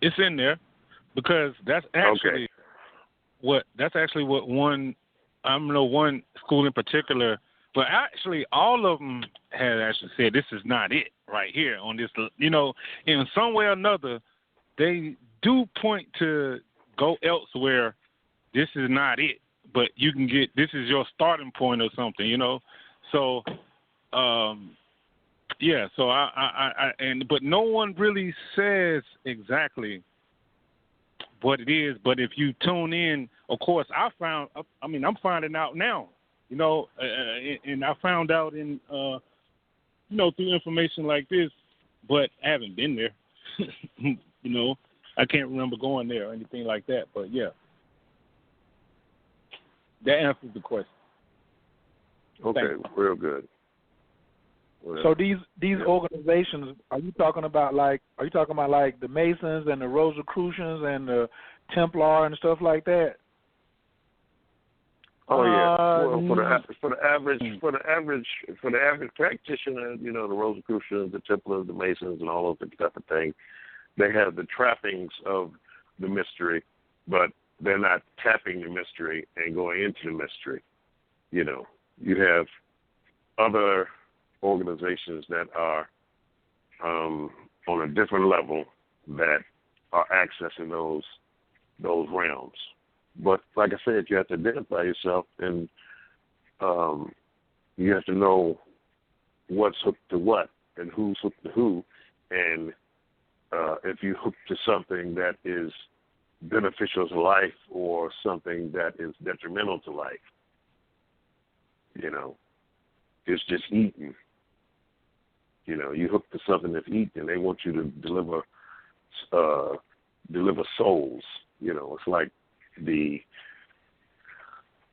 it's in there, because that's actually what one school in particular, but actually all of them had actually said this is not it right here on this. In some way or another, they do point to go elsewhere. This is not it, but you can get, this is your starting point or something, So, yeah. So but no one really says exactly what it is. But if you tune in, of course, I'm finding out now You know, and I found out in, you know, through information like this, but I haven't been there. You know, I can't remember going there or anything like that. But yeah, that answers the question. Okay, real good. Well, So these organizations, are you talking about like the Masons and the Rosicrucians and the Templar and stuff like that? Oh yeah. Well, for the average practitioner, you know, the Rosicrucians, the Templars, the Masons, and all of that type of thing, they have the trappings of the mystery, but they're not tapping the mystery and going into the mystery. You know, you have other organizations that are on a different level that are accessing those realms. But like I said, you have to identify yourself, and you have to know what's hooked to what and who's hooked to who. And if you hook to something that is beneficial to life or something that is detrimental to life, you know, it's just eating. You know, you hook to something that's eating, they want you to deliver souls. You know, it's like the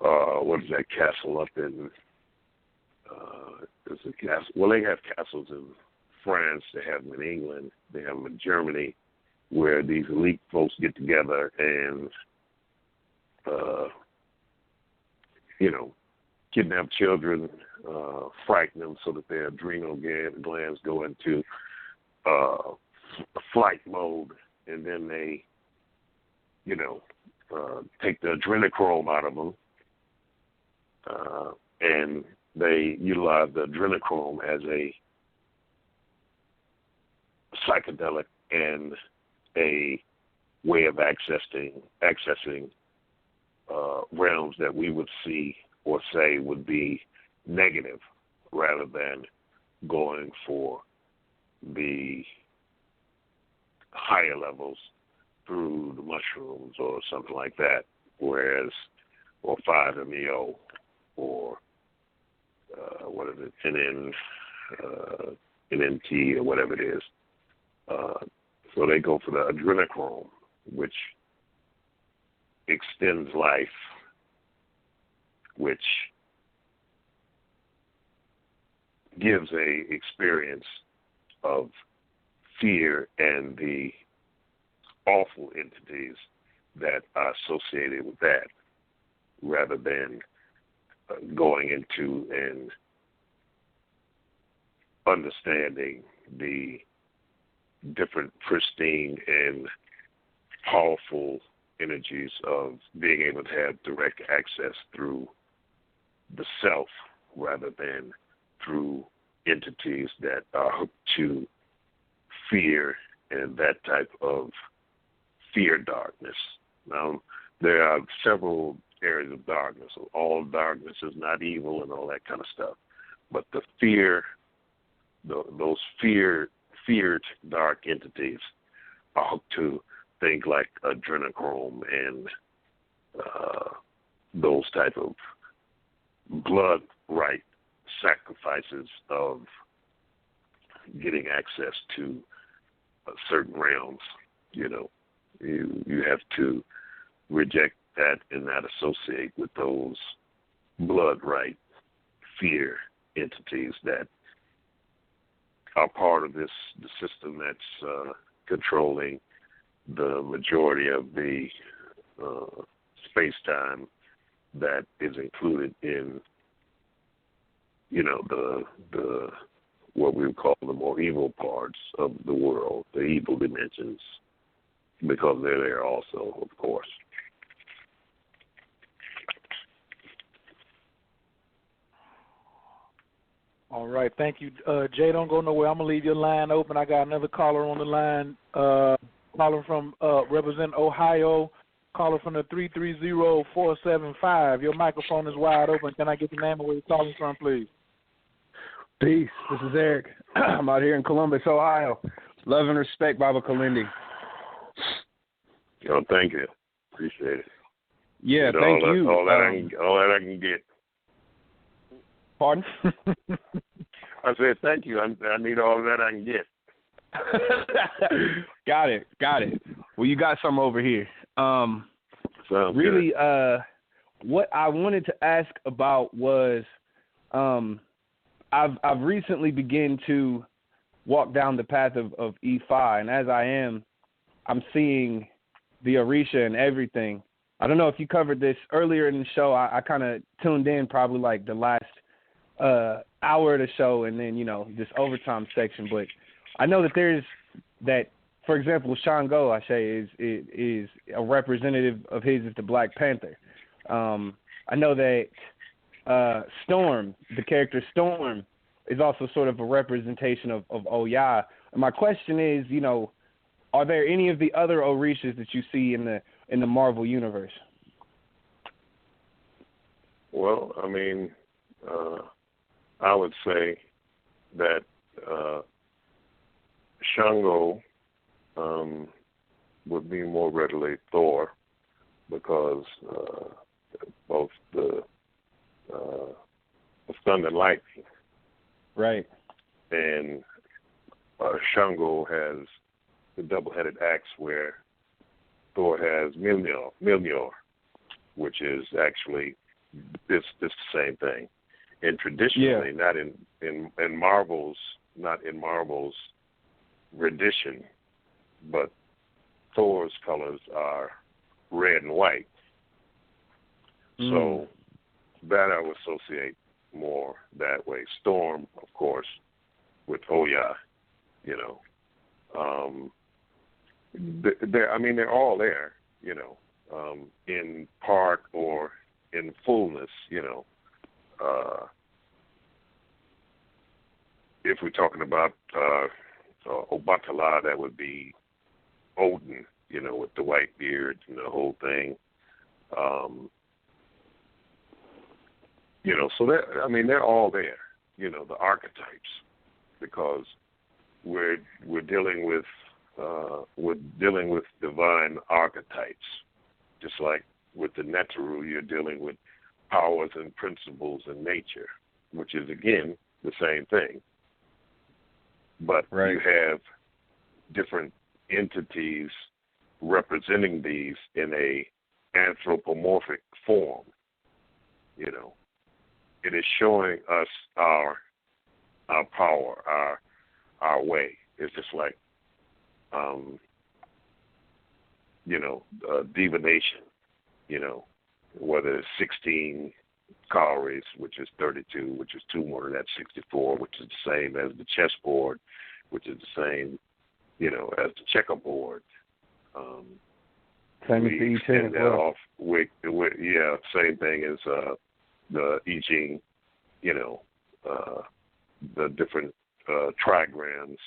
what is that castle up in? It's a castle. Well, they have castles in France. They have them in England. They have them in Germany, where these elite folks get together and, you know, kidnap children, frighten them so that their adrenal glands go into flight mode, and then they, you know, take the adrenochrome out of them, and they utilize the adrenochrome as a psychedelic and a way of accessing realms that we would see or say would be negative, rather than going for the higher levels through the mushrooms or something like that, or 5-MeO, or what is it, NNT or whatever it is. So they go for the adrenochrome, which extends life, which gives a experience of fear and the awful entities that are associated with that, rather than going into and understanding the different pristine and powerful energies of being able to have direct access through the self, rather than through entities that are hooked to fear and that type of fear darkness. Now, there are several areas of darkness. All darkness is not evil and all that kind of stuff. But the fear, those feared dark entities are hooked to things like adrenochrome and those type of blood right sacrifices of getting access to certain realms. You know, you have to reject that and not associate with those blood right fear entities that are part of the system that's controlling the majority of the space-time that is included in, you know, the what we would call the more evil parts of the world, the evil dimensions, because they're there also, of course. All right, thank you. Jay, don't go nowhere. I'm going to leave your line open. I got another caller on the line, caller from represent Ohio, caller from the 330-475. Your microphone is wide open. Can I get the name of where you're calling from, please? Peace. This is Eric. I'm out here in Columbus, Ohio. Love and respect, Baba Kilindi. Oh, thank you. Appreciate it. Yeah, thank you. All that I can get. Pardon? I said thank you. I need all that I can get. Got it. Well, you got some over here. Sounds really, good. What I wanted to ask about was, I've recently begun to walk down the path of E5, and as I'm seeing the Orisha and everything. I don't know if you covered this earlier in the show. I kind of tuned in probably like the last hour of the show, and then this overtime section. But I know that there's that. For example, Shango, I say, is a representative of his is the Black Panther. I know that Storm, the character Storm, is also sort of a representation of Oya. And my question is, are there any of the other Orishas that you see in the Marvel universe? Well, I mean, I would say that Shango would be more readily Thor, because both the thunder and lightning, right, and Shango has the double-headed axe, where Thor has Mjolnir, which is actually this the same thing. And traditionally, not in Marvel's rendition, but Thor's colors are red and white. So that I would associate more that way. Storm, of course, with Oya, they're all there, in part or in fullness, if we're talking about Obatala, that would be Odin, with the white beard and the whole thing. So they're all there, the archetypes, because we're dealing with divine archetypes, just like with the Neteru, you're dealing with powers and principles in nature, which is again the same thing. But you have different entities representing these in a anthropomorphic form. It is showing us our power, our way. It's just like divination, whether it's 16 calories, which is 32, which is 2 more than that, 64, which is the same as the chessboard, which is the same, as the checkerboard. Same as the I Ching as well. Same thing as the I Ching, the different trigrams,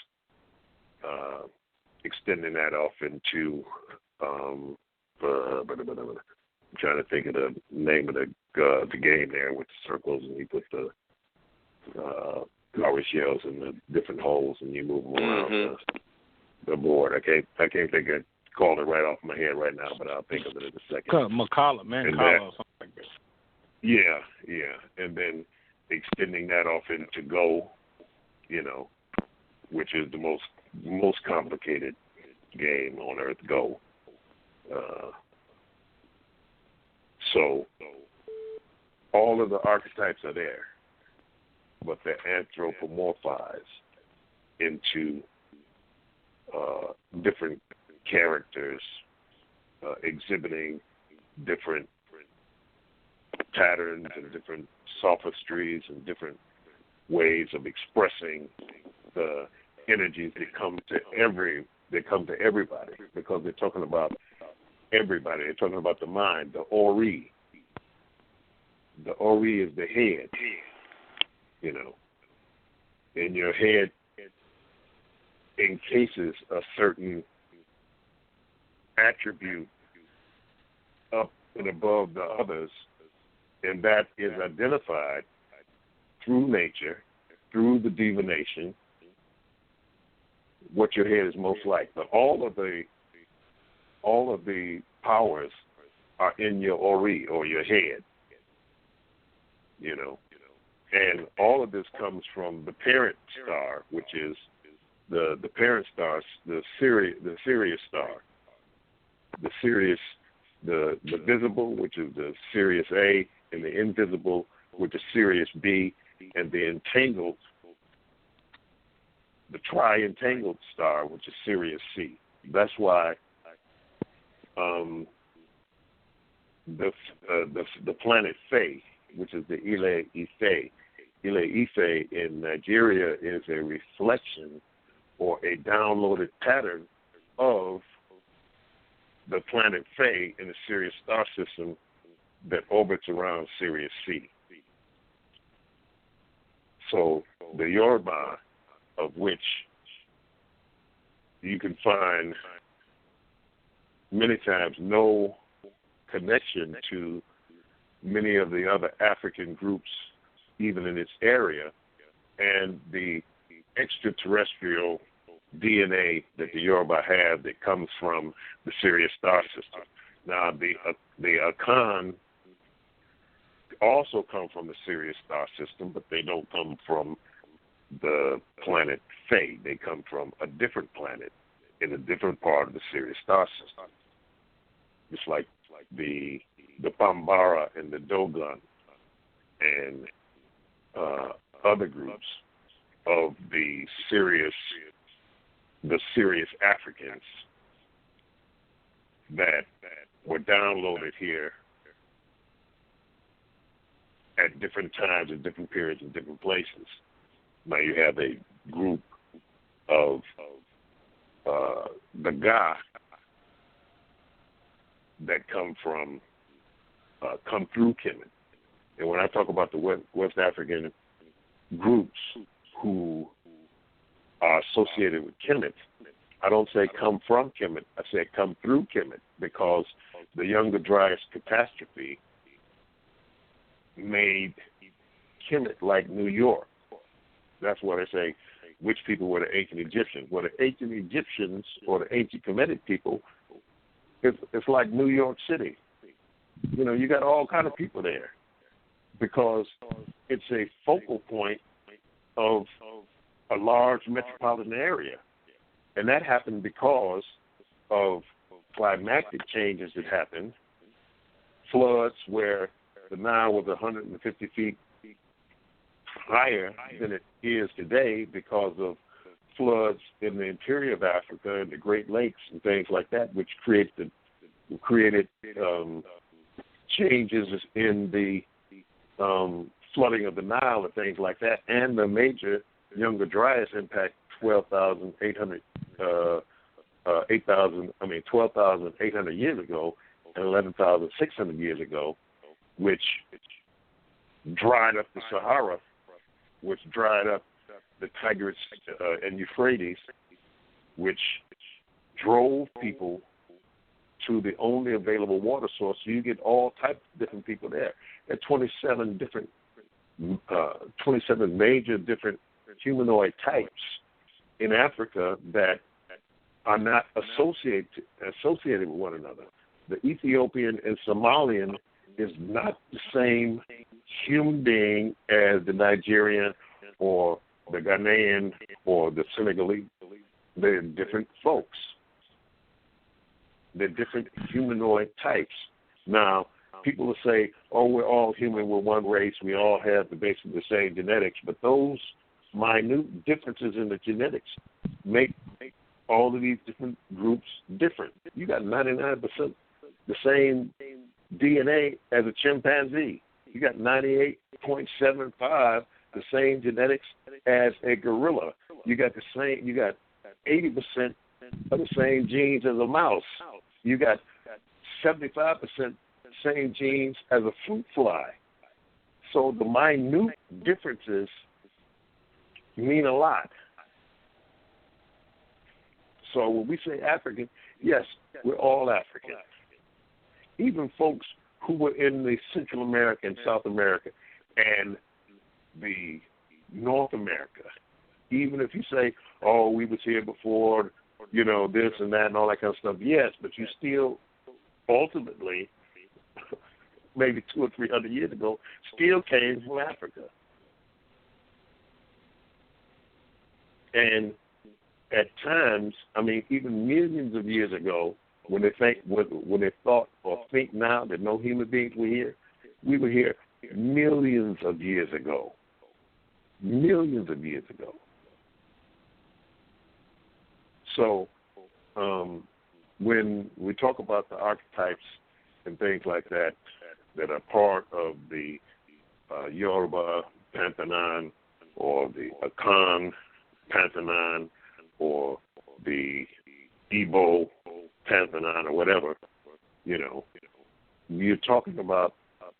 extending that off into, I'm trying to think of the name of the game there with the circles, and you put the garbage shells in the different holes, and you move them around the board. I can't think of call it right off my head right now, but I'll think of it in a second. Mancala, or something like that. Yeah, and then extending that off into Go, which is the most complicated game on earth, Go. So all of the archetypes are there, but they're anthropomorphized into different characters exhibiting different patterns and different sophistries and different ways of expressing the energies that come to everybody, because they're talking about everybody. They're talking about the mind, the Ori. The Ori is the head, and your head encases a certain attribute up and above the others, and that is identified through nature, through the divination, what your head is most like. But all of the powers are in your Ori, or your head, And all of this comes from the parent star, which is the parent star, the Sirius star. The Sirius, the visible, which is the Sirius A, and the invisible, which is Sirius B, and the entangled, the tri-entangled star, which is Sirius C. That's why the planet Faye, which is the Ile Ife. Ile Ife in Nigeria is a reflection or a downloaded pattern of the planet Faye in the Sirius star system that orbits around Sirius C. So the Yoruba, of which you can find many times no connection to many of the other African groups, even in its area, and the extraterrestrial DNA that the Yoruba have that comes from the Sirius star system. Now, the Akan also come from the Sirius star system, but they don't come from the planet Faye. They come from a different planet in a different part of the Sirius star system. It's like the Bambara and the Dogon and other groups of the Sirius Africans that were downloaded here at different times, at different periods, in different places. Now you have a group of the Ga that come through Kemet. And when I talk about the West African groups who are associated with Kemet, I don't say come from Kemet, I say come through Kemet, because the Younger Dryas catastrophe made Kemet like New York. That's why they say which people were the ancient Egyptians. Well, the ancient Egyptians or the ancient Kemetic people, it's like New York City. You know, you got all kind of people there because it's a focal point of a large metropolitan area. And that happened because of climatic changes that happened, floods where the Nile was 150 feet higher than it is today because of floods in the interior of Africa and the Great Lakes and things like that, which created changes in the flooding of the Nile and things like that, and the major Younger Dryas impact 12,800 years ago and 11,600 years ago, which dried up the Sahara, which dried up the Tigris and Euphrates, which drove people to the only available water source. So you get all types of different people there. There are 27 major different humanoid types in Africa that are not associated with one another. The Ethiopian and Somalian is not the same human being as the Nigerian or the Ghanaian or the Senegalese. They're different folks. They're different humanoid types. Now, people will say, oh, we're all human, we're one race, we all have basically the same genetics, but those minute differences in the genetics make all of these different groups different. You got 99% the same DNA as a chimpanzee. You got 98.75 the same genetics as a gorilla. You got 80% of the same genes as a mouse. You got 75% same genes as a fruit fly. So the minute differences mean a lot. So when we say African, yes, we're all African. Even folks who were in the Central America and South America and the North America, even if you say, oh, we was here before, you know, this and that and all that kind of stuff, yes, but you still ultimately, maybe 200 or 300 years ago, still came from Africa. And at times, I mean, even millions of years ago, when they thought or think now that no human beings were here, we were here millions of years ago. Millions of years ago. So when we talk about the archetypes and things like that that are part of the Yoruba Pantheon or the Akan Pantheon or the Igbo Pantheon or whatever, you're talking about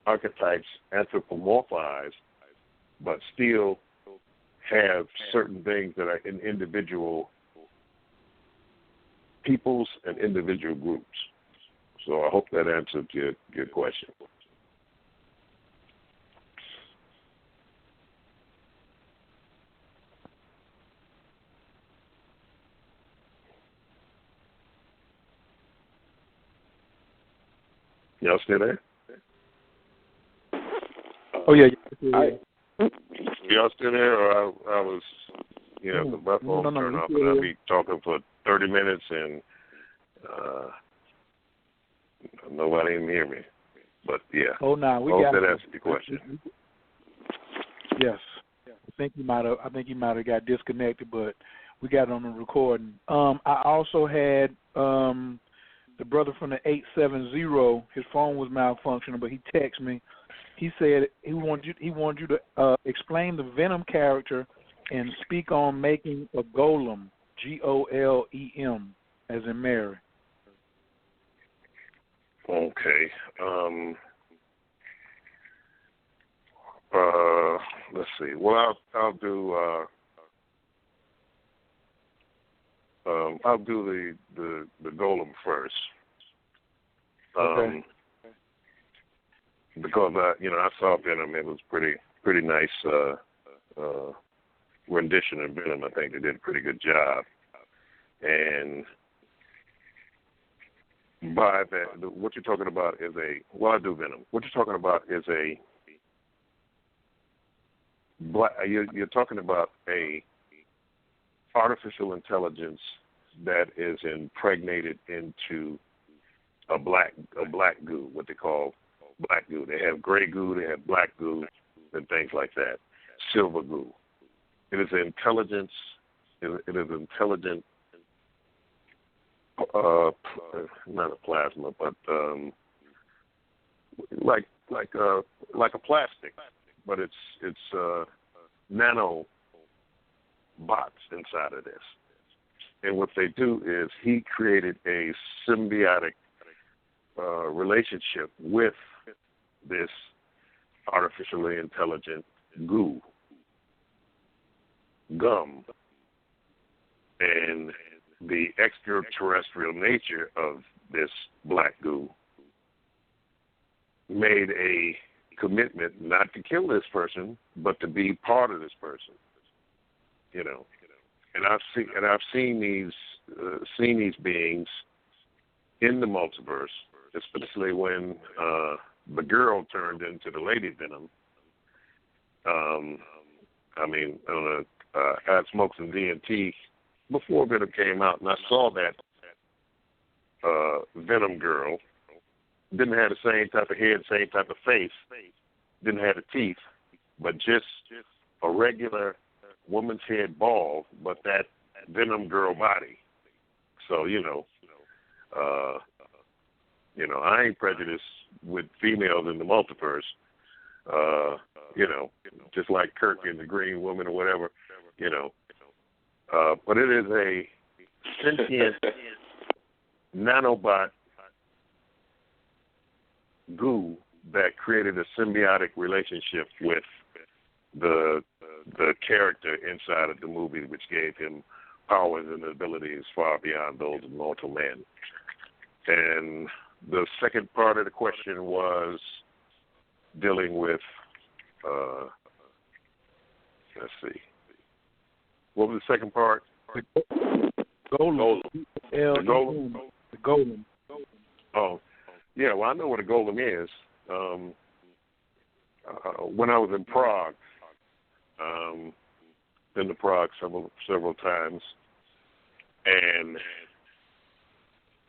archetypes anthropomorphized, but still have certain things that are in individual peoples and individual groups. So I hope that answered your question. Y'all still there? Oh, yeah. Y'all still there? Or I was, my phone turned off and I'll be talking for 30 minutes and nobody can hear me. But, yeah. Oh, no. I hope that answered your question. Yes. I think you might have got disconnected, but we got it on the recording. I also had the brother from the 870. His phone was malfunctioning, but he texted me. He said he wanted you to explain the Venom character and speak on making a golem, Golem, as in Mary. Okay. Let's see. Well, I'll do the golem first. Okay. Because I saw Venom. It was pretty nice rendition of Venom. I think they did a pretty good job. And by that, what you're talking about is I do Venom. What you're talking about is you're talking about a artificial intelligence that is impregnated into a black goo, what they call black goo. They have gray goo, they have black goo, and things like that. Silver goo. It is intelligence. It is intelligent. Not a plasma, but like a plastic, but it's nano bots inside of this. And what they do is he created a symbiotic relationship with this artificially intelligent gum, and the extraterrestrial nature of this black goo made a commitment not to kill this person, but to be part of this person. And I've seen these beings in the multiverse, especially when the girl turned into the Lady Venom. I had smoked some DMT before Venom came out, and I saw that Venom girl. Didn't have the same type of head, same type of face, didn't have the teeth, but just a regular woman's head bald, but that Venom girl body. So, I ain't prejudiced with females in the multiverse, just like Kirk in the Green Woman or whatever, but it is a sentient nanobot goo that created a symbiotic relationship with the character inside of the movie, which gave him powers and abilities far beyond those of mortal men. And the second part of the question was dealing with, let's see, what was the second part? Golem. The golem. The golem. Oh, yeah. Well, I know what a golem is. When I was in Prague, been to Prague several times, and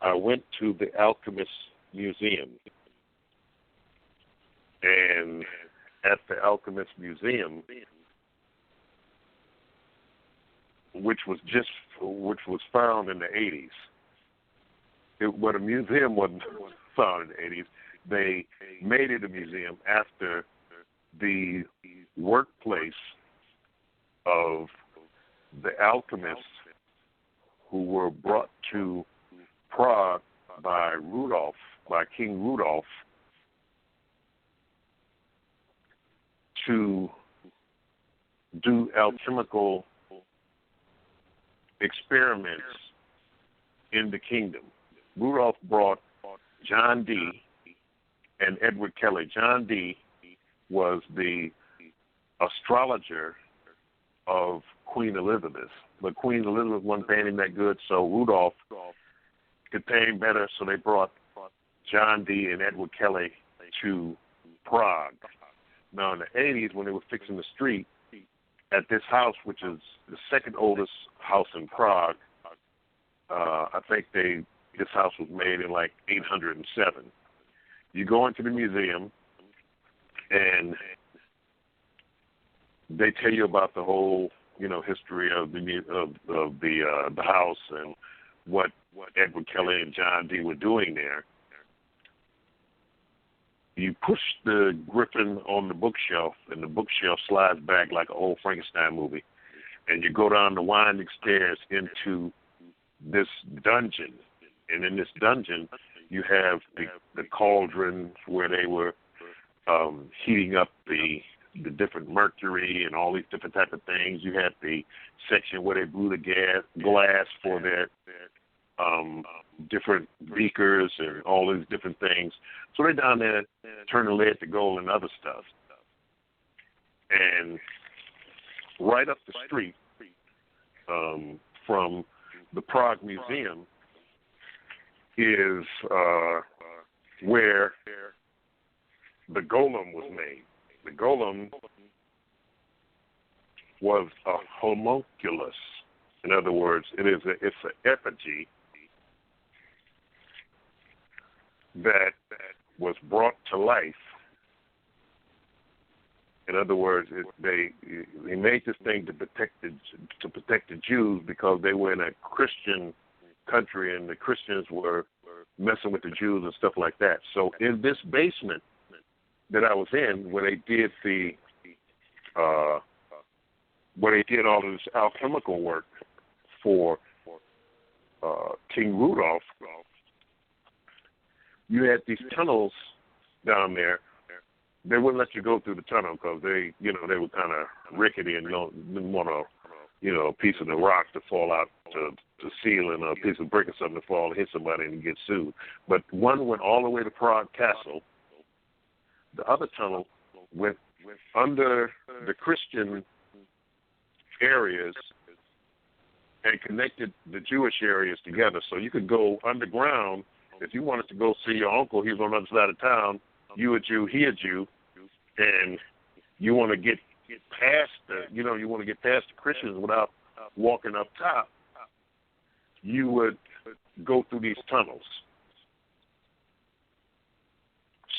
I went to the Alchemist Museum. And at the Alchemist Museum, which was found in the 80s. But a museum wasn't found in the 80s. They made it a museum after the workplace of the alchemists who were brought to Prague by King Rudolph, to do alchemical experiments in the kingdom. Rudolph brought John Dee and Edward Kelly. John Dee was the astrologer of Queen Elizabeth, but Queen Elizabeth wasn't paying him that good, so Rudolph could pay him better, so they brought John Dee and Edward Kelly to Prague. Now, in the 80s, when they were fixing the street, at this house, which is the second oldest house in Prague, I think this house was made in like 807. You go into the museum, and they tell you about the whole, history of the house and what Edward Kelly and John Dee were doing there. You push the griffin on the bookshelf, and the bookshelf slides back like an old Frankenstein movie. And you go down the winding stairs into this dungeon. And in this dungeon, you have the cauldron where they were heating up the different mercury and all these different type of things. You had the section where they blew the glass for their different beakers and all these different things. So they're down there turning lead to gold and other stuff. And right up the street from the Prague Museum is where the golem was made. The golem was a homunculus. In other words, it's an effigy that was brought to life. In other words, they made this thing to protect the Jews because they were in a Christian country and the Christians were messing with the Jews and stuff like that. So in this basement that I was in, where they did all of this alchemical work for King Rudolph, you had these tunnels down there. They wouldn't let you go through the tunnel because they were kind of rickety and didn't want a piece of the rock to fall out to the ceiling or a piece of brick or something to fall and hit somebody and get sued. But one went all the way to Prague Castle. The other tunnel went under the Christian areas and connected the Jewish areas together. So you could go underground if you wanted to go see your uncle. He was on the other side of town. You a Jew, he a Jew, and you want to get past the Christians without walking up top. You would go through these tunnels.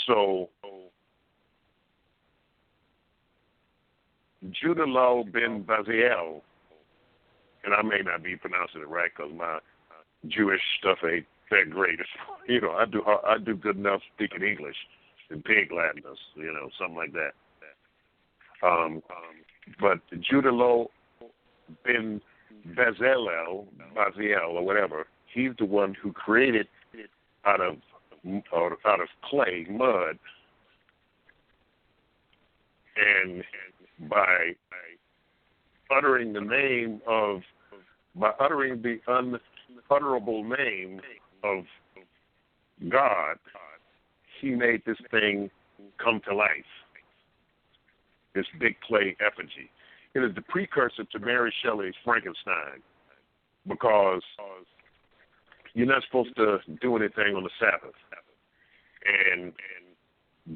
So Judalal bin Baziel, and I may not be pronouncing it right because my Jewish stuff ain't that great. I do good enough speaking English and pig Latin, something like that. But Judalal bin Baziel or whatever, he's the one who created out of clay, mud, and by uttering the unutterable name of God, he made this thing come to life, this big clay effigy. It is the precursor to Mary Shelley's Frankenstein, because you're not supposed to do anything on the Sabbath. And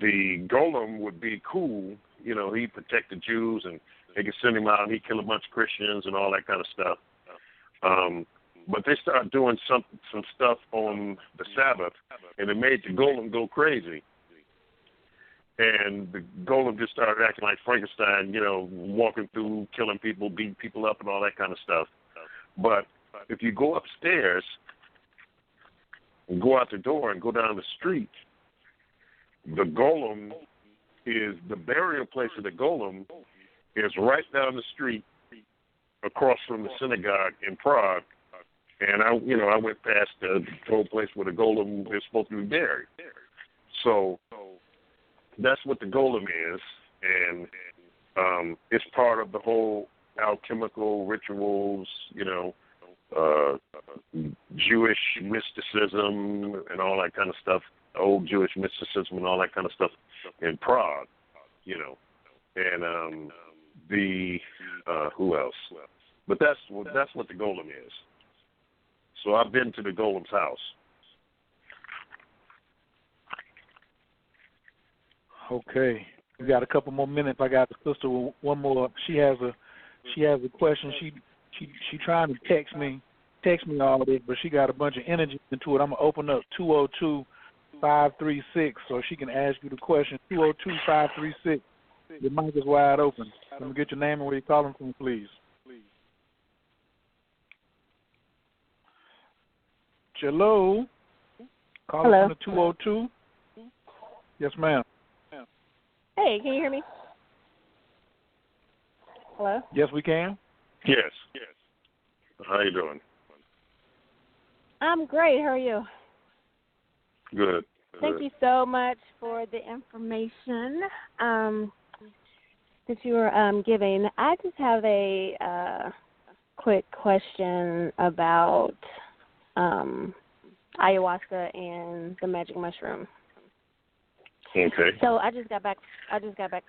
the golem would be cool he protect the Jews, and they could send him out and he'd kill a bunch of Christians and all that kind of stuff. But they started doing some stuff on the Sabbath, and it made the golem go crazy. And the golem just started acting like Frankenstein, walking through, killing people, beating people up, and all that kind of stuff. But if you go upstairs and go out the door and go down the street, the golem is, the burial place of the golem is right down the street across from the synagogue in Prague. And I went past the whole place where the golem is supposed to be buried. So that's what the golem is, and it's part of the whole alchemical rituals, Jewish mysticism and all that kind of stuff, old Jewish mysticism and all that kind of stuff in Prague, and who else? But that's what the golem is. So I've been to the golem's house. Okay, we got a couple more minutes. I got the sister with one more. She has a question. She trying to text me all this, but she got a bunch of energy into it. I'm gonna open up 202-536 so she can ask you the question. 202-536. Your mic is wide open. Let me get your name and where you're calling from, please. Hello. Calling from the 202. Yes, ma'am. Hey, can you hear me? Hello? Yes, we can. Yes. How you doing? I'm great. How are you? Good. Thank you so much for the information that you were giving. I just have a quick question about ayahuasca and the magic mushroom. Okay. So I just got back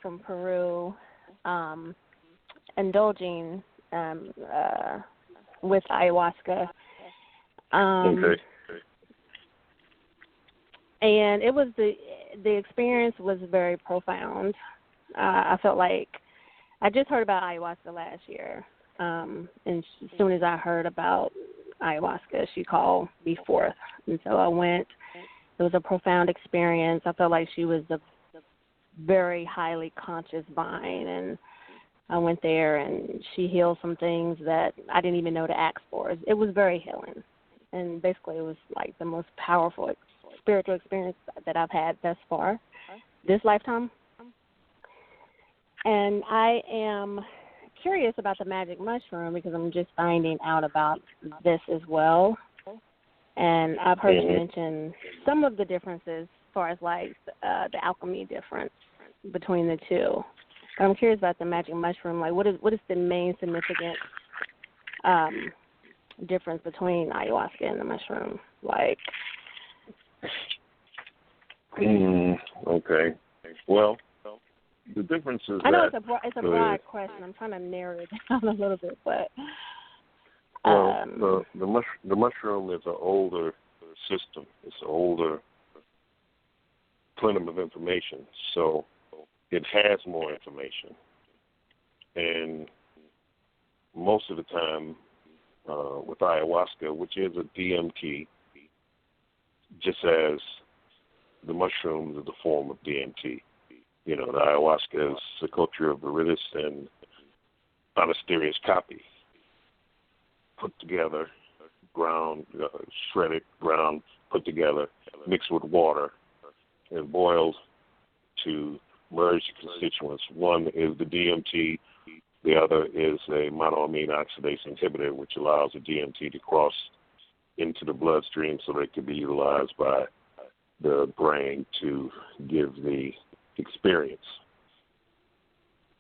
from Peru, indulging with ayahuasca. Okay. And it was the experience was very profound. I felt like I just heard about ayahuasca last year, and as soon as I heard about ayahuasca, she called me forth, and so I went. It was a profound experience. I felt like she was a very highly conscious vine, and I went there, and she healed some things that I didn't even know to ask for. It was very healing, and basically it was like the most powerful spiritual experience that I've had thus far, this lifetime. And I am curious about the magic mushroom because I'm just finding out about this as well. And I've heard you mention some of the differences as far as like the alchemy difference between the two. But I'm curious about the magic mushroom. Like, what is the main significant difference between ayahuasca and the mushroom? Like, okay. Well, the difference is I know it's a broad question. I'm trying to narrow it down a little bit, but the mushroom is an older system. It's an older plenum of information, so it has more information. And most of the time, with ayahuasca, which is a DMT, just as the mushrooms are the form of DMT. The ayahuasca is Psychotria viridis and Monastery's copy, put together, ground, shredded, ground, put together, mixed with water, and boiled to merge the constituents. One is the DMT, the other is a monoamine oxidase inhibitor, which allows the DMT to cross into the bloodstream so that it can be utilized by the brain to give the experience.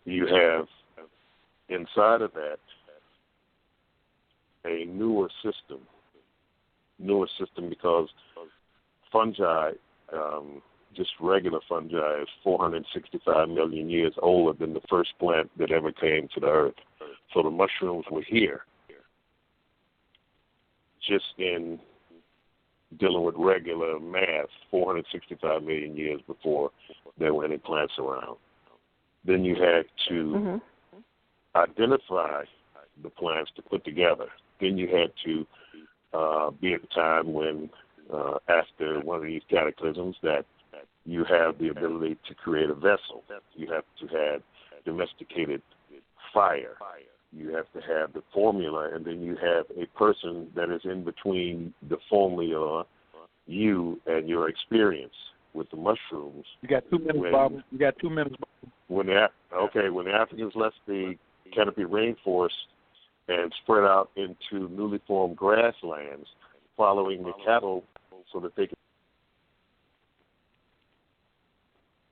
You have inside of that a newer system because fungi, just regular fungi, is 465 million years older than the first plant that ever came to the earth. So the mushrooms were here just in dealing with regular math 465 million years before there were any plants around. Then you had to identify the plans to put together. Then you had to be at the time when, after one of these cataclysms, that you have the ability to create a vessel. You have to have domesticated fire. You have to have the formula, and then you have a person that is in between the formula, you, and your experience with the mushrooms. You got 2 minutes, Bob. You got 2 minutes. When the Africans left the canopy rainforest and spread out into newly formed grasslands, following the cattle so that they could